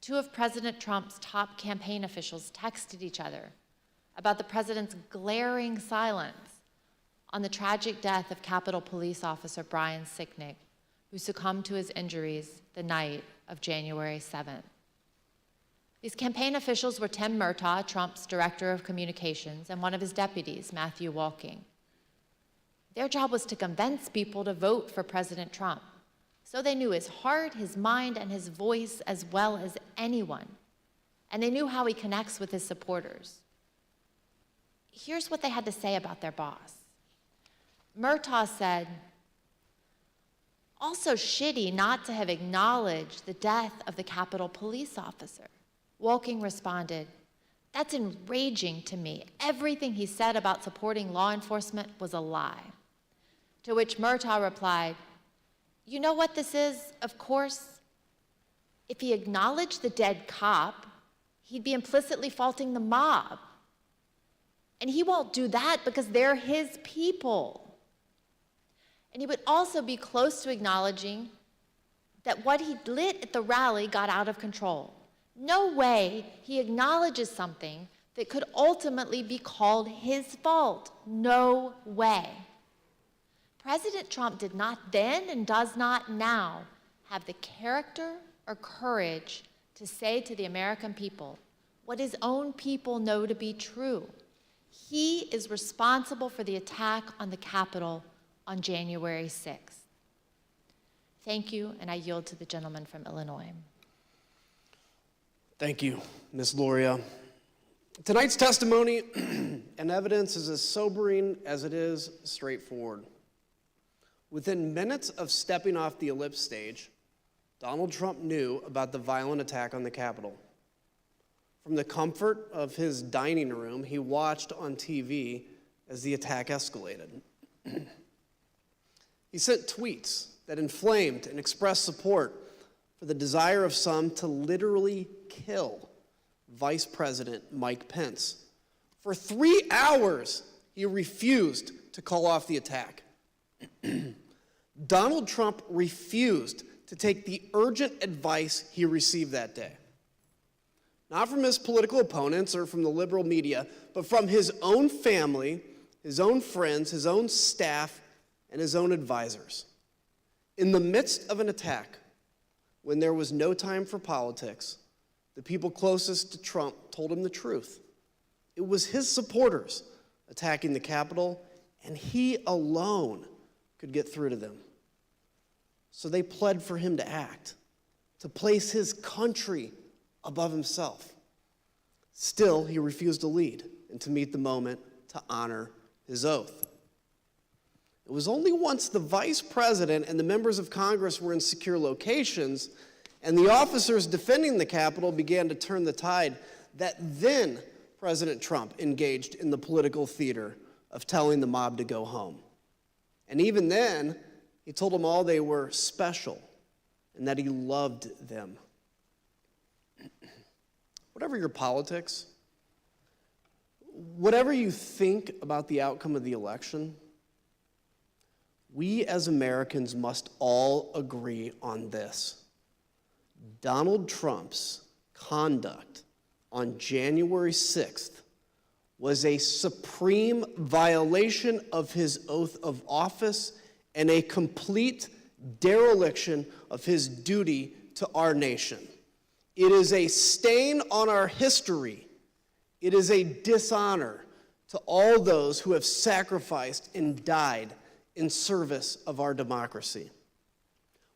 two of President Trump's top campaign officials texted each other about the president's glaring silence on the tragic death of Capitol Police Officer Brian Sicknick, who succumbed to his injuries the night of January 7th. These campaign officials were Tim Murtaugh, Trump's director of communications, and one of his deputies, Matthew Walking. Their job was to convince people to vote for President Trump, so they knew his heart, his mind, and his voice as well as anyone, and they knew how he connects with his supporters. Here's what they had to say about their boss. Murtaugh said, "Also shitty not to have acknowledged the death of the Capitol police officer." Walking responded, "That's enraging to me. Everything he said about supporting law enforcement was a lie." To which Murtaugh replied, "You know what this is, of course? If he acknowledged the dead cop, he'd be implicitly faulting the mob. And he won't do that because they're his people. And he would also be close to acknowledging that what he lit at the rally got out of control. No way he acknowledges something that could ultimately be called his fault. No way." President Trump did not then and does not now have the character or courage to say to the American people what his own people know to be true. He is responsible for the attack on the Capitol on January 6th. Thank you, and I yield to the gentleman from Illinois. Thank you, Ms. Loria. Tonight's testimony and evidence is as sobering as it is straightforward. Within minutes of stepping off the ellipse stage, Donald Trump knew about the violent attack on the Capitol. From the comfort of his dining room, he watched on TV as the attack escalated. He sent tweets that inflamed and expressed support for the desire of some to literally kill Vice President Mike Pence. For 3 hours, he refused to call off the attack. Donald Trump refused to take the urgent advice he received that day. Not from his political opponents or from the liberal media, but from his own family, his own friends, his own staff, and his own advisors. In the midst of an attack, when there was no time for politics, the people closest to Trump told him the truth. It was his supporters attacking the Capitol, and he alone could get through to them. So they pled for him to act, to place his country above himself. Still, he refused to lead and to meet the moment to honor his oath. It was only once the vice president and the members of Congress were in secure locations and the officers defending the Capitol began to turn the tide that then President Trump engaged in the political theater of telling the mob to go home. And even then, he told them all they were special and that he loved them. Whatever your politics, whatever you think about the outcome of the election, we as Americans must all agree on this. Donald Trump's conduct on January 6th was a supreme violation of his oath of office and a complete dereliction of his duty to our nation. It is a stain on our history. It is a dishonor to all those who have sacrificed and died in service of our democracy.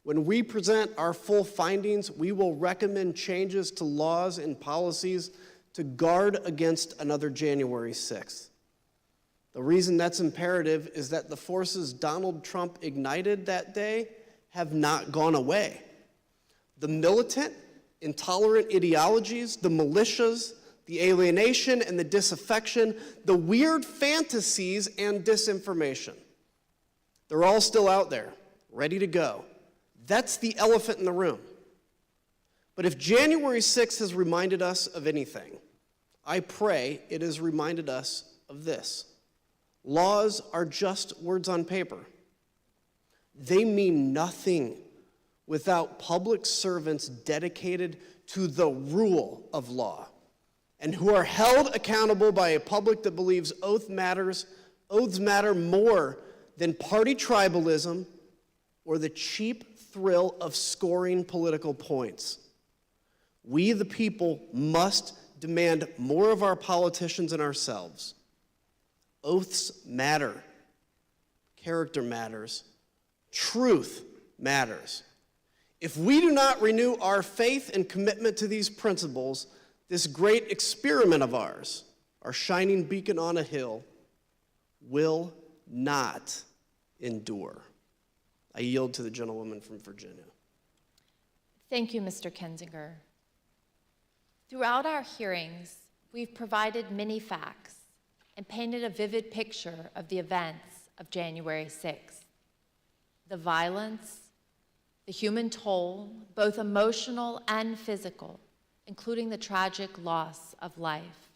When we present our full findings, we will recommend changes to laws and policies to guard against another January 6th. The reason that's imperative is that the forces Donald Trump ignited that day have not gone away. The militant, intolerant ideologies, the militias, the alienation and the disaffection, the weird fantasies and disinformation. They're all still out there, ready to go. That's the elephant in the room. But if January 6th has reminded us of anything, I pray it has reminded us of this. Laws are just words on paper. They mean nothing without public servants dedicated to the rule of law and who are held accountable by a public that believes oaths matter more than party tribalism or the cheap thrill of scoring political points. We, the people, must demand more of our politicians and ourselves. Oaths matter. Character matters. Truth matters. If we do not renew our faith and commitment to these principles, this great experiment of ours, our shining beacon on a hill, will not endure. I yield to the gentlewoman from Virginia. Thank you, Mr. Kinzinger. Throughout our hearings, we've provided many facts and painted a vivid picture of the events of January 6th. The violence, the human toll, both emotional and physical, including the tragic loss of life.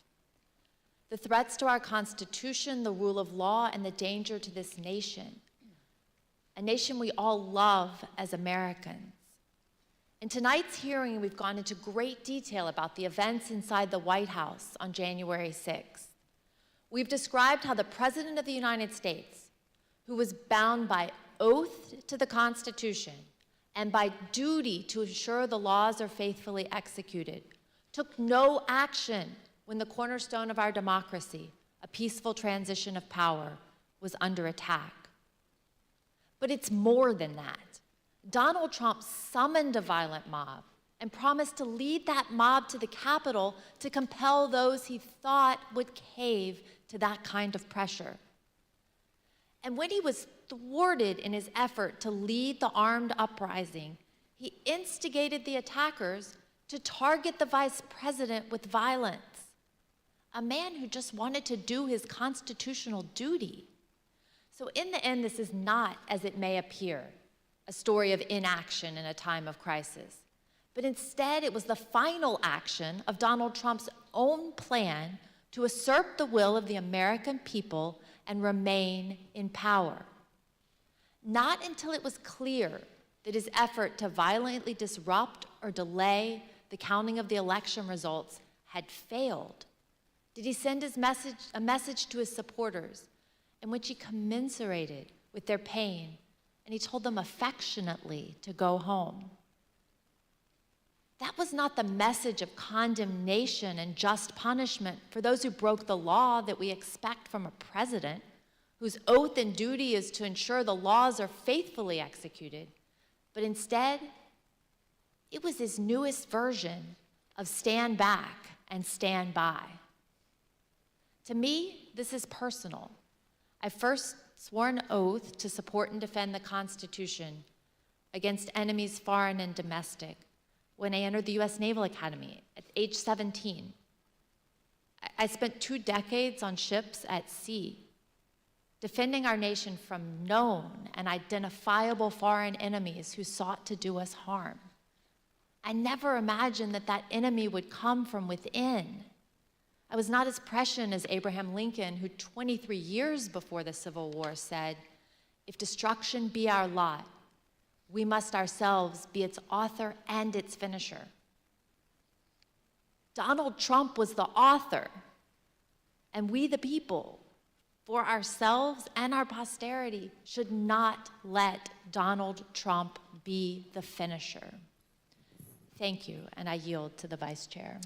The threats to our Constitution, the rule of law, and the danger to this nation, a nation we all love as Americans. In tonight's hearing, we've gone into great detail about the events inside the White House on January 6th. We've described how the President of the United States, who was bound by oath to the Constitution and by duty to ensure the laws are faithfully executed, took no action when the cornerstone of our democracy, a peaceful transition of power, was under attack. But it's more than that. Donald Trump summoned a violent mob and promised to lead that mob to the Capitol to compel those he thought would cave to that kind of pressure. And when he was thwarted in his effort to lead the armed uprising, he instigated the attackers to target the vice president with violence, a man who just wanted to do his constitutional duty. So in the end, this is not, as it may appear, a story of inaction in a time of crisis, but instead it was the final action of Donald Trump's own plan to assert the will of the American people and remain in power. Not until it was clear that his effort to violently disrupt or delay the counting of the election results had failed did he send a message to his supporters in which he commiserated with their pain, and he told them affectionately to go home. That was not the message of condemnation and just punishment for those who broke the law that we expect from a president whose oath and duty is to ensure the laws are faithfully executed. But instead, it was his newest version of stand back and stand by. To me, this is personal. I first swore an oath to support and defend the Constitution against enemies foreign and domestic when I entered the U.S. Naval Academy at age 17. I spent 2 decades on ships at sea, defending our nation from known and identifiable foreign enemies who sought to do us harm. I never imagined that that enemy would come from within. I was not as prescient as Abraham Lincoln, who 23 years before the Civil War said, "If destruction be our lot, we must ourselves be its author and its finisher." Donald Trump was the author, and we, the people, for ourselves and our posterity, should not let Donald Trump be the finisher. Thank you, and I yield to the Vice Chair.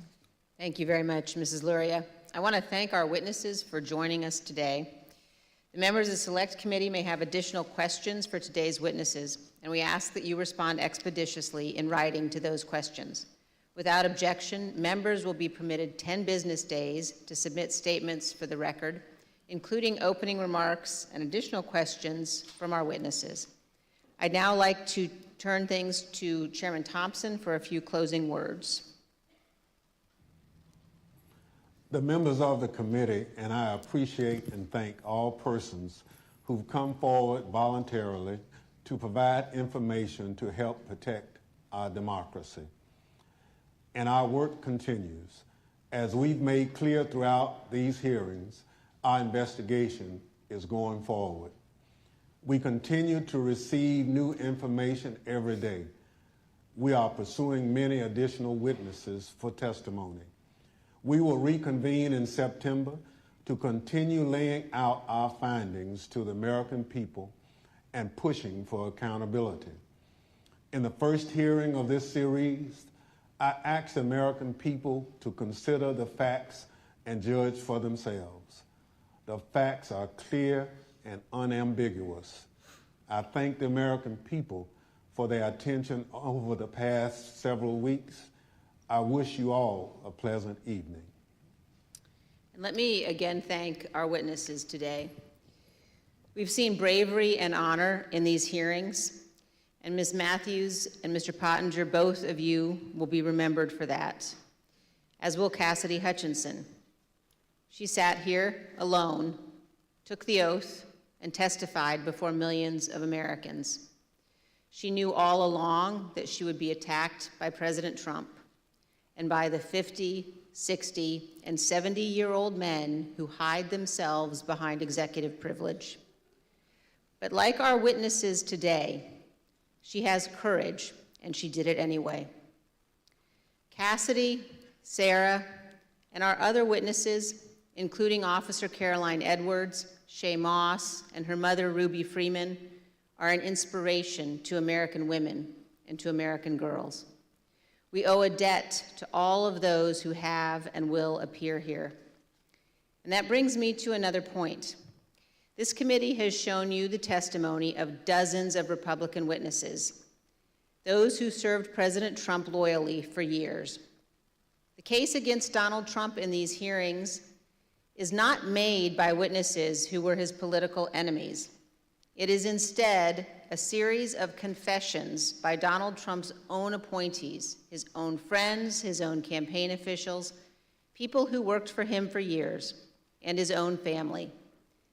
Thank you very much, Mrs. Luria. I want to thank our witnesses for joining us today. The members of the Select Committee may have additional questions for today's witnesses, and we ask that you respond expeditiously in writing to those questions. Without objection, members will be permitted 10 business days to submit statements for the record, including opening remarks and additional questions from our witnesses. I'd now like to turn things to Chairman Thompson for a few closing words. The members of the committee and I appreciate and thank all persons who've come forward voluntarily to provide information to help protect our democracy. And our work continues. As we've made clear throughout these hearings, our investigation is going forward. We continue to receive new information every day. We are pursuing many additional witnesses for testimony. We will reconvene in September to continue laying out our findings to the American people and pushing for accountability. In the first hearing of this series, I asked the American people to consider the facts and judge for themselves. The facts are clear and unambiguous. I thank the American people for their attention over the past several weeks. I wish you all a pleasant evening. And let me again thank our witnesses today. We've seen bravery and honor in these hearings, and Ms. Matthews and Mr. Pottinger, both of you will be remembered for that, as will Cassidy Hutchinson. She sat here alone, took the oath, and testified before millions of Americans. She knew all along that she would be attacked by President Trump and by the 50, 60, and 70-year-old men who hide themselves behind executive privilege. But like our witnesses today, she has courage, and she did it anyway. Cassidy, Sarah, and our other witnesses, including Officer Caroline Edwards, Shay Moss, and her mother, Ruby Freeman, are an inspiration to American women and to American girls. We owe a debt to all of those who have and will appear here. And that brings me to another point. This committee has shown you the testimony of dozens of Republican witnesses, those who served President Trump loyally for years. The case against Donald Trump in these hearings is not made by witnesses who were his political enemies. It is instead a series of confessions by Donald Trump's own appointees, his own friends, his own campaign officials, people who worked for him for years, and his own family.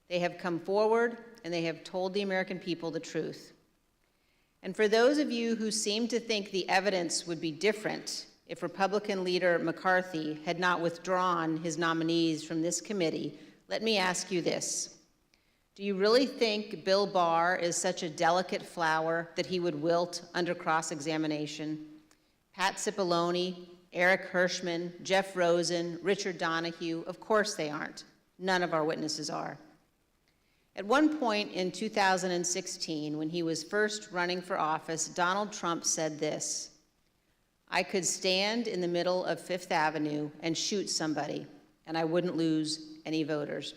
They have come forward and they have told the American people the truth. And for those of you who seem to think the evidence would be different if Republican leader McCarthy had not withdrawn his nominees from this committee, let me ask you this. Do you really think Bill Barr is such a delicate flower that he would wilt under cross-examination? Pat Cipollone, Eric Hirschman, Jeff Rosen, Richard Donahue, of course they aren't. None of our witnesses are. At one point in 2016, when he was first running for office, Donald Trump said this: "I could stand in the middle of Fifth Avenue and shoot somebody, and I wouldn't lose any voters."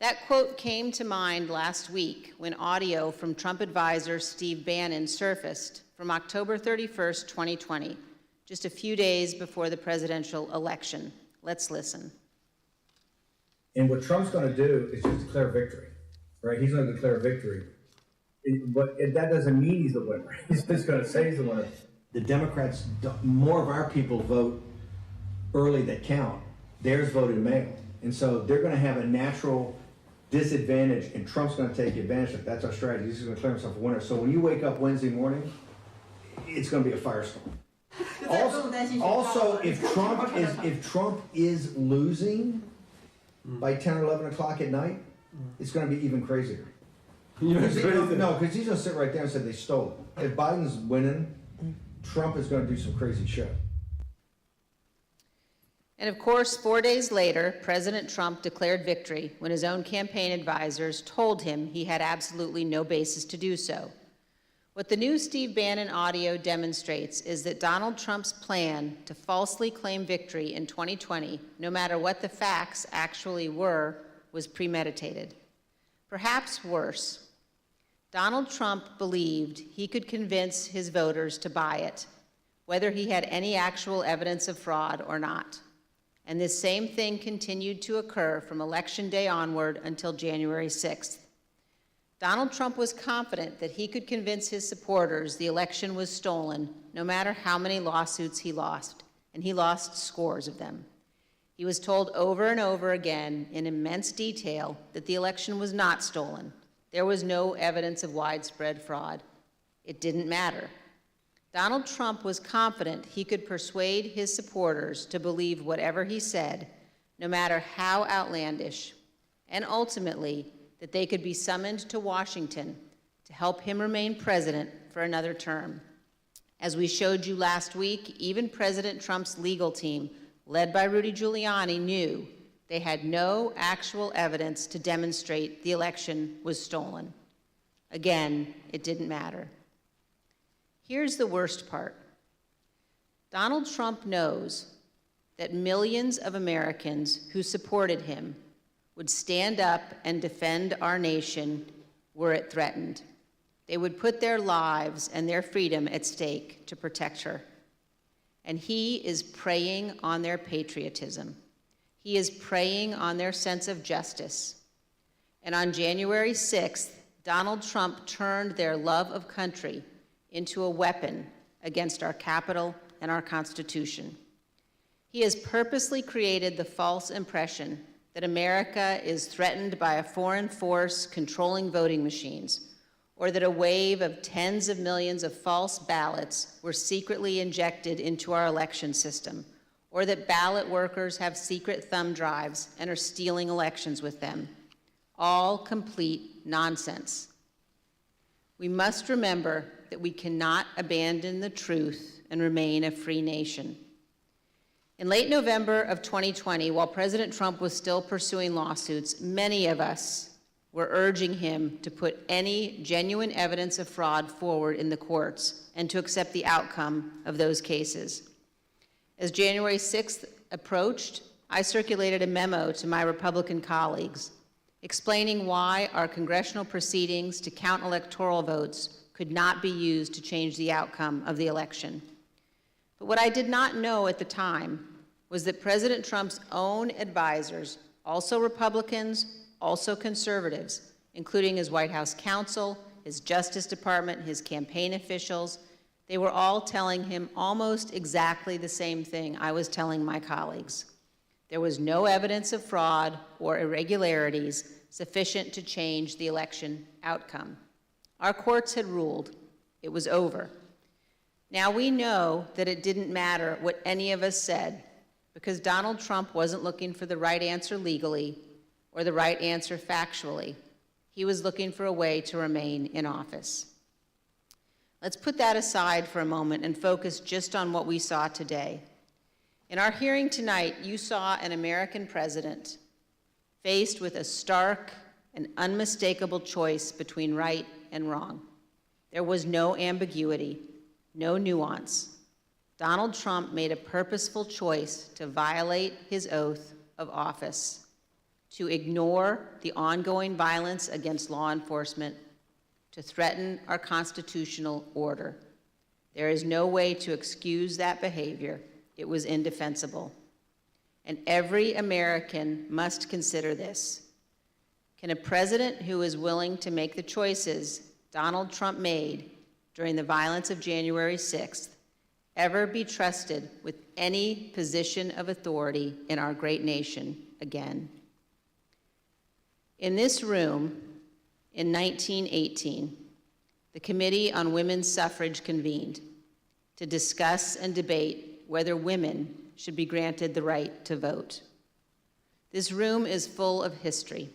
That quote came to mind last week when audio from Trump advisor Steve Bannon surfaced from October 31st, 2020, just a few days before the presidential election. Let's listen. And what Trump's going to do is just declare victory, right? He's going to declare victory. But that doesn't mean he's the winner. He's just going to say he's the winner. The Democrats, more of our people vote early that count. Theirs voted mail. And so they're going to have a natural disadvantage, and Trump's going to take advantage of it. That's our strategy. He's going to declare himself a winner. So when you wake up Wednesday morning, it's going to be a firestorm. Also, if Trump is losing by 10 or 11 o'clock at night, it's going to be even crazier. No, because he's going to sit right there and say they stole it. If Biden's winning, Trump is going to do some crazy shit. And of course, 4 days later, President Trump declared victory when his own campaign advisors told him he had absolutely no basis to do so. What the new Steve Bannon audio demonstrates is that Donald Trump's plan to falsely claim victory in 2020, no matter what the facts actually were, was premeditated. Perhaps worse, Donald Trump believed he could convince his voters to buy it, whether he had any actual evidence of fraud or not. And this same thing continued to occur from Election Day onward until January 6th. Donald Trump was confident that he could convince his supporters the election was stolen, no matter how many lawsuits he lost, and he lost scores of them. He was told over and over again in immense detail that the election was not stolen. There was no evidence of widespread fraud. It didn't matter. Donald Trump was confident he could persuade his supporters to believe whatever he said, no matter how outlandish, and ultimately that they could be summoned to Washington to help him remain president for another term. As we showed you last week, even President Trump's legal team, led by Rudy Giuliani, knew they had no actual evidence to demonstrate the election was stolen. Again, it didn't matter. Here's the worst part. Donald Trump knows that millions of Americans who supported him would stand up and defend our nation were it threatened. They would put their lives and their freedom at stake to protect her. And he is preying on their patriotism. He is preying on their sense of justice. And on January 6th, Donald Trump turned their love of country into a weapon against our Capitol and our Constitution. He has purposely created the false impression that America is threatened by a foreign force controlling voting machines, or that a wave of tens of millions of false ballots were secretly injected into our election system, or that ballot workers have secret thumb drives and are stealing elections with them. All complete nonsense. We must remember that we cannot abandon the truth and remain a free nation. In late November of 2020, while President Trump was still pursuing lawsuits, many of us were urging him to put any genuine evidence of fraud forward in the courts and to accept the outcome of those cases. As January 6th approached, I circulated a memo to my Republican colleagues explaining why our congressional proceedings to count electoral votes could not be used to change the outcome of the election. But what I did not know at the time was that President Trump's own advisors, also Republicans, also conservatives, including his White House counsel, his Justice Department, his campaign officials, they were all telling him almost exactly the same thing I was telling my colleagues. There was no evidence of fraud or irregularities sufficient to change the election outcome. Our courts had ruled. It was over. Now we know that it didn't matter what any of us said because Donald Trump wasn't looking for the right answer legally or the right answer factually. He was looking for a way to remain in office. Let's put that aside for a moment and focus just on what we saw today. In our hearing tonight, you saw an American president faced with a stark and unmistakable choice between right and wrong. There was no ambiguity, no nuance. Donald Trump made a purposeful choice to violate his oath of office, to ignore the ongoing violence against law enforcement, to threaten our constitutional order. There is no way to excuse that behavior. It was indefensible. And every American must consider this. Can a president who is willing to make the choices Donald Trump made during the violence of January 6th ever be trusted with any position of authority in our great nation again? In this room, in 1918, the Committee on Women's Suffrage convened to discuss and debate whether women should be granted the right to vote. This room is full of history,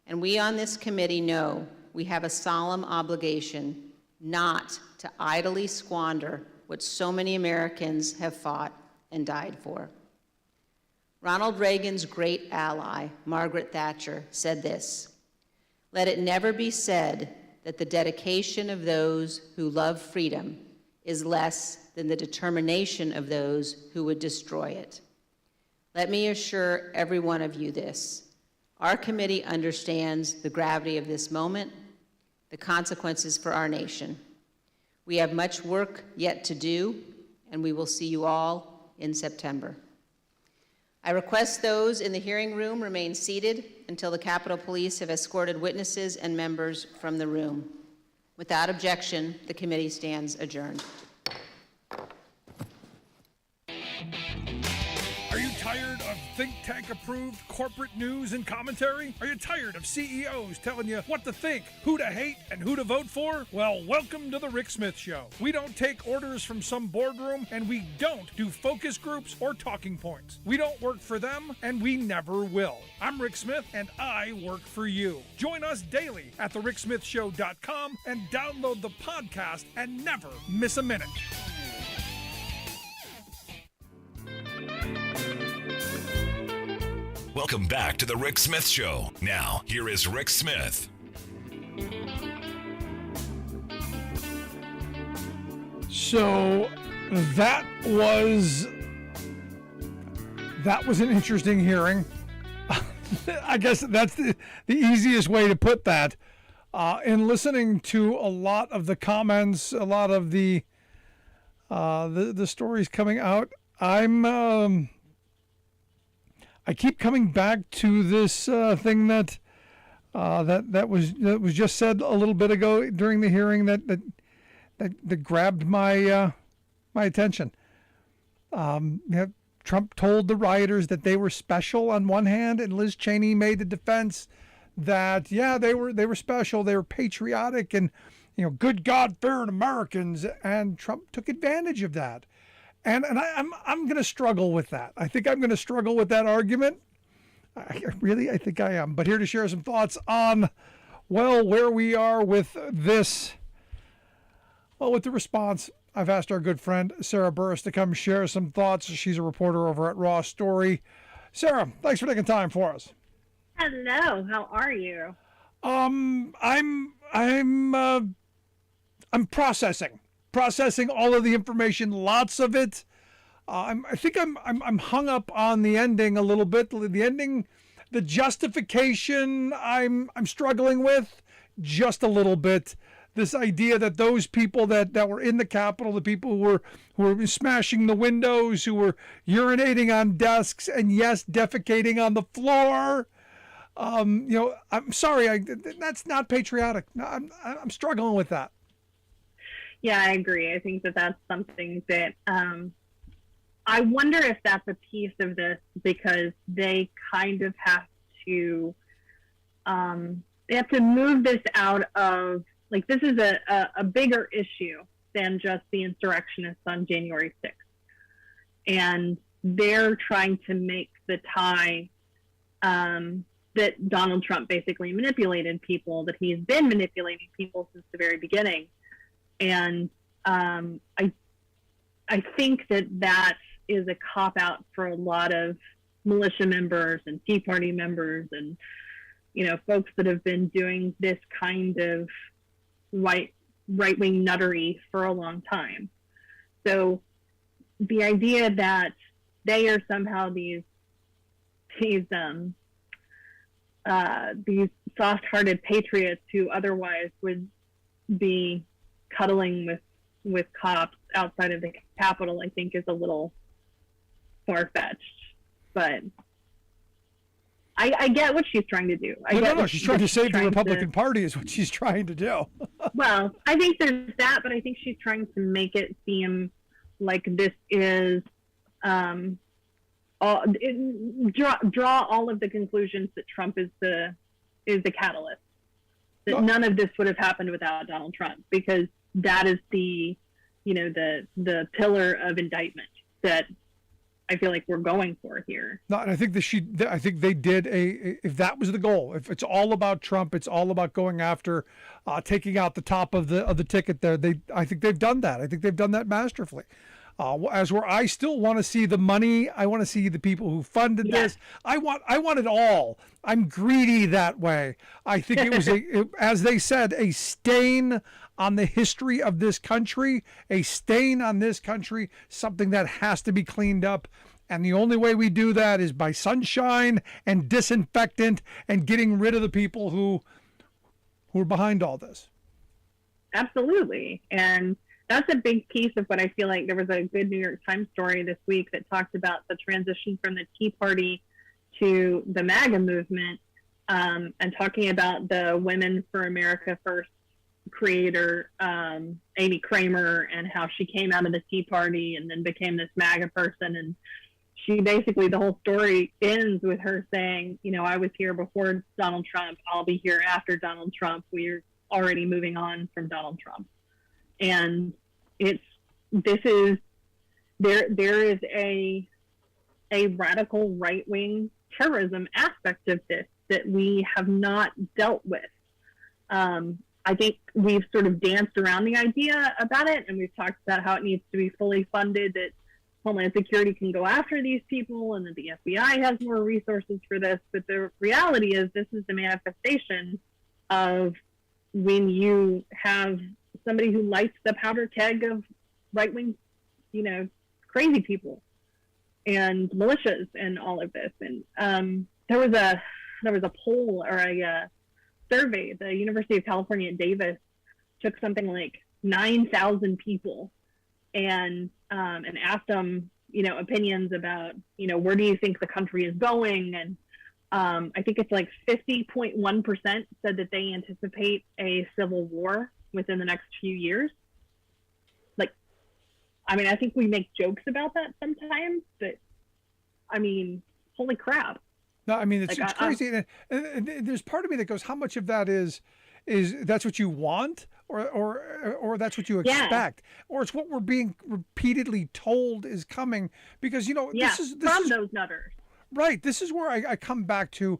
and we on this committee know we have a solemn obligation not to idly squander what so many Americans have fought and died for. Ronald Reagan's great ally, Margaret Thatcher, said this: "Let it never be said that the dedication of those who love freedom is less than the determination of those who would destroy it." Let me assure every one of you this: Our committee understands the gravity of this moment, the consequences for our nation. We have much work yet to do, and we will see you all in September. I request those in the hearing room remain seated until the Capitol Police have escorted witnesses and members from the room. Without objection, the committee stands adjourned. Are you tired of think tank approved corporate news and commentary? Are you tired of CEOs telling you what to think, who to hate, and who to vote for? Well, welcome to the Rick Smith Show. We don't take orders from some boardroom, and we don't do focus groups or talking points. We don't work for them, and we never will. I'm Rick Smith, and I work for you. Join us daily at thericksmithshow.com and download the podcast and never miss a minute. Welcome back to The Rick Smith Show. Now, here is Rick Smith. So that was an interesting hearing. I guess that's the easiest way to put that. In listening to a lot of the comments, a lot of the stories coming out, I keep coming back to this thing that was just said a little bit ago during the hearing that grabbed my attention. Trump told the rioters that they were special on one hand, and Liz Cheney made the defense that they were special, they were patriotic, and good, God-fearing Americans, and Trump took advantage of that. And I'm going to struggle with that. I think I'm going to struggle with that argument. I think I am. But here to share some thoughts on, where we are with this. Well, with the response, I've asked our good friend Sarah Burris to come share some thoughts. She's a reporter over at Raw Story. Sarah, thanks for taking time for us. Hello, how are you? I'm processing all of the information, lots of it. I think I'm hung up on the ending a little bit. The ending, the justification, I'm struggling with just a little bit. This idea that those people that were in the Capitol, the people who were smashing the windows, who were urinating on desks, and yes, defecating on the floor. I'm sorry, that's not patriotic. No, I'm struggling with that. Yeah, I agree. I think that's something that I wonder if that's a piece of this, because they kind of have to move this out of, like, this is a bigger issue than just the insurrectionists on January 6th. And they're trying to make the tie that Donald Trump basically manipulated people, that he's been manipulating people since the very beginning. And I think that is a cop-out for a lot of militia members and Tea Party members and, folks that have been doing this kind of right-wing nuttery for a long time. So the idea that they are somehow these soft-hearted patriots who otherwise would be cuddling with cops outside of the Capitol, I think, is a little far-fetched. But I get what she's trying to do. She's trying to save the Republican Party is what she's trying to do. Well, I think there's that, but I think she's trying to make it seem like this is draw all of the conclusions that Trump is the catalyst. That none of this would have happened without Donald Trump, because that is the pillar of indictment that I feel like we're going for here. No, and I think they did if that was the goal, if it's all about Trump, it's all about going after taking out the top of the ticket there. I think they've done that. I think they've done that masterfully. I still want to see the money. I want to see the people who funded this. I want it all. I'm greedy that way. I think it was as they said, a stain on the history of this country, a stain on this country, something that has to be cleaned up. And the only way we do that is by sunshine and disinfectant and getting rid of the people who are behind all this. Absolutely. And that's a big piece of what I feel like. There was a good New York Times story this week that talked about the transition from the Tea Party to the MAGA movement, and talking about the Women for America First creator, Amy Kramer, and how she came out of the Tea Party and then became this MAGA person. And she basically, the whole story ends with her saying, you know, I was here before Donald Trump. I'll be here after Donald Trump. We're already moving on from Donald Trump. And there is a radical right-wing terrorism aspect of this that we have not dealt with. I think we've sort of danced around the idea about it, and we've talked about how it needs to be fully funded, that Homeland Security can go after these people and that the FBI has more resources for this. But the reality is this is the manifestation of when you have somebody who lights the powder keg of right-wing, you know, crazy people and militias and all of this. And there was a poll or a survey. The University of California at Davis took something like 9,000 people and asked them, you know, opinions about, you know, where do you think the country is going? And I think it's like 50.1% said that they anticipate a civil war within the next few years. Like, I mean, I think we make jokes about that sometimes, but I mean, holy crap. No, I mean, it's Like, crazy. And there's part of me that goes, how much of that is that's what you want or that's what you expect, or it's what we're being repeatedly told is coming, because, you know, this is those nutters. Right. This is where I come back to,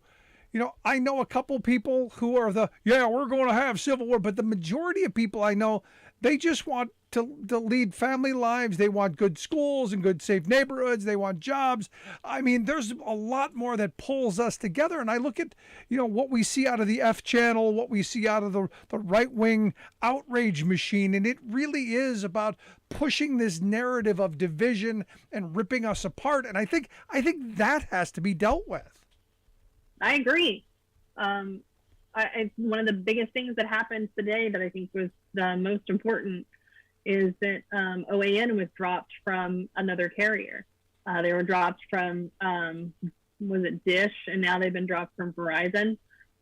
you know, I know a couple people who are we're going to have civil war, but the majority of people I know, they just want to lead family lives. They want good schools and good, safe neighborhoods. They want jobs. I mean, there's a lot more that pulls us together. And I look at, you know, what we see out of the F channel, what we see out of the right-wing outrage machine. And it really is about pushing this narrative of division and ripping us apart. And I think that has to be dealt with. I agree. One of the biggest things that happened today that I think was the most important is that OAN was dropped from another carrier. They were dropped from, was it Dish? And now they've been dropped from Verizon.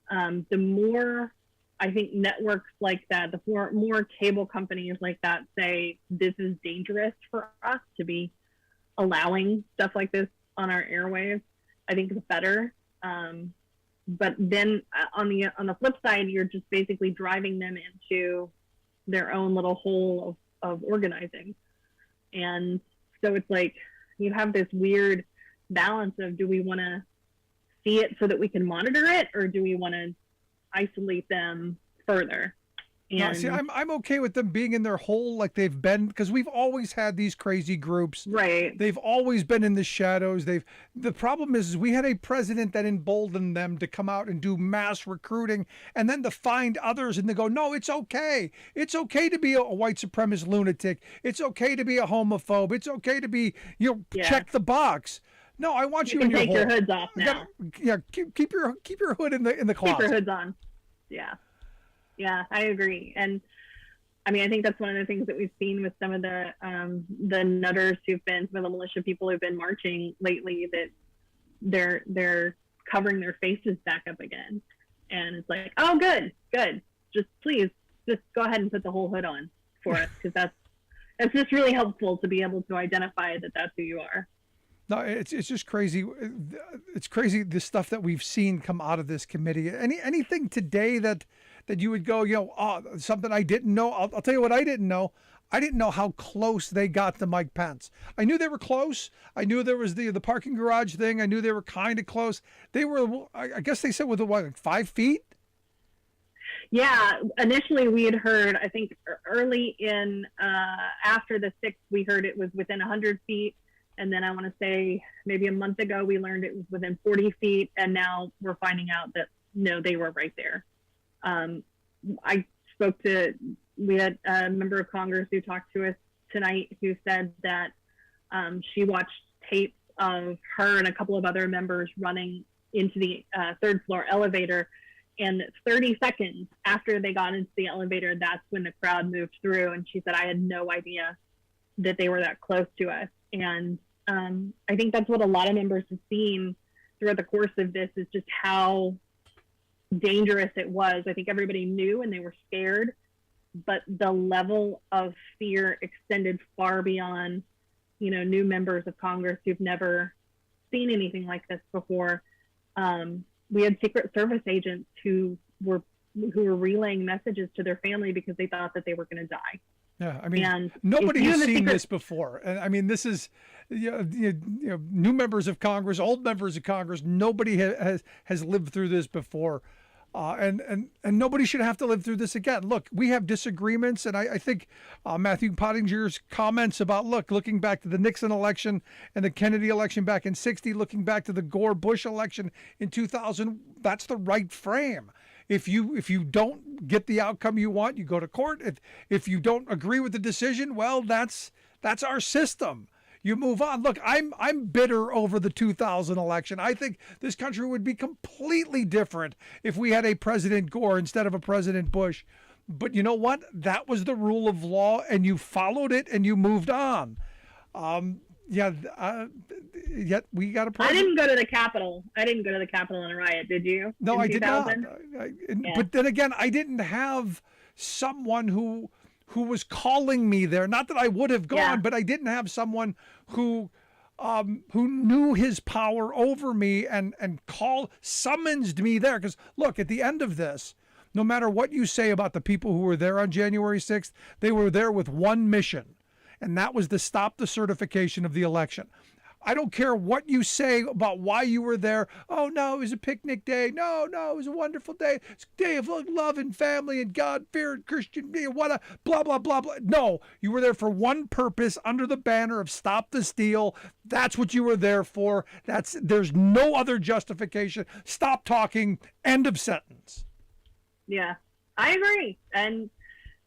The more, I think, networks like that, the more cable companies like that say this is dangerous for us to be allowing stuff like this on our airwaves, I think the better. But then on the flip side, you're just basically driving them into their own little hole of organizing. And so it's like you have this weird balance of, do we want to see it so that we can monitor it, or do we want to isolate them further? And no, see, I'm okay with them being in their hole like they've been, because we've always had these crazy groups. Right. They've always been in the shadows. The problem is we had a president that emboldened them to come out and do mass recruiting, and then to find others and to go, no, it's okay. It's okay to be a white supremacist lunatic. It's okay to be a homophobe. It's okay to be, you know, check the box. No, I want you in your hole. Take your hoods off now. Keep your hood in the closet. Keep your hoods on. Yeah. Yeah, I agree. And I mean, I think that's one of the things that we've seen with some of the nutters who've been, some of the militia people who've been marching lately, that they're covering their faces back up again. And it's like, oh, good. Just please, just go ahead and put the whole hood on for us, because that's just really helpful to be able to identify that that's who you are. No, it's just crazy. It's crazy, the stuff that we've seen come out of this committee. Anything today that you would go, you know, something I didn't know. I'll tell you what I didn't know. I didn't know how close they got to Mike Pence. I knew they were close. I knew there was the parking garage thing. I knew they were kind of close. They were, I guess they said, with like 5 feet? Yeah, initially we had heard, I think early in, after the 6th, we heard it was within 100 feet. And then I want to say maybe a month ago, we learned it was within 40 feet. And now we're finding out that, no, they were right there. We had a member of Congress who talked to us tonight who said that she watched tapes of her and a couple of other members running into the third floor elevator. And 30 seconds after they got into the elevator, that's when the crowd moved through. And she said, I had no idea that they were that close to us. And I think that's what a lot of members have seen throughout the course of this, is just how dangerous it was. I think everybody knew and they were scared, but the level of fear extended far beyond, new members of Congress who've never seen anything like this before. We had Secret Service agents who were relaying messages to their family because they thought that they were going to die. Yeah, I mean, And nobody if you has have a seen secret- this before. And I mean, this is, new members of Congress, old members of Congress. Nobody has lived through this before, and nobody should have to live through this again. Look, we have disagreements, and I think Matthew Pottinger's comments about looking back to the Nixon election and the Kennedy election back in '60, looking back to the Gore-Bush election in 2000, that's the right frame. If you don't get the outcome you want, you go to court. If you don't agree with the decision, well, that's our system. You move on. Look, I'm bitter over the 2000 election. I think this country would be completely different if we had a President Gore instead of a President Bush. But you know what? That was the rule of law, and you followed it, and you moved on. Yet we got a problem. I didn't go to the Capitol. In a riot. Did you? No, in I did not. 2000? Yeah. But then again, I didn't have someone who was calling me there. Not that I would have gone, but I didn't have someone who knew his power over me and summonsed me there. Because look, at the end of this, no matter what you say about the people who were there on January 6th, they were there with one mission, and that was to stop the certification of the election. I don't care what you say about why you were there. Oh, no, it was a picnic day. No, it was a wonderful day. It's a day of love and family and God, fear, and Christian, what a blah, blah, blah, blah. No, you were there for one purpose under the banner of Stop the Steal. That's what you were there for. There's no other justification. Stop talking. End of sentence. Yeah, I agree. And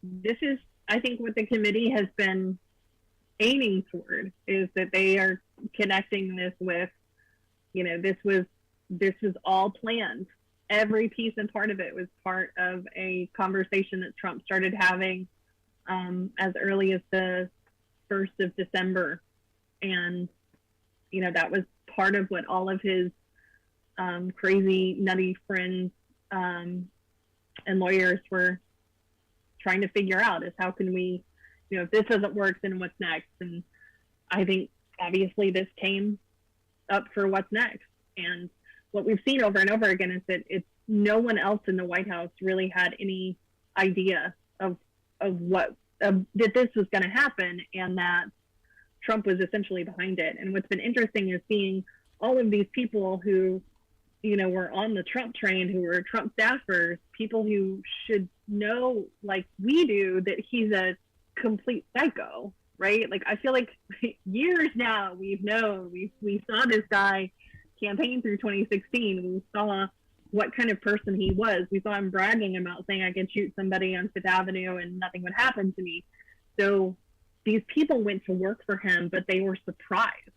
this is, I think, what the committee has been aiming toward, is that they are connecting this with, this was all planned. Every piece and part of it was part of a conversation that Trump started having as early as the 1st of December. And, that was part of what all of his crazy, nutty friends and lawyers were trying to figure out, is how can we, if this doesn't work, then what's next? And I think obviously this came up for what's next. And what we've seen over and over again is that no one else in the White House really had any idea of what that this was going to happen, and that Trump was essentially behind it. And what's been interesting is seeing all of these people who, were on the Trump train, who were Trump staffers, people who should know, like we do, that he's a complete psycho, right? Like, I feel like years now we've known, we saw this guy campaign through 2016. We saw what kind of person he was. We saw him bragging about saying, I could shoot somebody on Fifth Avenue and nothing would happen to me. So these people went to work for him, but they were surprised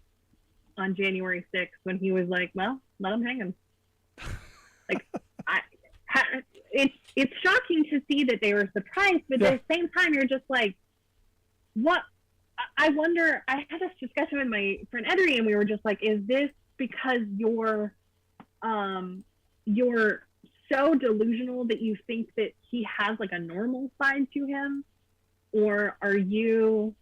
on January 6th when he was like, well, let him hang him. Like, it's shocking to see that they were surprised, but at the same time, you're just like, what? I wonder, I had this discussion with my friend Edry, and we were just like, is this because you're so delusional that you think that he has like a normal side to him? Or are you,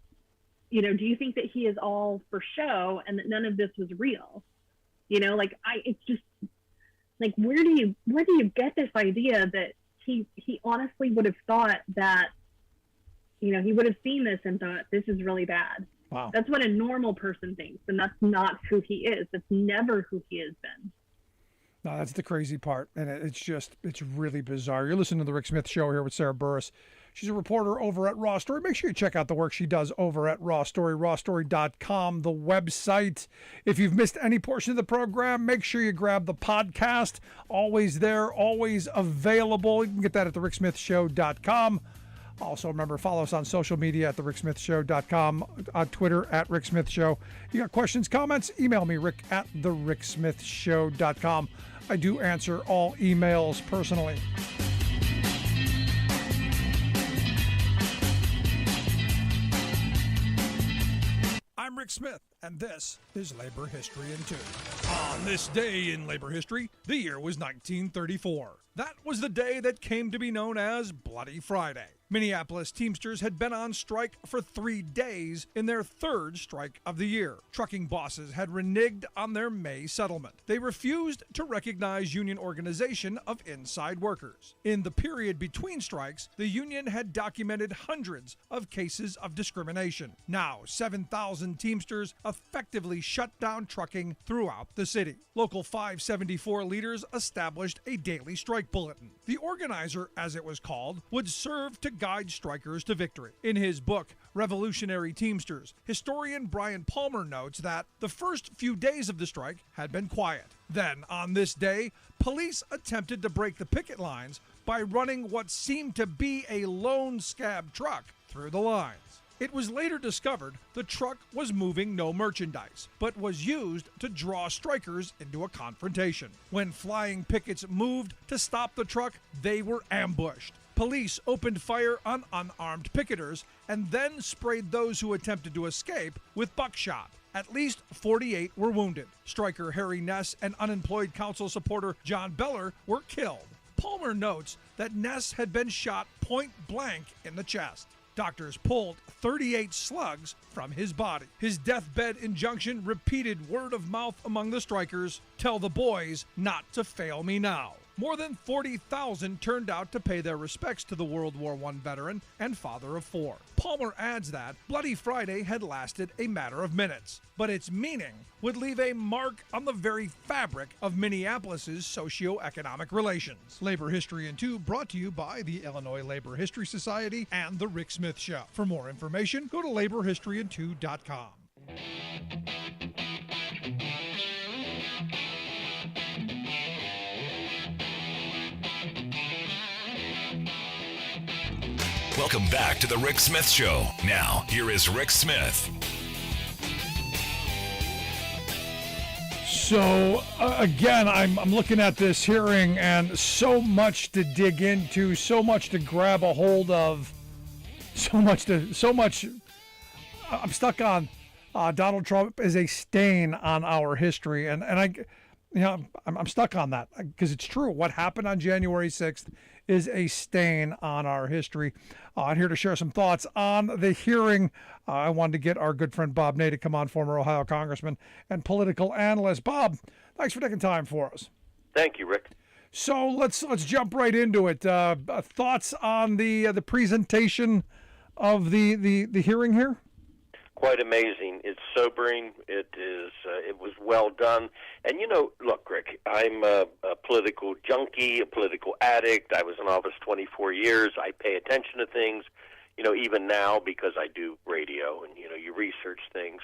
do you think that he is all for show and that none of this was real? It's just like, where do you get this idea that he honestly would have thought that, he would have seen this and thought, this is really bad. Wow. That's what a normal person thinks, and that's not who he is. That's never who he has been. No, that's the crazy part, and it's really bizarre. You're listening to The Rick Smith Show here with Sarah Burris. She's a reporter over at Raw Story. Make sure you check out the work she does over at Raw Story, rawstory.com, the website. If you've missed any portion of the program, make sure you grab the podcast. Always there, always available. You can get that at thericksmithshow.com. Also, remember, follow us on social media at thericksmithshow.com, on Twitter at Rick Smith Show. You got questions, comments? Email me, rick at thericksmithshow.com. I do answer all emails personally. I'm Rick Smith, and this is Labor History in 2. On this day in labor history, the year was 1934. That was the day that came to be known as Bloody Friday. Minneapolis Teamsters had been on strike for 3 days in their third strike of the year. Trucking bosses had reneged on their May settlement. They refused to recognize union organization of inside workers. In the period between strikes, the union had documented hundreds of cases of discrimination. Now, 7,000 Teamsters effectively shut down trucking throughout the city. Local 574 leaders established a daily strike bulletin. The organizer, as it was called, would serve to guide strikers to victory. In his book, Revolutionary Teamsters, historian Brian Palmer notes that the first few days of the strike had been quiet. Then, on this day, police attempted to break the picket lines by running what seemed to be a lone scab truck through the lines. It was later discovered the truck was moving no merchandise, but was used to draw strikers into a confrontation. When flying pickets moved to stop the truck, they were ambushed. Police opened fire on unarmed picketers and then sprayed those who attempted to escape with buckshot. At least 48 were wounded. Striker Harry Ness and unemployed council supporter John Beller were killed. Palmer notes that Ness had been shot point blank in the chest. Doctors pulled 38 slugs from his body. His deathbed injunction repeated word of mouth among the strikers, "Tell the boys not to fail me now." More than 40,000 turned out to pay their respects to the World War I veteran and father of 4. Palmer adds that Bloody Friday had lasted a matter of minutes, but its meaning would leave a mark on the very fabric of Minneapolis's socio-economic relations. Labor History in 2 brought to you by the Illinois Labor History Society and The Rick Smith Show. For more information, go to laborhistoryin2.com. Welcome back to the Rick Smith Show. Now, here is Rick Smith. So, again, I'm looking at this hearing and so much to dig into, so much to grab a hold of, I'm stuck on Donald Trump is a stain on our history. And I'm stuck on that because it's true. What happened on January 6th is a stain on our history. I'm here to share some thoughts on the hearing. I wanted to get our good friend Bob Ney to come on, former Ohio congressman and political analyst. Bob, thanks for taking time for us. Thank you, Rick. So let's jump right into it. Thoughts on the presentation of the hearing here? Quite amazing. It's sobering. It was well done. And look, Rick, I'm a political junkie, a political addict. I was in office 24 years. I pay attention to things, even now because I do radio and, you research things.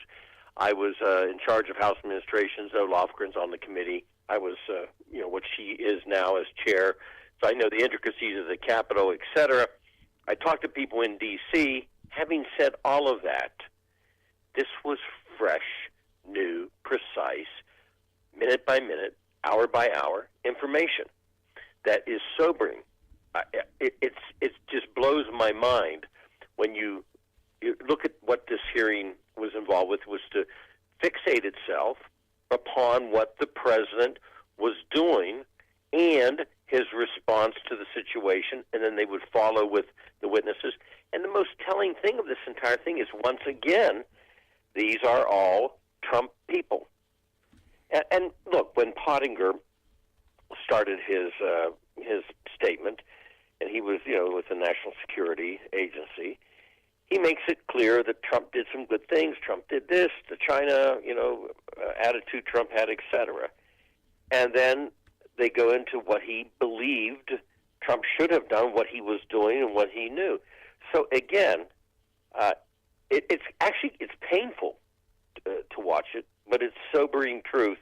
I was in charge of House Administration. Zoe Lofgren's on the committee. I was, what she is now as chair. So I know the intricacies of the Capitol, et cetera. I talked to people in D.C. Having said all of that, this was fresh, new, precise, minute by minute, hour by hour information that is sobering. It just blows my mind when you look at what this hearing was involved with, was to fixate itself upon what the president was doing and his response to the situation, and then they would follow with the witnesses. And the most telling thing of this entire thing is, once again, these are all Trump people. And look, when Pottinger started his statement, and he was, with the National Security Agency, he makes it clear that Trump did some good things. Trump did this, the China, attitude Trump had, et cetera. And then they go into what he believed Trump should have done, what he was doing, and what he knew. So again, it's painful to watch it, but it's sobering truth.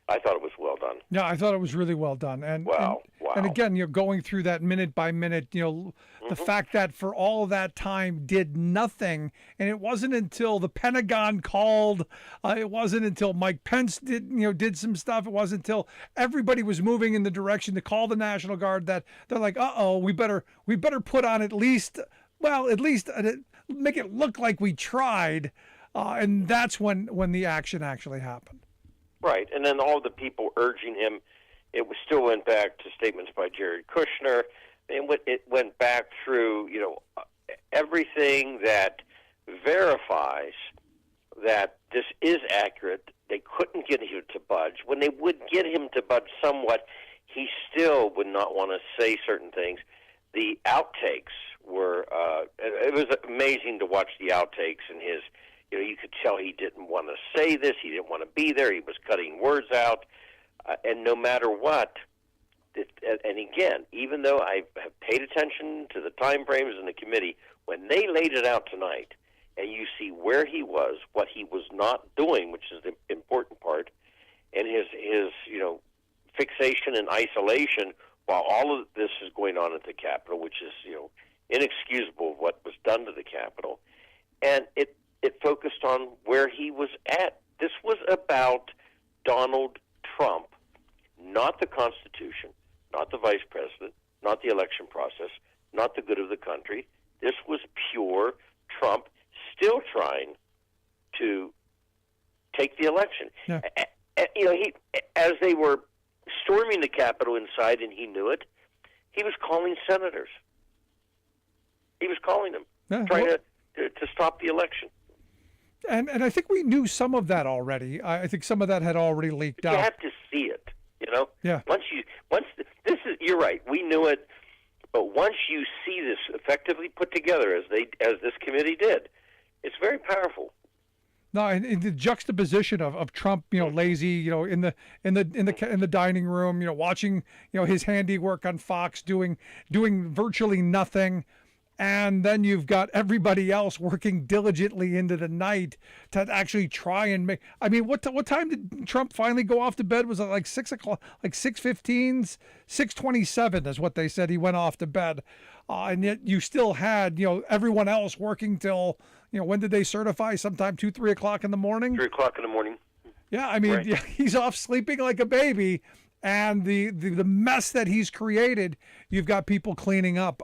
I thought it was well done. Yeah, I thought it was really well done. Wow. And again, going through that minute by minute, the fact that for all of that time did nothing, and it wasn't until the Pentagon called, it wasn't until Mike Pence did some stuff, it wasn't until everybody was moving in the direction to call the National Guard that they're like, we better put on at least make it look like we tried, and that's when the action actually happened. Right, and then all the people urging him, it still went back to statements by Jared Kushner, and it went back through, everything that verifies that this is accurate. They couldn't get him to budge. When they would get him to budge somewhat, he still would not want to say certain things. The outtakes were, it was amazing to watch the outtakes and his, you could tell he didn't want to say this, he didn't want to be there, he was cutting words out, and no matter what, and again, even though I have paid attention to the time frames in the committee, when they laid it out tonight, and you see where he was, what he was not doing, which is the important part, and his fixation and isolation while all of this is going on at the Capitol, which is, inexcusable what was done to the Capitol, and it focused on where he was at. This was about Donald Trump, not the Constitution, not the Vice President, not the election process, not the good of the country. This was pure Trump still trying to take the election. Yeah. As they were storming the Capitol inside, and he knew it, he was calling senators. He was calling them, trying to stop the eleeletion. And I think we knew some of that already. I think some of that had already leaked out. You have to see it, Yeah. You're right. We knew it, but once you see this effectively put together, as this committee did, it's very powerful. No, and the juxtaposition of Trump, lazy, in the dining room, watching, his handiwork on Fox, doing virtually nothing. And then you've got everybody else working diligently into the night to actually try and make. I mean, what time did Trump finally go off to bed? Was it like 6 o'clock, like 6:15, 6:27 is what they said he went off to bed. And yet you still had, everyone else working till, when did they certify? Sometime 2, 3 o'clock in the morning? 3 o'clock in the morning. Yeah, I mean, Right. yeah, he's off sleeping like a baby. And the mess that he's created, you've got people cleaning up.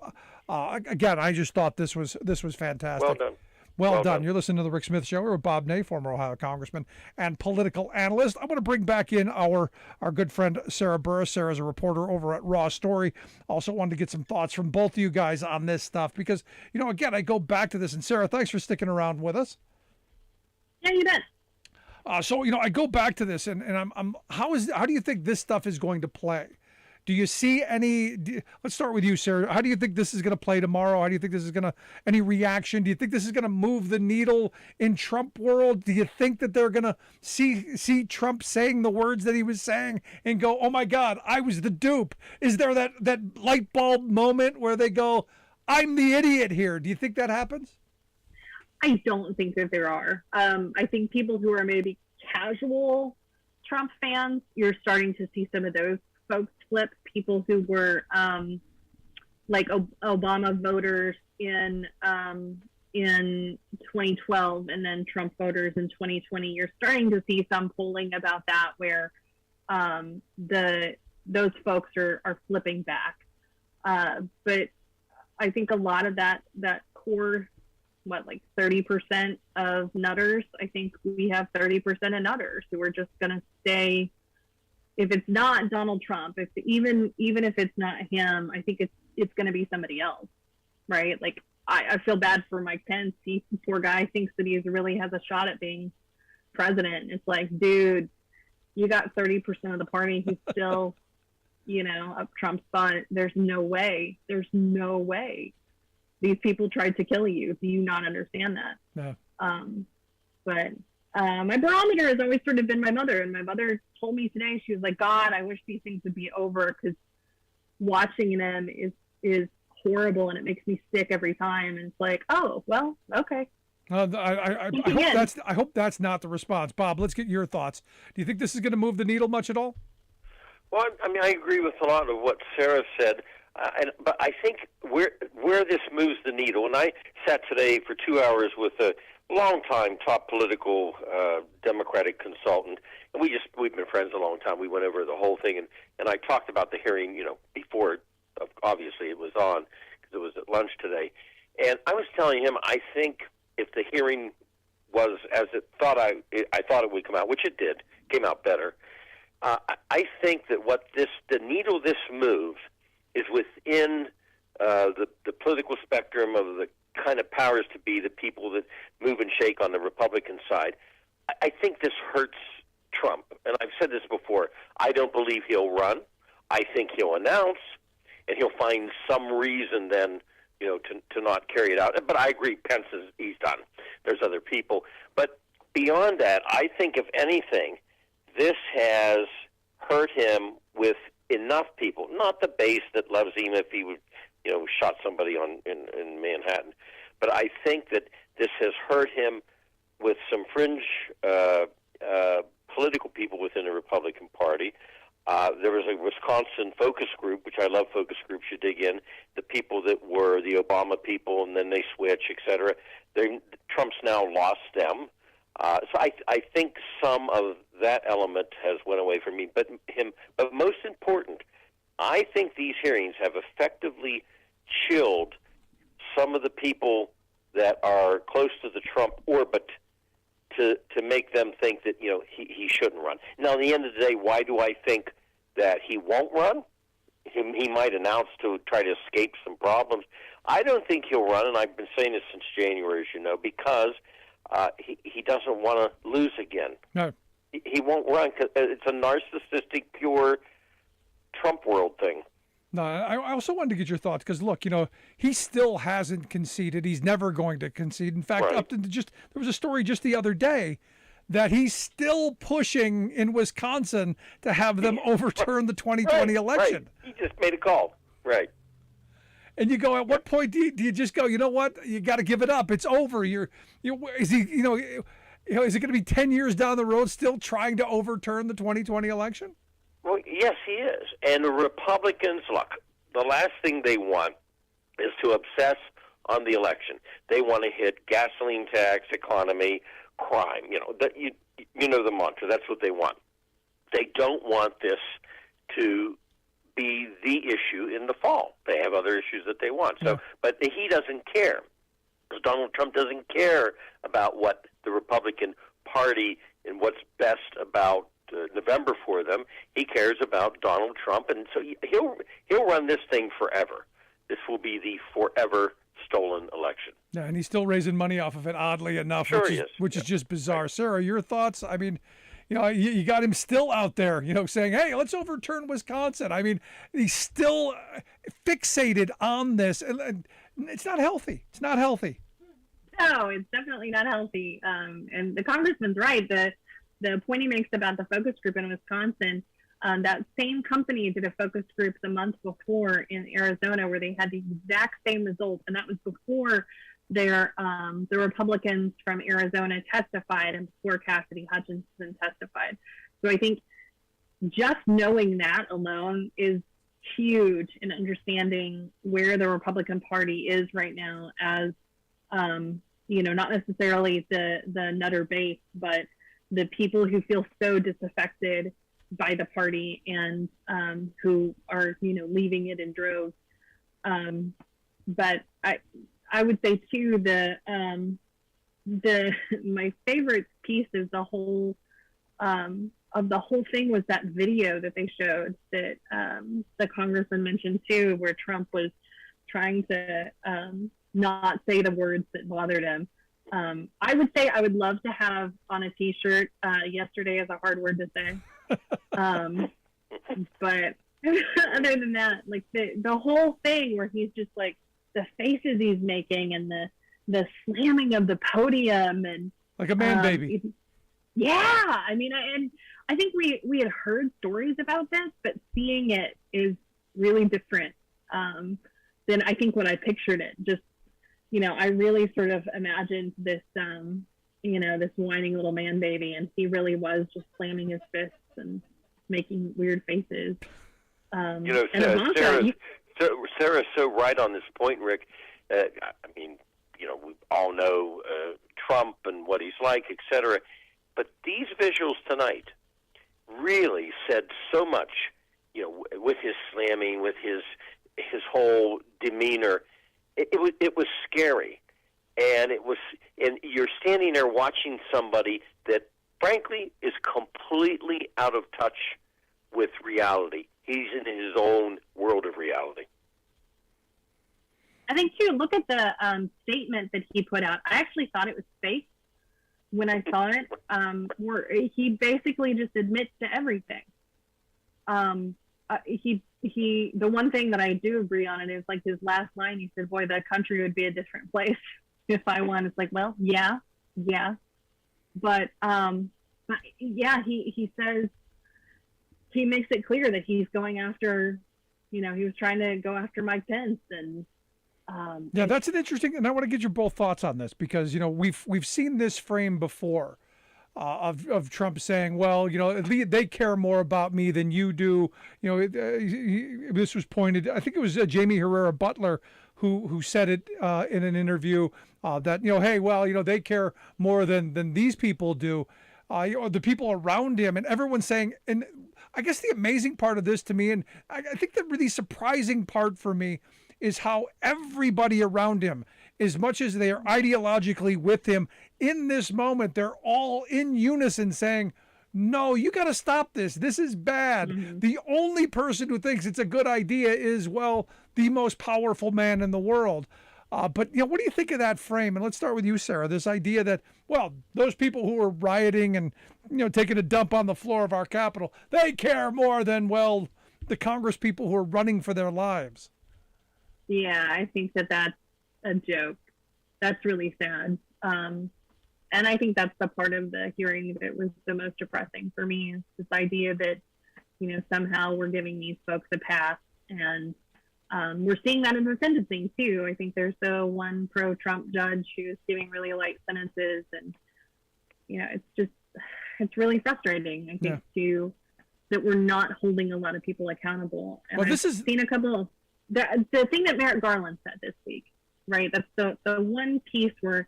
Again, I just thought this was fantastic. Well done. Well done. You're listening to the Rick Smith Show. We're with Bob Ney, former Ohio congressman and political analyst. I want to bring back in our good friend Sarah Burris. Sarah's a reporter over at Raw Story. Also wanted to get some thoughts from both of you guys on this stuff because, again, I go back to this. And Sarah, thanks for sticking around with us. Yeah, you bet. So I go back to this, and how do you think this stuff is going to play? Do you see let's start with you, Sarah. How do you think this is going to play tomorrow? How do you think this is any reaction? Do you think this is going to move the needle in Trump world? Do you think that they're going to see Trump saying the words that he was saying and go, oh my God, I was the dupe? Is there that light bulb moment where they go, I'm the idiot here? Do you think that happens? I don't think that there are. I think people who are maybe casual Trump fans, you're starting to see some of those folks flip. People who were like Obama voters in 2012 and then Trump voters in 2020. You're starting to see some polling about that where those folks are flipping back. But I think a lot of that core, 30% of nutters, I think we have 30% of nutters who are just going to stay. If it's not Donald Trump, even if it's not him, I think it's going to be somebody else, right? Like I feel bad for Mike Pence. He, poor guy, thinks that he really has a shot at being president. It's like, dude, you got 30% of the party who's still, up Trump's butt. There's no way. These people tried to kill you. Do you not understand that? No. But my barometer has always sort of been my mother. And my mother told me today, she was like, God, I wish these things would be over because watching them is horrible and it makes me sick every time. And it's like, oh, well, okay. I hope that's not the response. Bob, let's get your thoughts. Do you think this is going to move the needle much at all? Well, I mean, I agree with a lot of what Sarah said, but I think where this moves the needle, and I sat today for 2 hours with a longtime top political Democratic consultant, and we've been friends a long time. We went over the whole thing, and I talked about the hearing, before obviously it was on because it was at lunch today, and I was telling him I think if the hearing was as I thought it would come out, which it did, came out better. I think that the needle this moves is within the political spectrum of the kind of powers to be, the people that move and shake on the Republican side. I think this hurts Trump, and I've said this before. I don't believe he'll run. I think he'll announce, and he'll find some reason then, to not carry it out. But I agree, Pence he's done. There's other people, but beyond that, I think if anything, this has hurt him with enough people, not the base that loves him if he would, shot somebody in Manhattan, but I think that this has hurt him with some fringe political people within the Republican Party. There was a Wisconsin focus group, which I love focus groups, you dig in, the people that were the Obama people, and then they switch, et cetera. Trump's now lost them. So I think some of that element has went away from me. But most important, I think these hearings have effectively chilled some of the people that are close to the Trump orbit to make them think that he shouldn't run. Now, at the end of the day, why do I think that he won't run? He might announce to try to escape some problems. I don't think he'll run, and I've been saying this since January, as you know, because he doesn't want to lose again. No. He won't run because it's a narcissistic, pure Trump world thing. No, I also wanted to get your thoughts because, look, he still hasn't conceded. He's never going to concede. In fact, Right. there was a story just the other day that he's still pushing in Wisconsin to have them overturn the 2020 election. Right. He just made a call. Right. And you go, at what point do you just go, you know what? You got to give it up. It's over. Is he, is it going to be 10 years down the road still trying to overturn the 2020 election? Well, yes, he is. And the Republicans, look, the last thing they want is to obsess on the election. They want to hit gasoline tax, economy, crime. You know the mantra. That's what they want. They don't want this to be the issue in the fall. They have other issues that they want. So, but he doesn't care. Donald Trump doesn't care about what the Republican Party and what's best about November for them. He cares about Donald Trump, and so he'll run this thing forever. This will be the forever stolen election. Yeah, and he's still raising money off of it, oddly enough, Sure which is just bizarre. Sarah, your thoughts? I mean, you got him still out there, saying, hey, let's overturn Wisconsin. I mean, he's still fixated on this, and it's not healthy. It's not healthy. No, it's definitely not healthy. And the congressman's right. The point he makes about the focus group in Wisconsin, that same company did a focus group the month before in Arizona where they had the exact same results, and that was before the Republicans from Arizona testified and before Cassidy Hutchinson testified. So I think just knowing that alone is huge in understanding where the Republican Party is right now as, not necessarily the Nutter base, but the people who feel so disaffected by the party and who are, leaving it in droves. But I would say too, my favorite piece of the whole thing was that video that they showed that the congressman mentioned too, where Trump was trying to not say the words that bothered him. I would say I would love to have on a T-shirt, yesterday is a hard word to say. But other than that, like the whole thing where he's just like the faces he's making and the slamming of the podium and like a man baby. Yeah. I mean, I think we had heard stories about this, but seeing it is really different than I think what I pictured it. Just I really sort of imagined this, this whining little man baby, and he really was just slamming his fists and making weird faces. And Sarah's so right on this point, Rick. We all know Trump and what he's like, etc. But these visuals tonight really said so much, with his slamming, with his whole demeanor. It was scary, and you're standing there watching somebody that, frankly, is completely out of touch with reality. He's in his own world of reality. I think, too, look at the statement that he put out. I actually thought it was fake when I saw it, where he basically just admits to everything. The one thing that I do agree on it is, like, his last line, he said, boy, the country would be a different place if I won. It's like, well, yeah. But he says, he makes it clear that he's going after, he was trying to go after Mike Pence. And that's an interesting, and I want to get your both thoughts on this, because we've seen this frame before of Trump saying, well, they care more about me than you do. This was pointed, I think it was Jamie Herrera Butler who said it in an interview that hey, well, they care more than these people do, the people around him, and everyone's saying. And I guess the amazing part of this to me, and I think the really surprising part for me, is how everybody around him, as much as they are ideologically with him, in this moment, they're all in unison saying, no, you got to stop this. This is bad. Mm-hmm. The only person who thinks it's a good idea is, well, the most powerful man in the world. But what do you think of that frame? And let's start with you, Sarah, this idea that, well, those people who are rioting and, taking a dump on the floor of our Capitol, they care more than, well, the Congress people who are running for their lives. Yeah, I think that's a joke. That's really sad. And I think that's the part of the hearing that was the most depressing for me, is this idea that, somehow we're giving these folks a pass. And we're seeing that in the sentencing, too. I think there's the one pro-Trump judge who's giving really light sentences. And, it's really frustrating, I think, too, that we're not holding a lot of people accountable. And I've seen a couple. The thing that Merrick Garland said this week, right? That's the one piece where,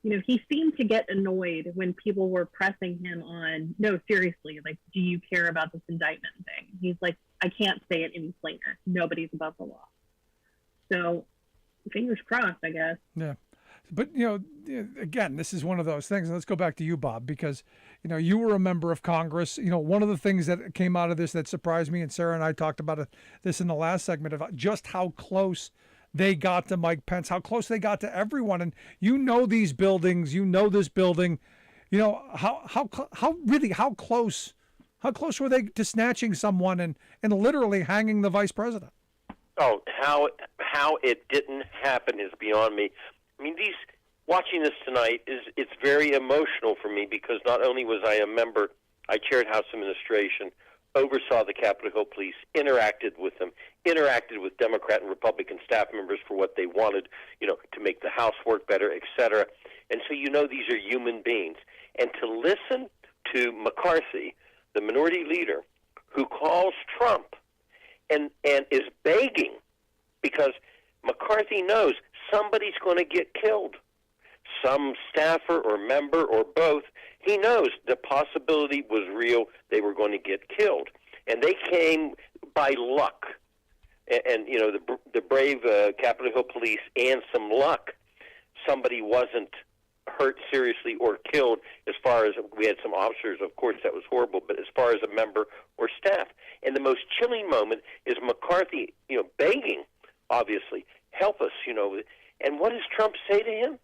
he seemed to get annoyed when people were pressing him on, no, seriously, like, do you care about this indictment thing? He's like, I can't say it any plainer. Nobody's above the law. So, fingers crossed, I guess. Yeah. But, again, this is one of those things. Let's go back to you, Bob, because, you were a member of Congress. One of the things that came out of this that surprised me, and Sarah and I talked about this in the last segment, about just how close they got to Mike Pence, how close they got to everyone. And these buildings, this building, how close were they to snatching someone and literally hanging the vice president? Oh, how it didn't happen is beyond me. I mean, watching this tonight it's very emotional for me, because not only was I a member, I chaired House Administration, oversaw the Capitol Hill Police, interacted with them, interacted with Democrat and Republican staff members for what they wanted, to make the House work better, etc. And so these are human beings. And to listen to McCarthy, the minority leader, who calls Trump and is begging, because McCarthy knows somebody's going to get killed, some staffer or member or both. He knows the possibility was real. They were going to get killed. And they came by luck. And the brave Capitol Hill Police, and some luck, somebody wasn't hurt seriously or killed. As far as, we had some officers, of course, that was horrible, but as far as a member or staff. And the most chilling moment is McCarthy, begging, obviously, help us, And what does Trump say to him?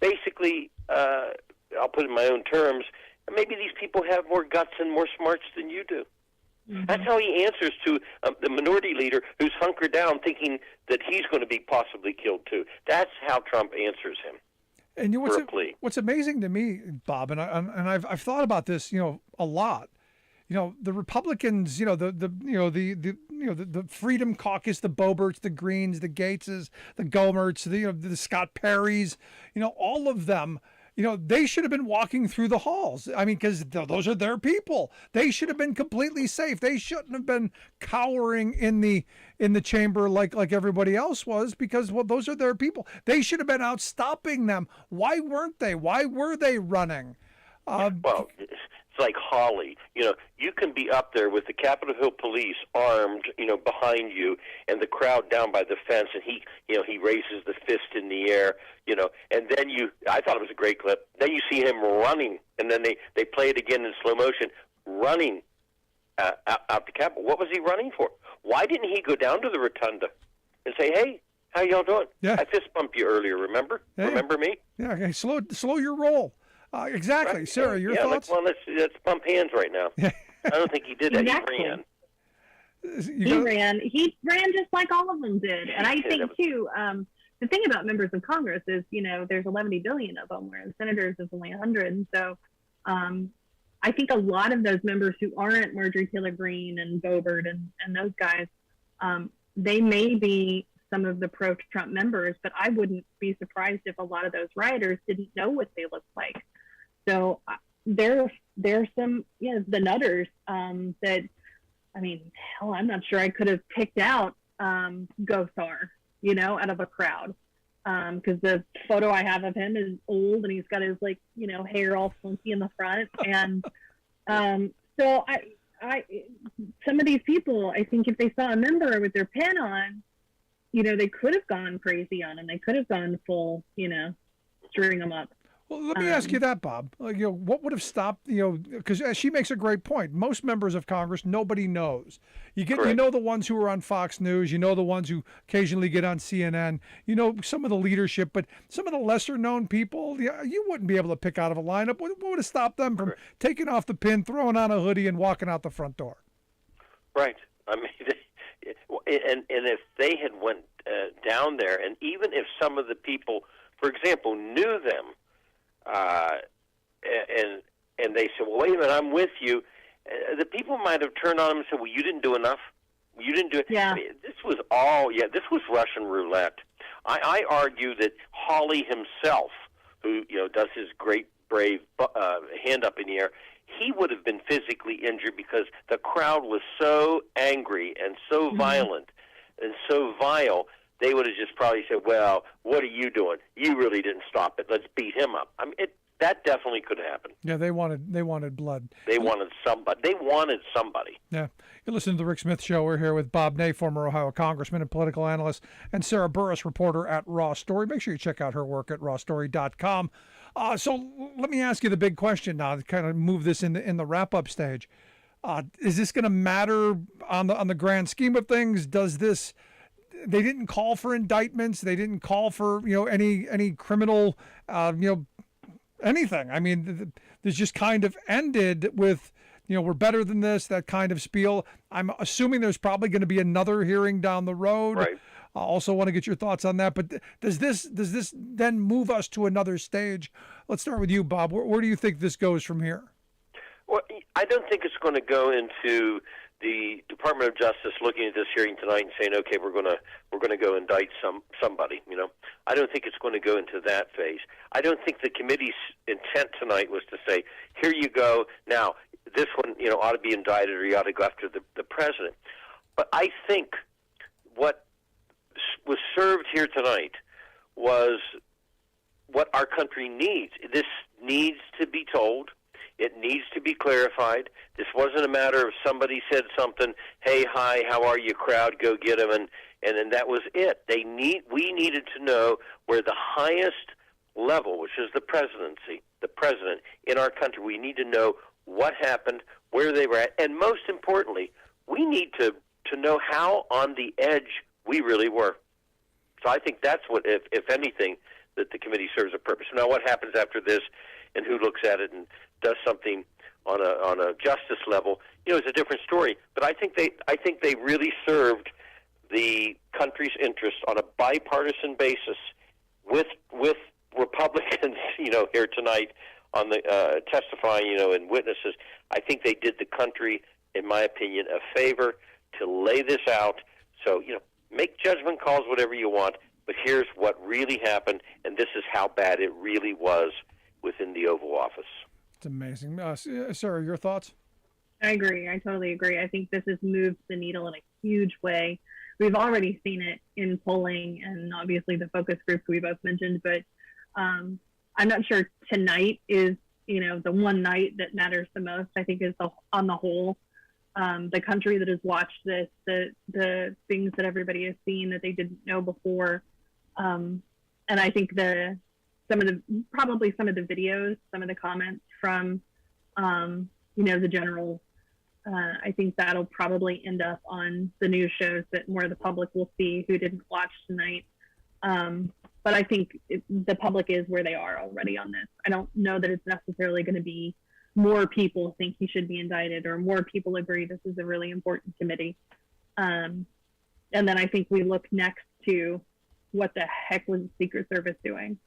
Basically, I'll put it in my own terms, maybe these people have more guts and more smarts than you do. Mm-hmm. That's how he answers to the minority leader who's hunkered down thinking that he's going to be possibly killed too. That's how Trump answers him. And what's amazing to me, Bob, and I've thought about this, a lot. The Republicans, the the Freedom Caucus, the Boberts, the Greens, the Gateses, the Gomerts, the Scott Perrys, all of them. They should have been walking through the halls. I mean, because those are their people. They should have been completely safe. They shouldn't have been cowering in the chamber like everybody else was, because those are their people. They should have been out stopping them. Why weren't they? Why were they running? Well, it's like Hawley. You can be up there with the Capitol Hill police armed, behind you, and the crowd down by the fence, and he raises the fist in the air, and then I thought it was a great clip. Then you see him running, and then they play it again in slow motion, running out the Capitol. What was he running for? Why didn't he go down to the rotunda and say, "Hey, how y'all doing? Yeah. I fist bumped you earlier, remember? Yeah. Remember me?" Yeah, okay. Slow your roll. Exactly. Right. Sarah, your thoughts? Let's bump hands right now. I don't think he did that. Exactly. He ran. He ran just like all of them did. And I think, too, the thing about members of Congress is, there's 11 billion of them, whereas senators is only 100. And so I think a lot of those members who aren't Marjorie Taylor Greene and Boebert and those guys, they may be some of the pro-Trump members, but I wouldn't be surprised if a lot of those rioters didn't know what they looked like. So there's some, the nutters that, hell, I'm not sure I could have picked out Gosar, out of a crowd. Because the photo I have of him is old and he's got his hair all funky in the front. And so I some of these people, I think if they saw a member with their pen on, they could have gone crazy on him. They could have gone full, string them up. Well, let me ask you that, Bob. What would have stopped, because she makes a great point. Most members of Congress, nobody knows. You know the ones who are on Fox News, the ones who occasionally get on CNN, some of the leadership, but some of the lesser known people, you wouldn't be able to pick out of a lineup. What would have stopped them from taking off the pin, throwing on a hoodie, and walking out the front door? Right. And if they had went down there, and even if some of the people, for example, knew them, and they said, "Well, wait a minute, I'm with you," the people might have turned on them and said, "Well, you didn't do enough. You didn't do it." Yeah. This was this was Russian roulette. I argue that Hawley himself, who does his great brave hand up in the air, he would have been physically injured because the crowd was so angry and so violent and so vile. They would have just probably said, "Well, what are you doing? You really didn't stop it. Let's beat him up." That definitely could happen. Yeah, they wanted blood. They wanted somebody. Yeah. You listen to the Rick Smith Show. We're here with Bob Ney, former Ohio congressman and political analyst, and Sarah Burris, reporter at Raw Story. Make sure you check out her work at rawstory.com. So let me ask you the big question now to kind of move this in the wrap-up stage. Is this going to matter on the grand scheme of things? Does this... They didn't call for indictments. They didn't call for any criminal anything. I mean, this just kind of ended with we're better than this, that kind of spiel. I'm assuming there's probably going to be another hearing down the road. Right. I also want to get your thoughts on that. But does this then move us to another stage? Let's start with you, Bob. Where do you think this goes from here? Well, I don't think it's going to go into the Department of Justice looking at this hearing tonight and saying, "Okay, we're going to go indict somebody." I don't think it's going to go into that phase. I don't think the committee's intent tonight was to say, "Here you go. Now this one, ought to be indicted, or you ought to go after the president." But I think what was served here tonight was what our country needs. This needs to be told. It needs to be clarified. This wasn't a matter of somebody said something, "Hey, hi, how are you, crowd? Go get him," and then that was it. We needed to know where the highest level, which is the presidency, the president in our country. We need to know what happened, where they were at, and most importantly, we need to know how on the edge we really were. So I think that's what, if anything, that the committee serves a purpose. Now, what happens after this, and who looks at it and does something on a justice level, is a different story. But I think they really served the country's interest on a bipartisan basis with Republicans, here tonight on the testifying, and witnesses. I think they did the country, in my opinion, a favor to lay this out. So, make judgment calls, whatever you want, but here's what really happened, and this is how bad it really was within the Oval Office. It's amazing. Sarah, your thoughts? I agree. I totally agree. I think this has moved the needle in a huge way. We've already seen it in polling and obviously the focus groups we both mentioned, but I'm not sure tonight is, the one night that matters the most. I think is on the whole, the country that has watched this, the things that everybody has seen that they didn't know before. And I think some of the videos, some of the comments from, the general, I think that'll probably end up on the news shows that more of the public will see who didn't watch tonight. But I think the public is where they are already on this. I don't know that it's necessarily going to be more people think he should be indicted or more people agree this is a really important committee. And then I think we look next to what the heck was the Secret Service doing?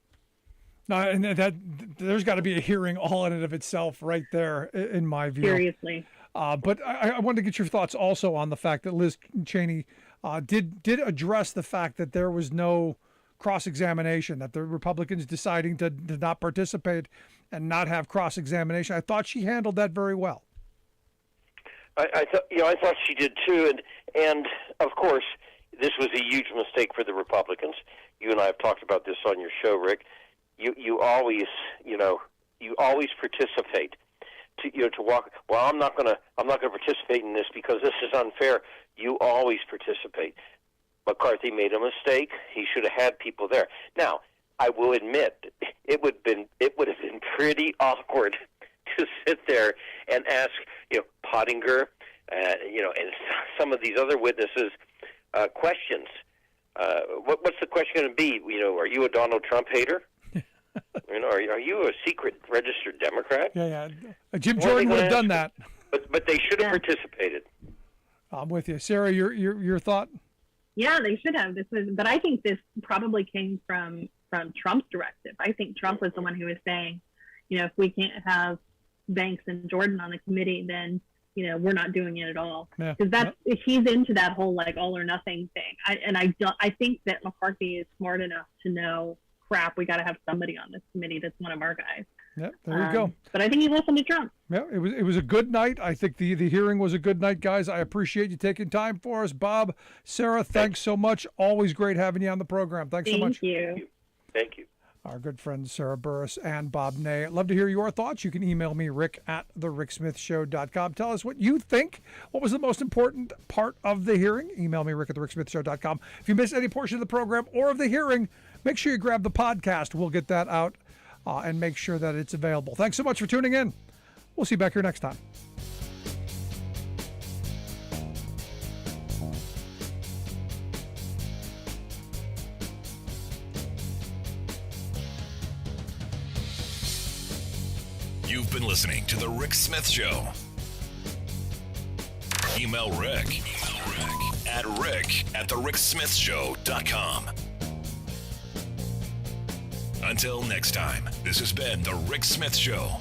No, and that there's got to be a hearing all in and of itself right there, in my view. Seriously. But I wanted to get your thoughts also on the fact that Liz Cheney did address the fact that there was no cross-examination, that the Republicans deciding to not participate and not have cross-examination. I thought she handled that very well. I thought she did too, and of course, this was a huge mistake for the Republicans. You and I have talked about this on your show, Rick. You always participate. To walk. Well, I'm not gonna participate in this because this is unfair. You always participate. McCarthy made a mistake. He should have had people there. Now, I will admit it would have been pretty awkward to sit there and ask Pottinger, and some of these other witnesses questions. What's the question going to be? Are you a Donald Trump hater? Are you a secret registered Democrat? Yeah. Jim Jordan would have done that. But they should have participated. I'm with you, Sarah. Your thought? Yeah, they should have. But I think this probably came from Trump's directive. I think Trump was the one who was saying, if we can't have Banks and Jordan on the committee, then we're not doing it at all. Because he's into that whole all or nothing thing. I think that McCarthy is smart enough to know, crap, we got to have somebody on this committee that's one of our guys. Yeah, there you go. But I think he listened to Trump. Yeah, it was a good night. I think the hearing was a good night, guys. I appreciate you taking time for us. Bob, Sarah, thanks so much. Always great having you on the program. Thanks so much. Thank you. Our good friends Sarah Burris and Bob Ney. I'd love to hear your thoughts. You can email me, rick@thericksmithshow.com. Tell us what you think. What was the most important part of the hearing? Email me, rick@thericksmithshow.com. If you missed any portion of the program or of the hearing, make sure you grab the podcast. We'll get that out and make sure that it's available. Thanks so much for tuning in. We'll see you back here next time. You've been listening to The Rick Smith Show. Email Rick at rick@thericksmithshow.com. Until next time, this has been The Rick Smith Show.